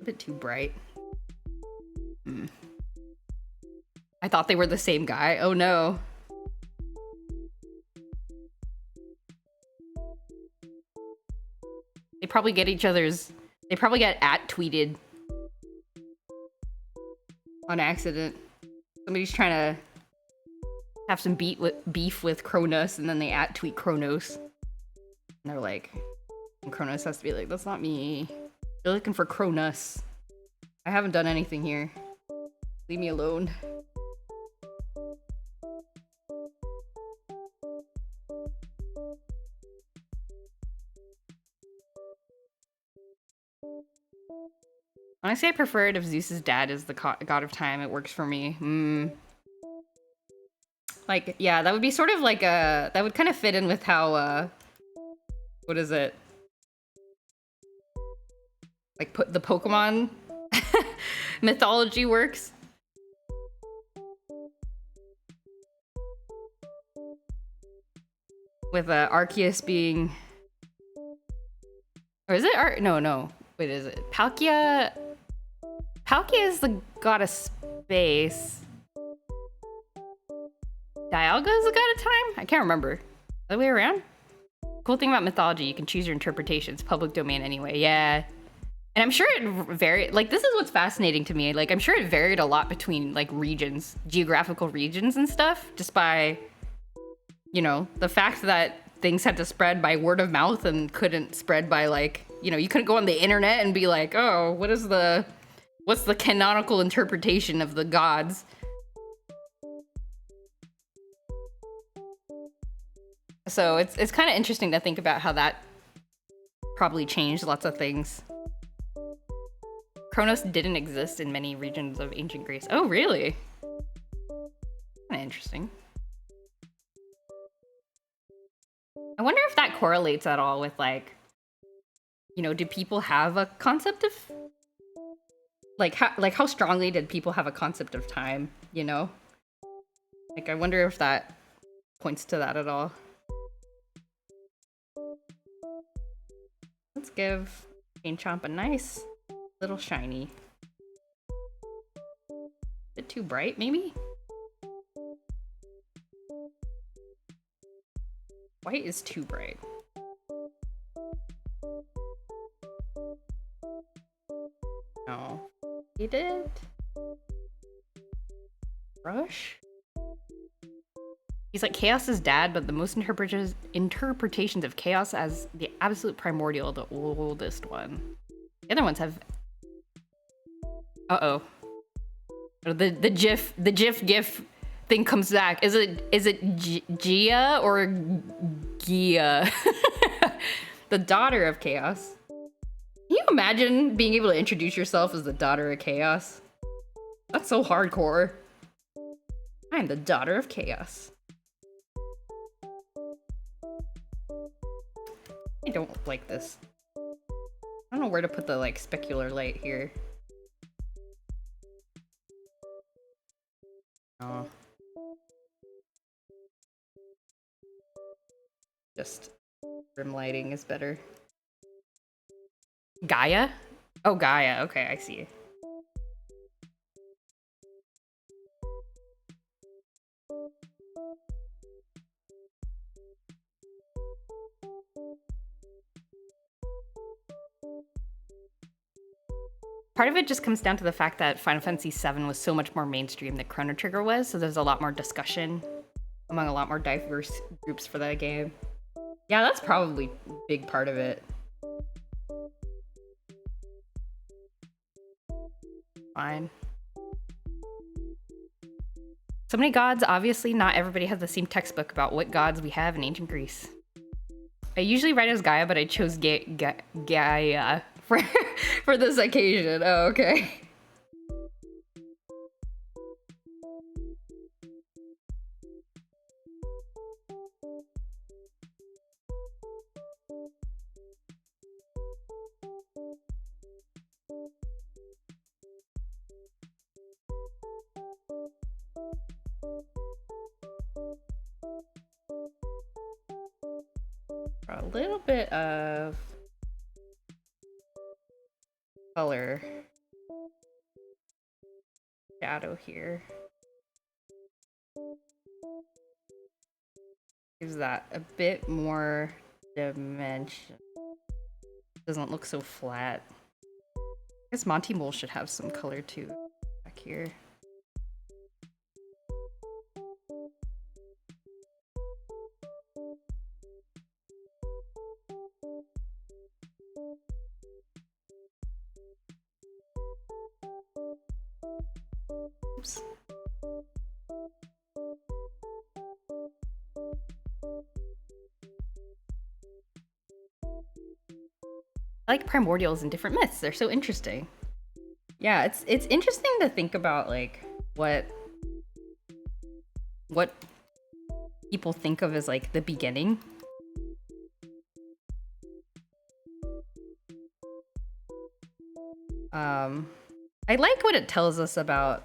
bit too bright. I thought they were the same guy. Oh no. They probably get each other's... They probably get @tweeted on accident. Somebody's trying to have some beef with Kronos, and then they @tweet Kronos. And they're like... And Kronos has to be like, that's not me. You're looking for Kronos. I haven't done anything here. Leave me alone. Honestly, I prefer it if Zeus's dad is the god of time. It works for me. Like, yeah, that would be sort of like a... That would kind of fit in with how, what is it? Like, the Pokemon mythology works. With Arceus being... Or is it No. Wait, is it? Palkia is the god of space. Dialga is the god of time? I can't remember. Other way around? Cool thing about mythology, you can choose your interpretations. Public domain anyway, yeah. And I'm sure it varied, like, this is what's fascinating to me. Like, I'm sure it varied a lot between, like, regions, geographical regions and stuff, just by, you know, the fact that things had to spread by word of mouth and couldn't spread by, like, you know, you couldn't go on the internet and be like, oh, what's the canonical interpretation of the gods? So it's kind of interesting to think about how that probably changed lots of things. Kronos didn't exist in many regions of ancient Greece. Oh, really? Kind of interesting. I wonder if that correlates at all with, like, you know, do people have a concept of, like how strongly did people have a concept of time, you know? Like, I wonder if that points to that at all. Let's give Chain Chomp a nice little shiny. A bit too bright, maybe? White is too bright. No. He did? Rush? He's like Chaos's dad, but the most interpretations of Chaos as the absolute primordial, the oldest one. The other ones have Uh-oh. The GIF thing comes back. Is it Gia or Gia? The daughter of chaos. Can you imagine being able to introduce yourself as the daughter of chaos? That's so hardcore. I'm the daughter of chaos. I don't like this. I don't know where to put the like specular light here. Oh. Just rim lighting is better. Gaia? Oh, Gaia. Okay, I see. Part of it just comes down to the fact that Final Fantasy VII was so much more mainstream than Chrono Trigger was, so there's a lot more discussion among a lot more diverse groups for that game. Yeah, that's probably a big part of it. Fine. So many gods, obviously not everybody has the same textbook about what gods we have in ancient Greece. I usually write as Gaia, but I chose Gaia for this occasion. Oh, okay. A little bit of color shadow here. Gives that a bit more dimension. Doesn't look so flat. I guess Monty Mole should have some color too back here. Oops. I like primordials in different myths. They're so interesting. Yeah, it's interesting to think about like what people think of as like the beginning. I like what it tells us about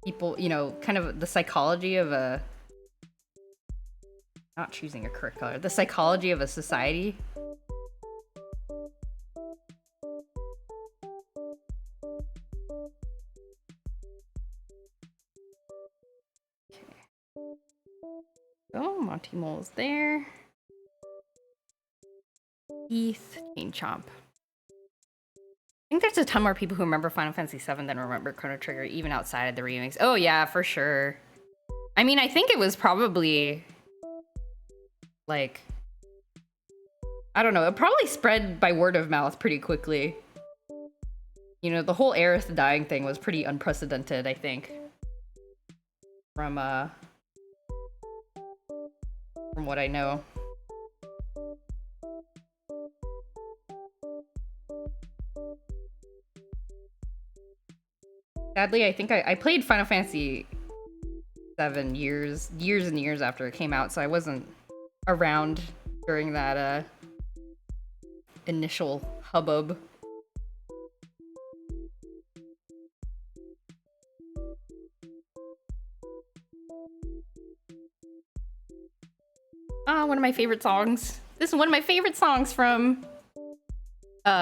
people, you know, kind of the psychology of a not choosing a correct color, the psychology of a society. Okay. Oh, Monty Mole's there. Heath, Chain Chomp. I think there's a ton more people who remember Final Fantasy VII than remember Chrono Trigger, even outside of the remakes. Oh yeah, for sure. I mean, I think it was probably like, I don't know, it probably spread by word of mouth pretty quickly. You know, the whole Aerith dying thing was pretty unprecedented, I think. From what I know. Sadly, I think I played Final Fantasy VII years and years after it came out, so I wasn't around during that initial hubbub. One of my favorite songs. This is one of my favorite songs from Legend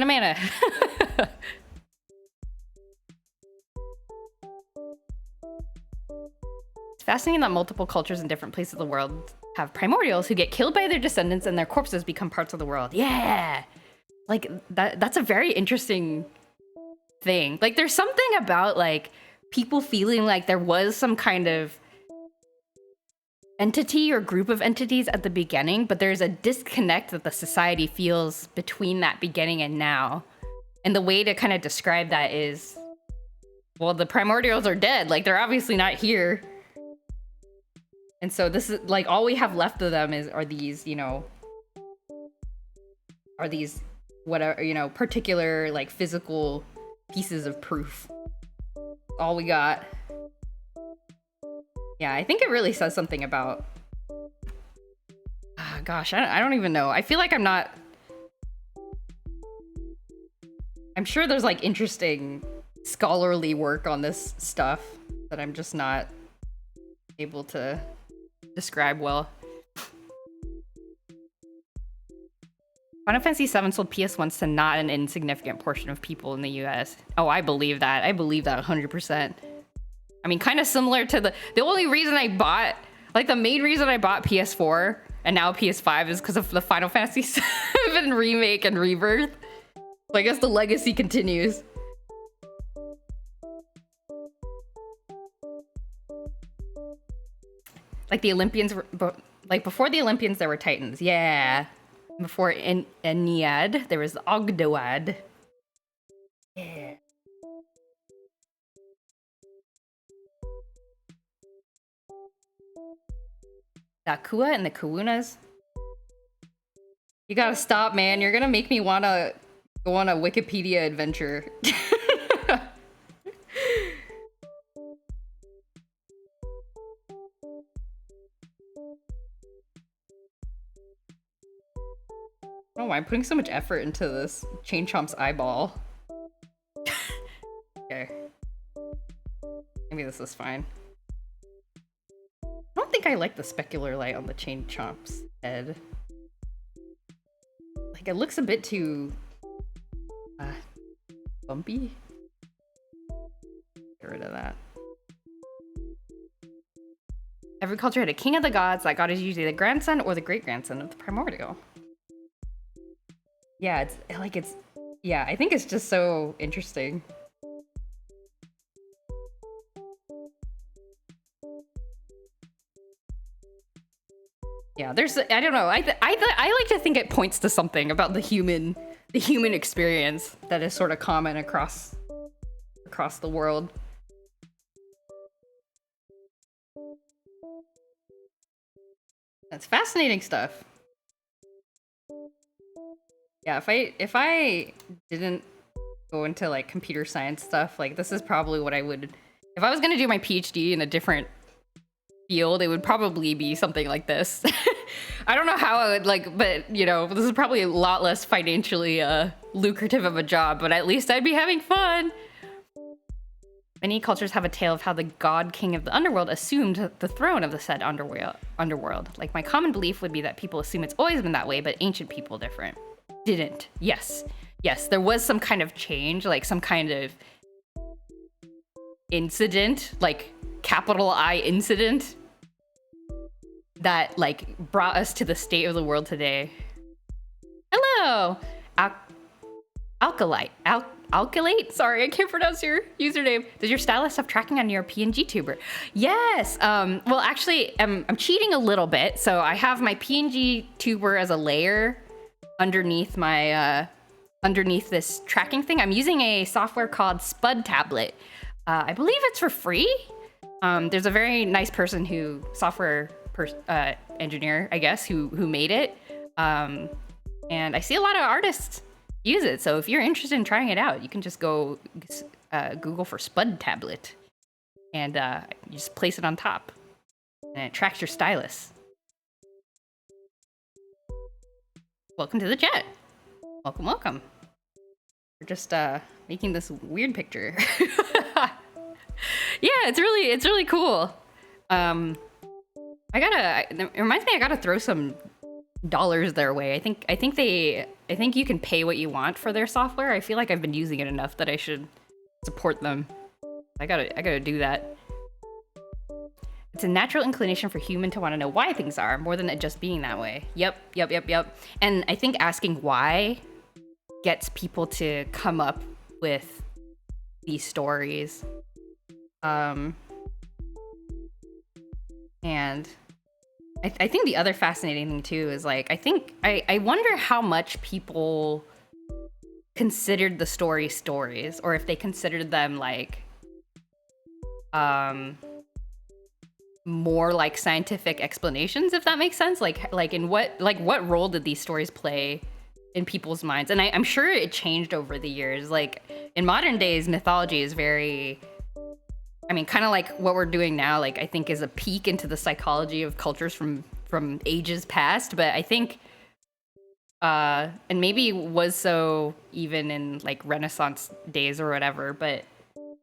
of Mana. It's fascinating that multiple cultures in different places of the world have primordials who get killed by their descendants and their corpses become parts of the world. Yeah! Like, that's a very interesting thing. Like, there's something about, like, people feeling like there was some kind of entity or group of entities at the beginning, but there's a disconnect that the society feels between that beginning and now. And the way to kind of describe that is, well, the primordials are dead. Like, they're obviously not here. And so this is like all we have left of them are these, you know, whatever, you know, particular like physical pieces of proof. All we got. Yeah, I think it really says something about, gosh, I don't even know. I feel like I'm sure there's like interesting scholarly work on this stuff that I'm just not able to describe well. Final Fantasy VII sold PS1s to not an insignificant portion of people in the US. Oh, I believe that. I believe that 100%. I mean, kind of similar to the only reason I bought, like the main reason I bought PS4 and now PS5 is because of the Final Fantasy VII remake and rebirth. So I guess the legacy continues. Like the Olympians were, like before the Olympians there were Titans. Yeah. Before Ennead, there was Ogdoad. Yeah. The Akua and the Kawunas. You gotta stop, man. You're gonna make me wanna go on a Wikipedia adventure. Oh, I'm putting so much effort into this Chain Chomp's eyeball. Okay. Maybe this is fine. I don't think I like the specular light on the Chain Chomp's head. Like, it looks a bit too bumpy. Get rid of that. Every culture had a king of the gods. That god is usually the grandson or the great-grandson of the primordial. Yeah, yeah, I think it's just so interesting. Yeah, I don't know. I like to think it points to something about the human experience that is sort of common across the world. That's fascinating stuff. Yeah, if I didn't go into like computer science stuff, like this is probably what I would, if I was gonna do my PhD in a different field, it would probably be something like this. I don't know how I would like, but you know, this is probably a lot less financially lucrative of a job, but at least I'd be having fun. Many cultures have a tale of how the god king of the underworld assumed the throne of the said underworld. Like, my common belief would be that people assume it's always been that way, but ancient people didn't. Yes, there was some kind of change, like some kind of incident, like capital I incident, that like brought us to the state of the world today. Hello, Alkalate? Sorry, I can't pronounce your username. Does your stylist have tracking on your PNG tuber? Yes. Well, actually, I'm cheating a little bit. So I have my PNG tuber as a layer underneath my underneath this tracking thing. I'm using a software called Spud tablet. I believe it's for free. There's a very nice person software engineer, I guess, who made it. And I see a lot of artists use it. So if you're interested in trying it out, you can just go Google for Spud tablet, and you just place it on top, and it tracks your stylus. Welcome to the chat. Welcome. We're just making this weird picture. Yeah, it's really cool. It reminds me I gotta throw some dollars their way. I think you can pay what you want for their software. I feel like I've been using it enough that I should support them. I gotta do that. It's a natural inclination for human to want to know why things are, more than it just being that way. Yep. And I think asking why gets people to come up with these stories. And I think the other fascinating thing too is like I wonder how much people considered the stories, or if they considered them like more like scientific explanations, if that makes sense. Like in what role did these stories play in people's minds? And I'm sure it changed over the years. Like in modern days, mythology is very, I mean, kind of like what we're doing now, like I think is a peek into the psychology of cultures from ages past. But I think and maybe was so even in like Renaissance days or whatever, but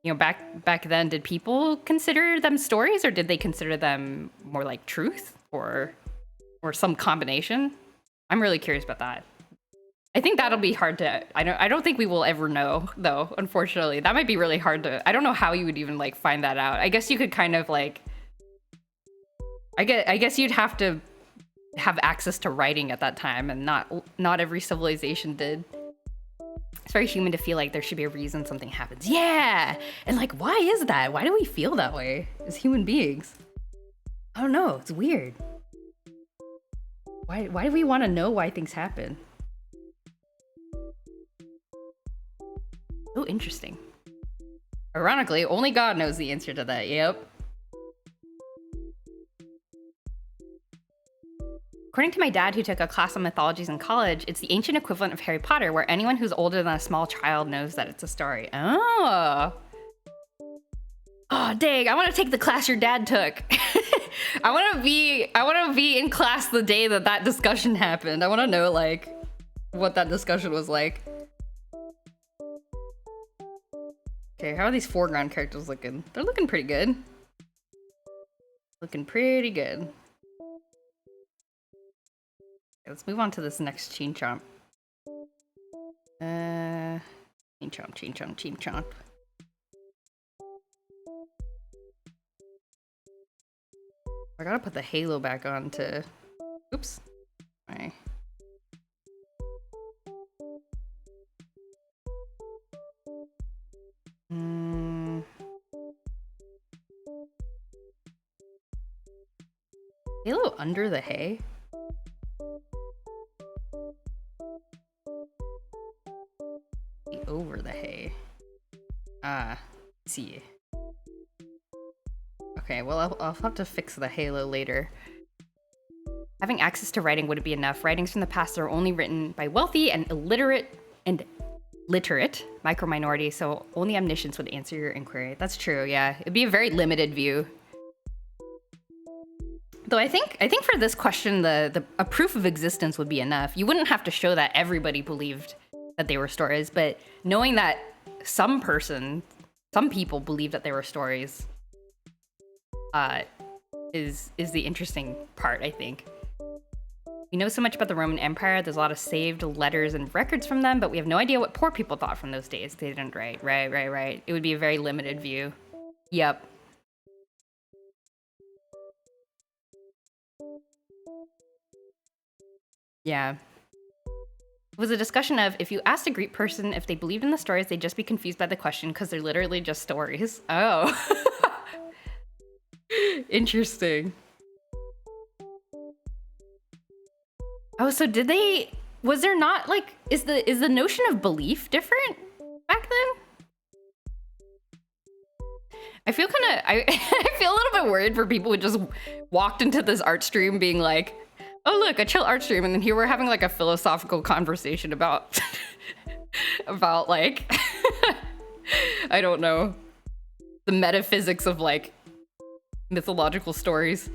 you know, back then, did people consider them stories, or did they consider them more like truth, or some combination? I'm really curious about that. I think that'll be hard to. I don't think we will ever know, though. Unfortunately, that might be really hard to. I don't know how you would even like find that out. I guess you could kind of like. I guess you'd have to have access to writing at that time, and not every civilization did. It's very human to feel like there should be a reason something happens. Yeah! And like, why is that? Why do we feel that way as human beings? I don't know. It's weird. Why do we want to know why things happen? So interesting. Ironically, only God knows the answer to that. Yep. According to my dad, who took a class on mythologies in college, it's the ancient equivalent of Harry Potter, where anyone who's older than a small child knows that it's a story. Oh. Oh, dang, I want to take the class your dad took. I want to be in class the day that discussion happened. I want to know, like, what that discussion was like. Okay, how are these foreground characters looking? They're looking pretty good. Looking pretty good. Let's move on to this next Chin Chomp. Chin Chomp, Chin Chomp, Chin Chomp. I gotta put the halo back on to... Oops. Alright. Halo under the hay? Over the hay. See. Okay, well, I'll have to fix the halo later. Having access to writing wouldn't be enough. Writings from the past are only written by wealthy and literate micro-minority, so only omniscience would answer your inquiry. That's true, yeah. It'd be a very limited view. Though I think for this question, a proof of existence would be enough. You wouldn't have to show that everybody believed that they were stories, but knowing that some people believe that they were stories is the interesting part, I think. We know so much about the Roman Empire. There's a lot of saved letters and records from them, but we have no idea what poor people thought from those days. They didn't write. Right. It would be a very limited view. Yep. Yeah. It was a discussion of, if you asked a Greek person if they believed in the stories, they'd just be confused by the question because they're literally just stories. Oh. Interesting. Oh, so was there not, like, is the notion of belief different back then? I feel I feel a little bit worried for people who just walked into this art stream being like, oh look, a chill art stream, and then here we're having like a philosophical conversation about about like I don't know, the metaphysics of like mythological stories.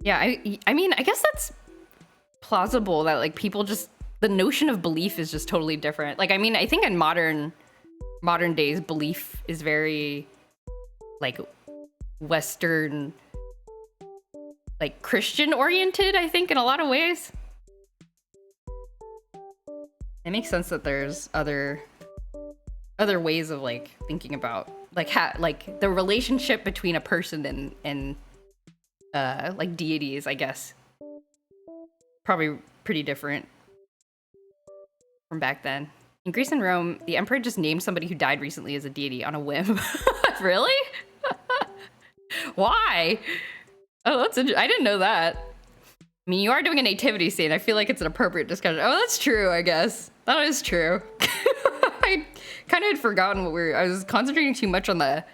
Yeah, I mean, I guess that's plausible that like people just, the notion of belief is just totally different. Like, I mean, I think in modern days, belief is very like Western, like Christian oriented, I think, in a lot of ways. It makes sense that there's other ways of like thinking about like the relationship between a person and like deities, I guess. Probably pretty different from back then. In Greece and Rome, the emperor just named somebody who died recently as a deity on a whim. Really? Why? Oh, that's I didn't know that. I mean, you are doing a nativity scene. I feel like it's an appropriate discussion. Oh, that's true, I guess. That is true. I kind of had forgotten what I was concentrating too much on the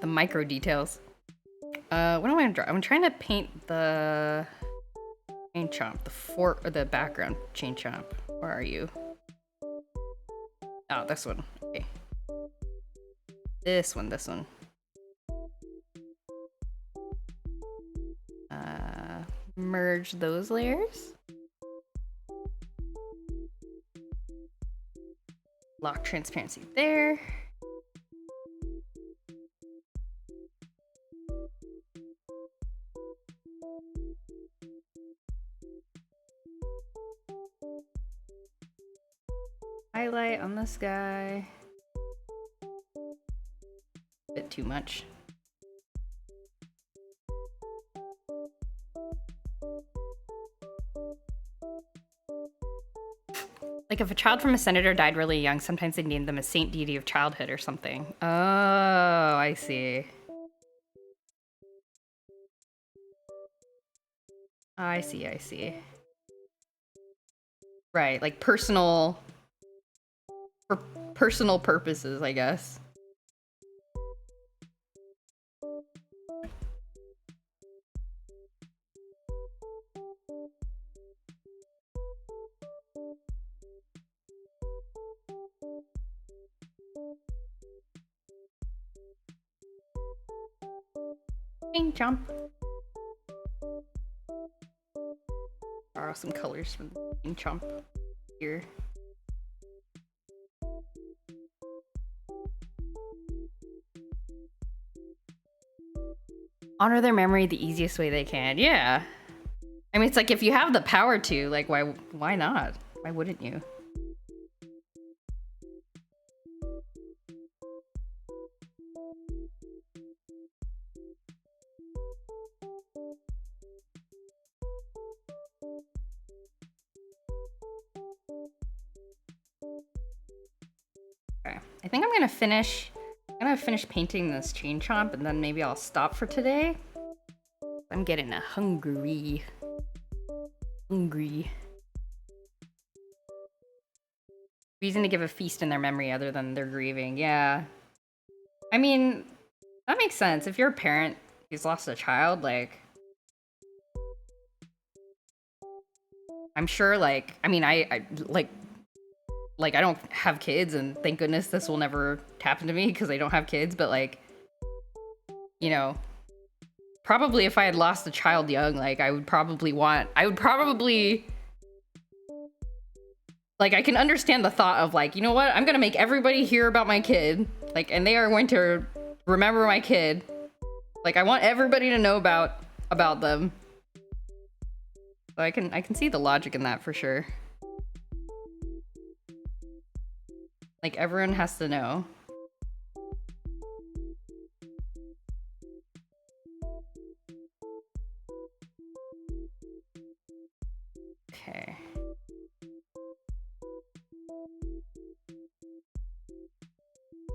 micro details. What am I gonna draw? I'm trying to paint the chain chomp, the background chain chomp. Where are you? Oh, this one. Okay. This one. Merge those layers. Lock transparency there. Highlight on this guy. Bit too much. Like if a child from a senator died really young, sometimes they name them a saint deity of childhood or something. Oh, I see. I see. Right, like personal, for personal purposes, I guess. Jump. Borrow some colors from the chomp here. Honor their memory the easiest way they can. Yeah. I mean, it's like if you have the power to, like, why not? Why wouldn't you? I think I'm gonna finish painting this chain chomp and then maybe I'll stop for today. I'm getting hungry. Reason to give a feast in their memory other than their grieving. Yeah. I mean, that makes sense. If you're a parent who's lost a child, like, I'm sure, like, I mean, I don't have kids, and thank goodness this will never happen to me because I don't have kids, but, like, you know, probably if I had lost a child young, like, I would probably, like, I can understand the thought of, like, you know what, I'm gonna make everybody hear about my kid, like, and they are going to remember my kid. Like, I want everybody to know about them. So I can see the logic in that for sure. Like, everyone has to know. Okay.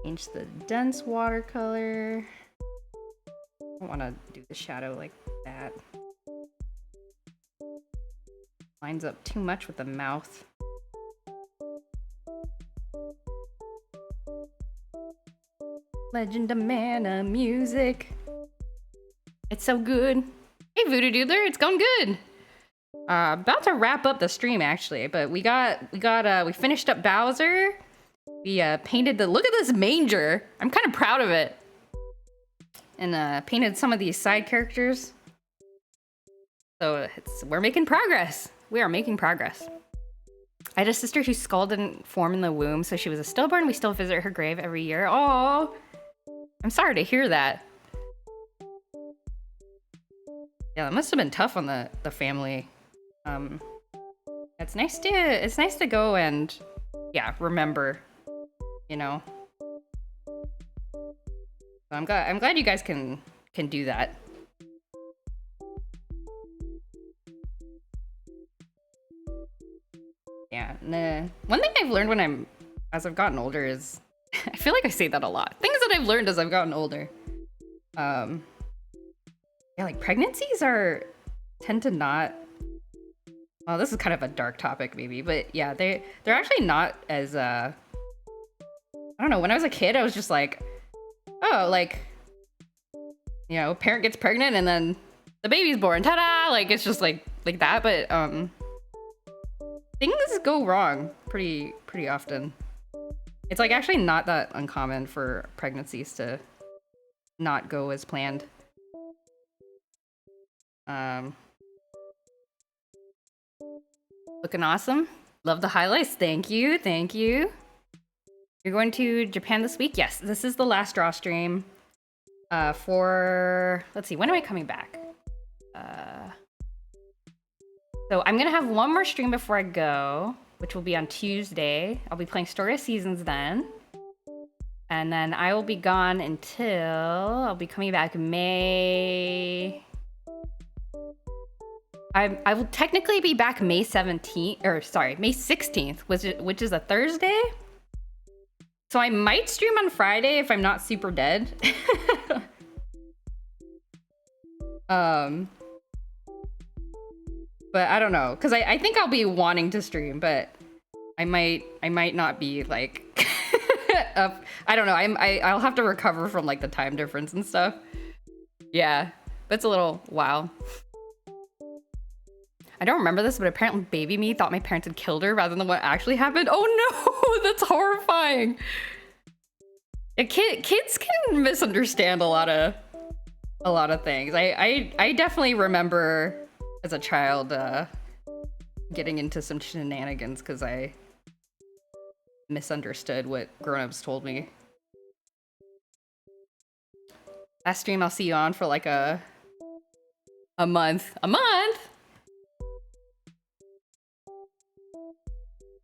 Change the dense watercolor. I don't want to do the shadow like that. Lines up too much with the mouth. Legend of Mana music. It's so good. Hey, Voodoo Doodler, it's going good. About to wrap up the stream actually, but we finished up Bowser. We painted look at this manger. I'm kind of proud of it. And painted some of these side characters. So we're making progress. We are making progress. I had a sister whose skull didn't form in the womb, so she was a stillborn. We still visit her grave every year. Oh, I'm sorry to hear that. Yeah, that must have been tough on the family. It's nice to go and, yeah, remember, you know. So I'm glad you guys can do that. Yeah, and one thing I've learned as I've gotten older is, I feel like I say that a lot. Things that I've learned as I've gotten older. Um, yeah, like pregnancies tend to not. Well, this is kind of a dark topic, maybe, but yeah, they're actually not as I don't know. When I was a kid, I was just like, oh, like, you know, parent gets pregnant and then the baby's born. Ta-da! Like it's just like that. But things go wrong pretty often. It's like actually not that uncommon for pregnancies to not go as planned. Looking awesome. Love the highlights. Thank you. Thank you. You're going to Japan this week? Yes, this is the last draw stream. For let's see, when am I coming back? So I'm gonna have one more stream before I go, which will be on Tuesday. I'll be playing Story of Seasons then. And then I will be gone until I'll be coming back May. I will technically be back May 17th, or sorry, May 16th, which is a Thursday. So I might stream on Friday if I'm not super dead. But I don't know, because I think I'll be wanting to stream, but I might not be like up. I don't know. I'll have to recover from like the time difference and stuff. Yeah, but it's a little wow. I don't remember this, but apparently baby me thought my parents had killed her rather than what actually happened. Oh no, that's horrifying. Kids can misunderstand a lot of things. I definitely remember as a child getting into some shenanigans because I misunderstood what grown-ups told me. Last stream I'll see you on for like a month. A month?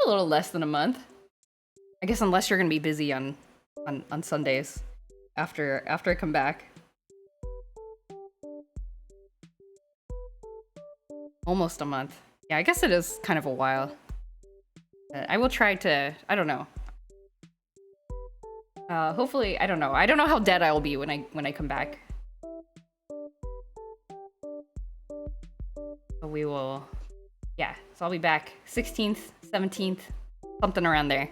A little less than a month. I guess unless you're gonna be busy on Sundays after I come back. Almost a month. Yeah, I guess it is kind of a while. I will try to, I don't know. Hopefully, I don't know. I don't know how dead I will be when I come back. But we will, yeah. So I'll be back 16th, 17th, something around there.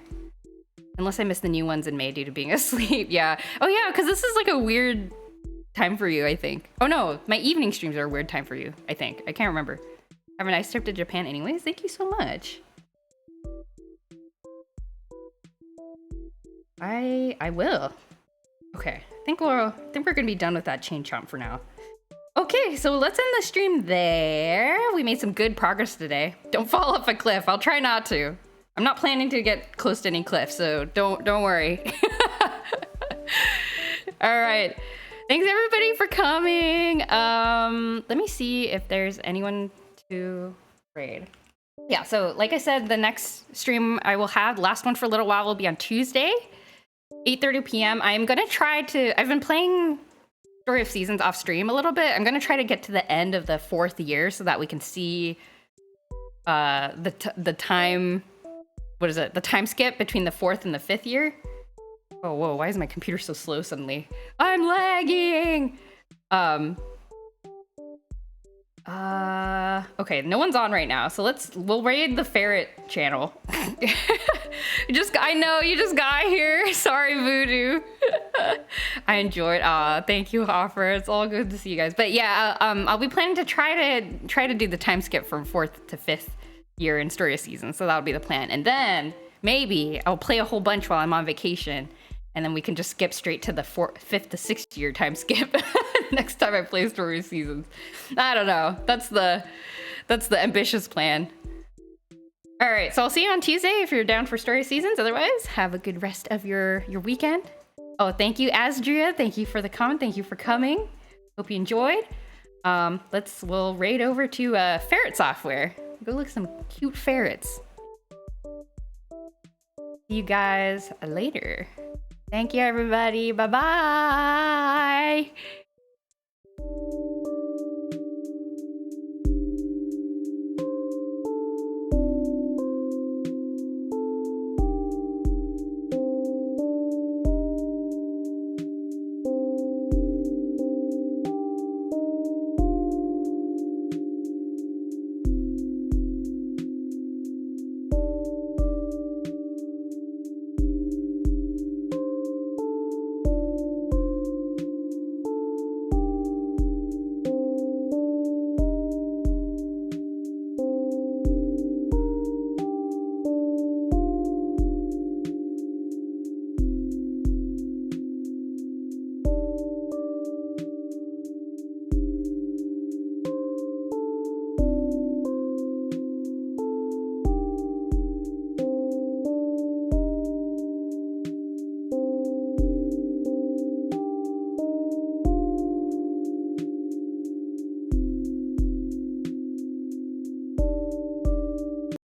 Unless I miss the new ones in May due to being asleep. Yeah. Oh yeah, because this is like a weird time for you, I think. Oh no, my evening streams are a weird time for you, I think. I can't remember. Have a nice trip to Japan anyways. Thank you so much. I will. Okay. I think we're gonna be done with that chain chomp for now. Okay, so let's end the stream there. We made some good progress today. Don't fall off a cliff. I'll try not to. I'm not planning to get close to any cliffs, so don't worry. All right. Thanks everybody for coming. Let me see if there's anyone to raid. Yeah, so like I said, the next stream I will have, last one for a little while, will be on Tuesday, 8:30 p.m. I'm gonna try to, I've been playing Story of Seasons off stream a little bit. I'm gonna try to get to the end of the 4th year so that we can see the time, what is it? The time skip between the 4th and the 5th year. Oh, whoa, why is my computer so slow suddenly? I'm lagging! Okay, no one's on right now, so we'll raid the ferret channel. I know, you just got here. Sorry, Voodoo. I enjoyed, thank you, Hoffer. It's all good to see you guys. But yeah, I'll be planning to try to do the time skip from 4th to 5th year in Story of Seasons, so that'll be the plan. And then maybe I'll play a whole bunch while I'm on vacation, and then we can just skip straight to the 5th to 6th year time skip next time I play Story of Seasons. I don't know. That's the ambitious plan. All right, so I'll see you on Tuesday if you're down for Story of Seasons. Otherwise, have a good rest of your weekend. Oh, thank you, Asdria. Thank you for the comment. Thank you for coming. Hope you enjoyed. We'll raid over to ferret software. Go look at some cute ferrets. See you guys later. Thank you, everybody. Bye-bye.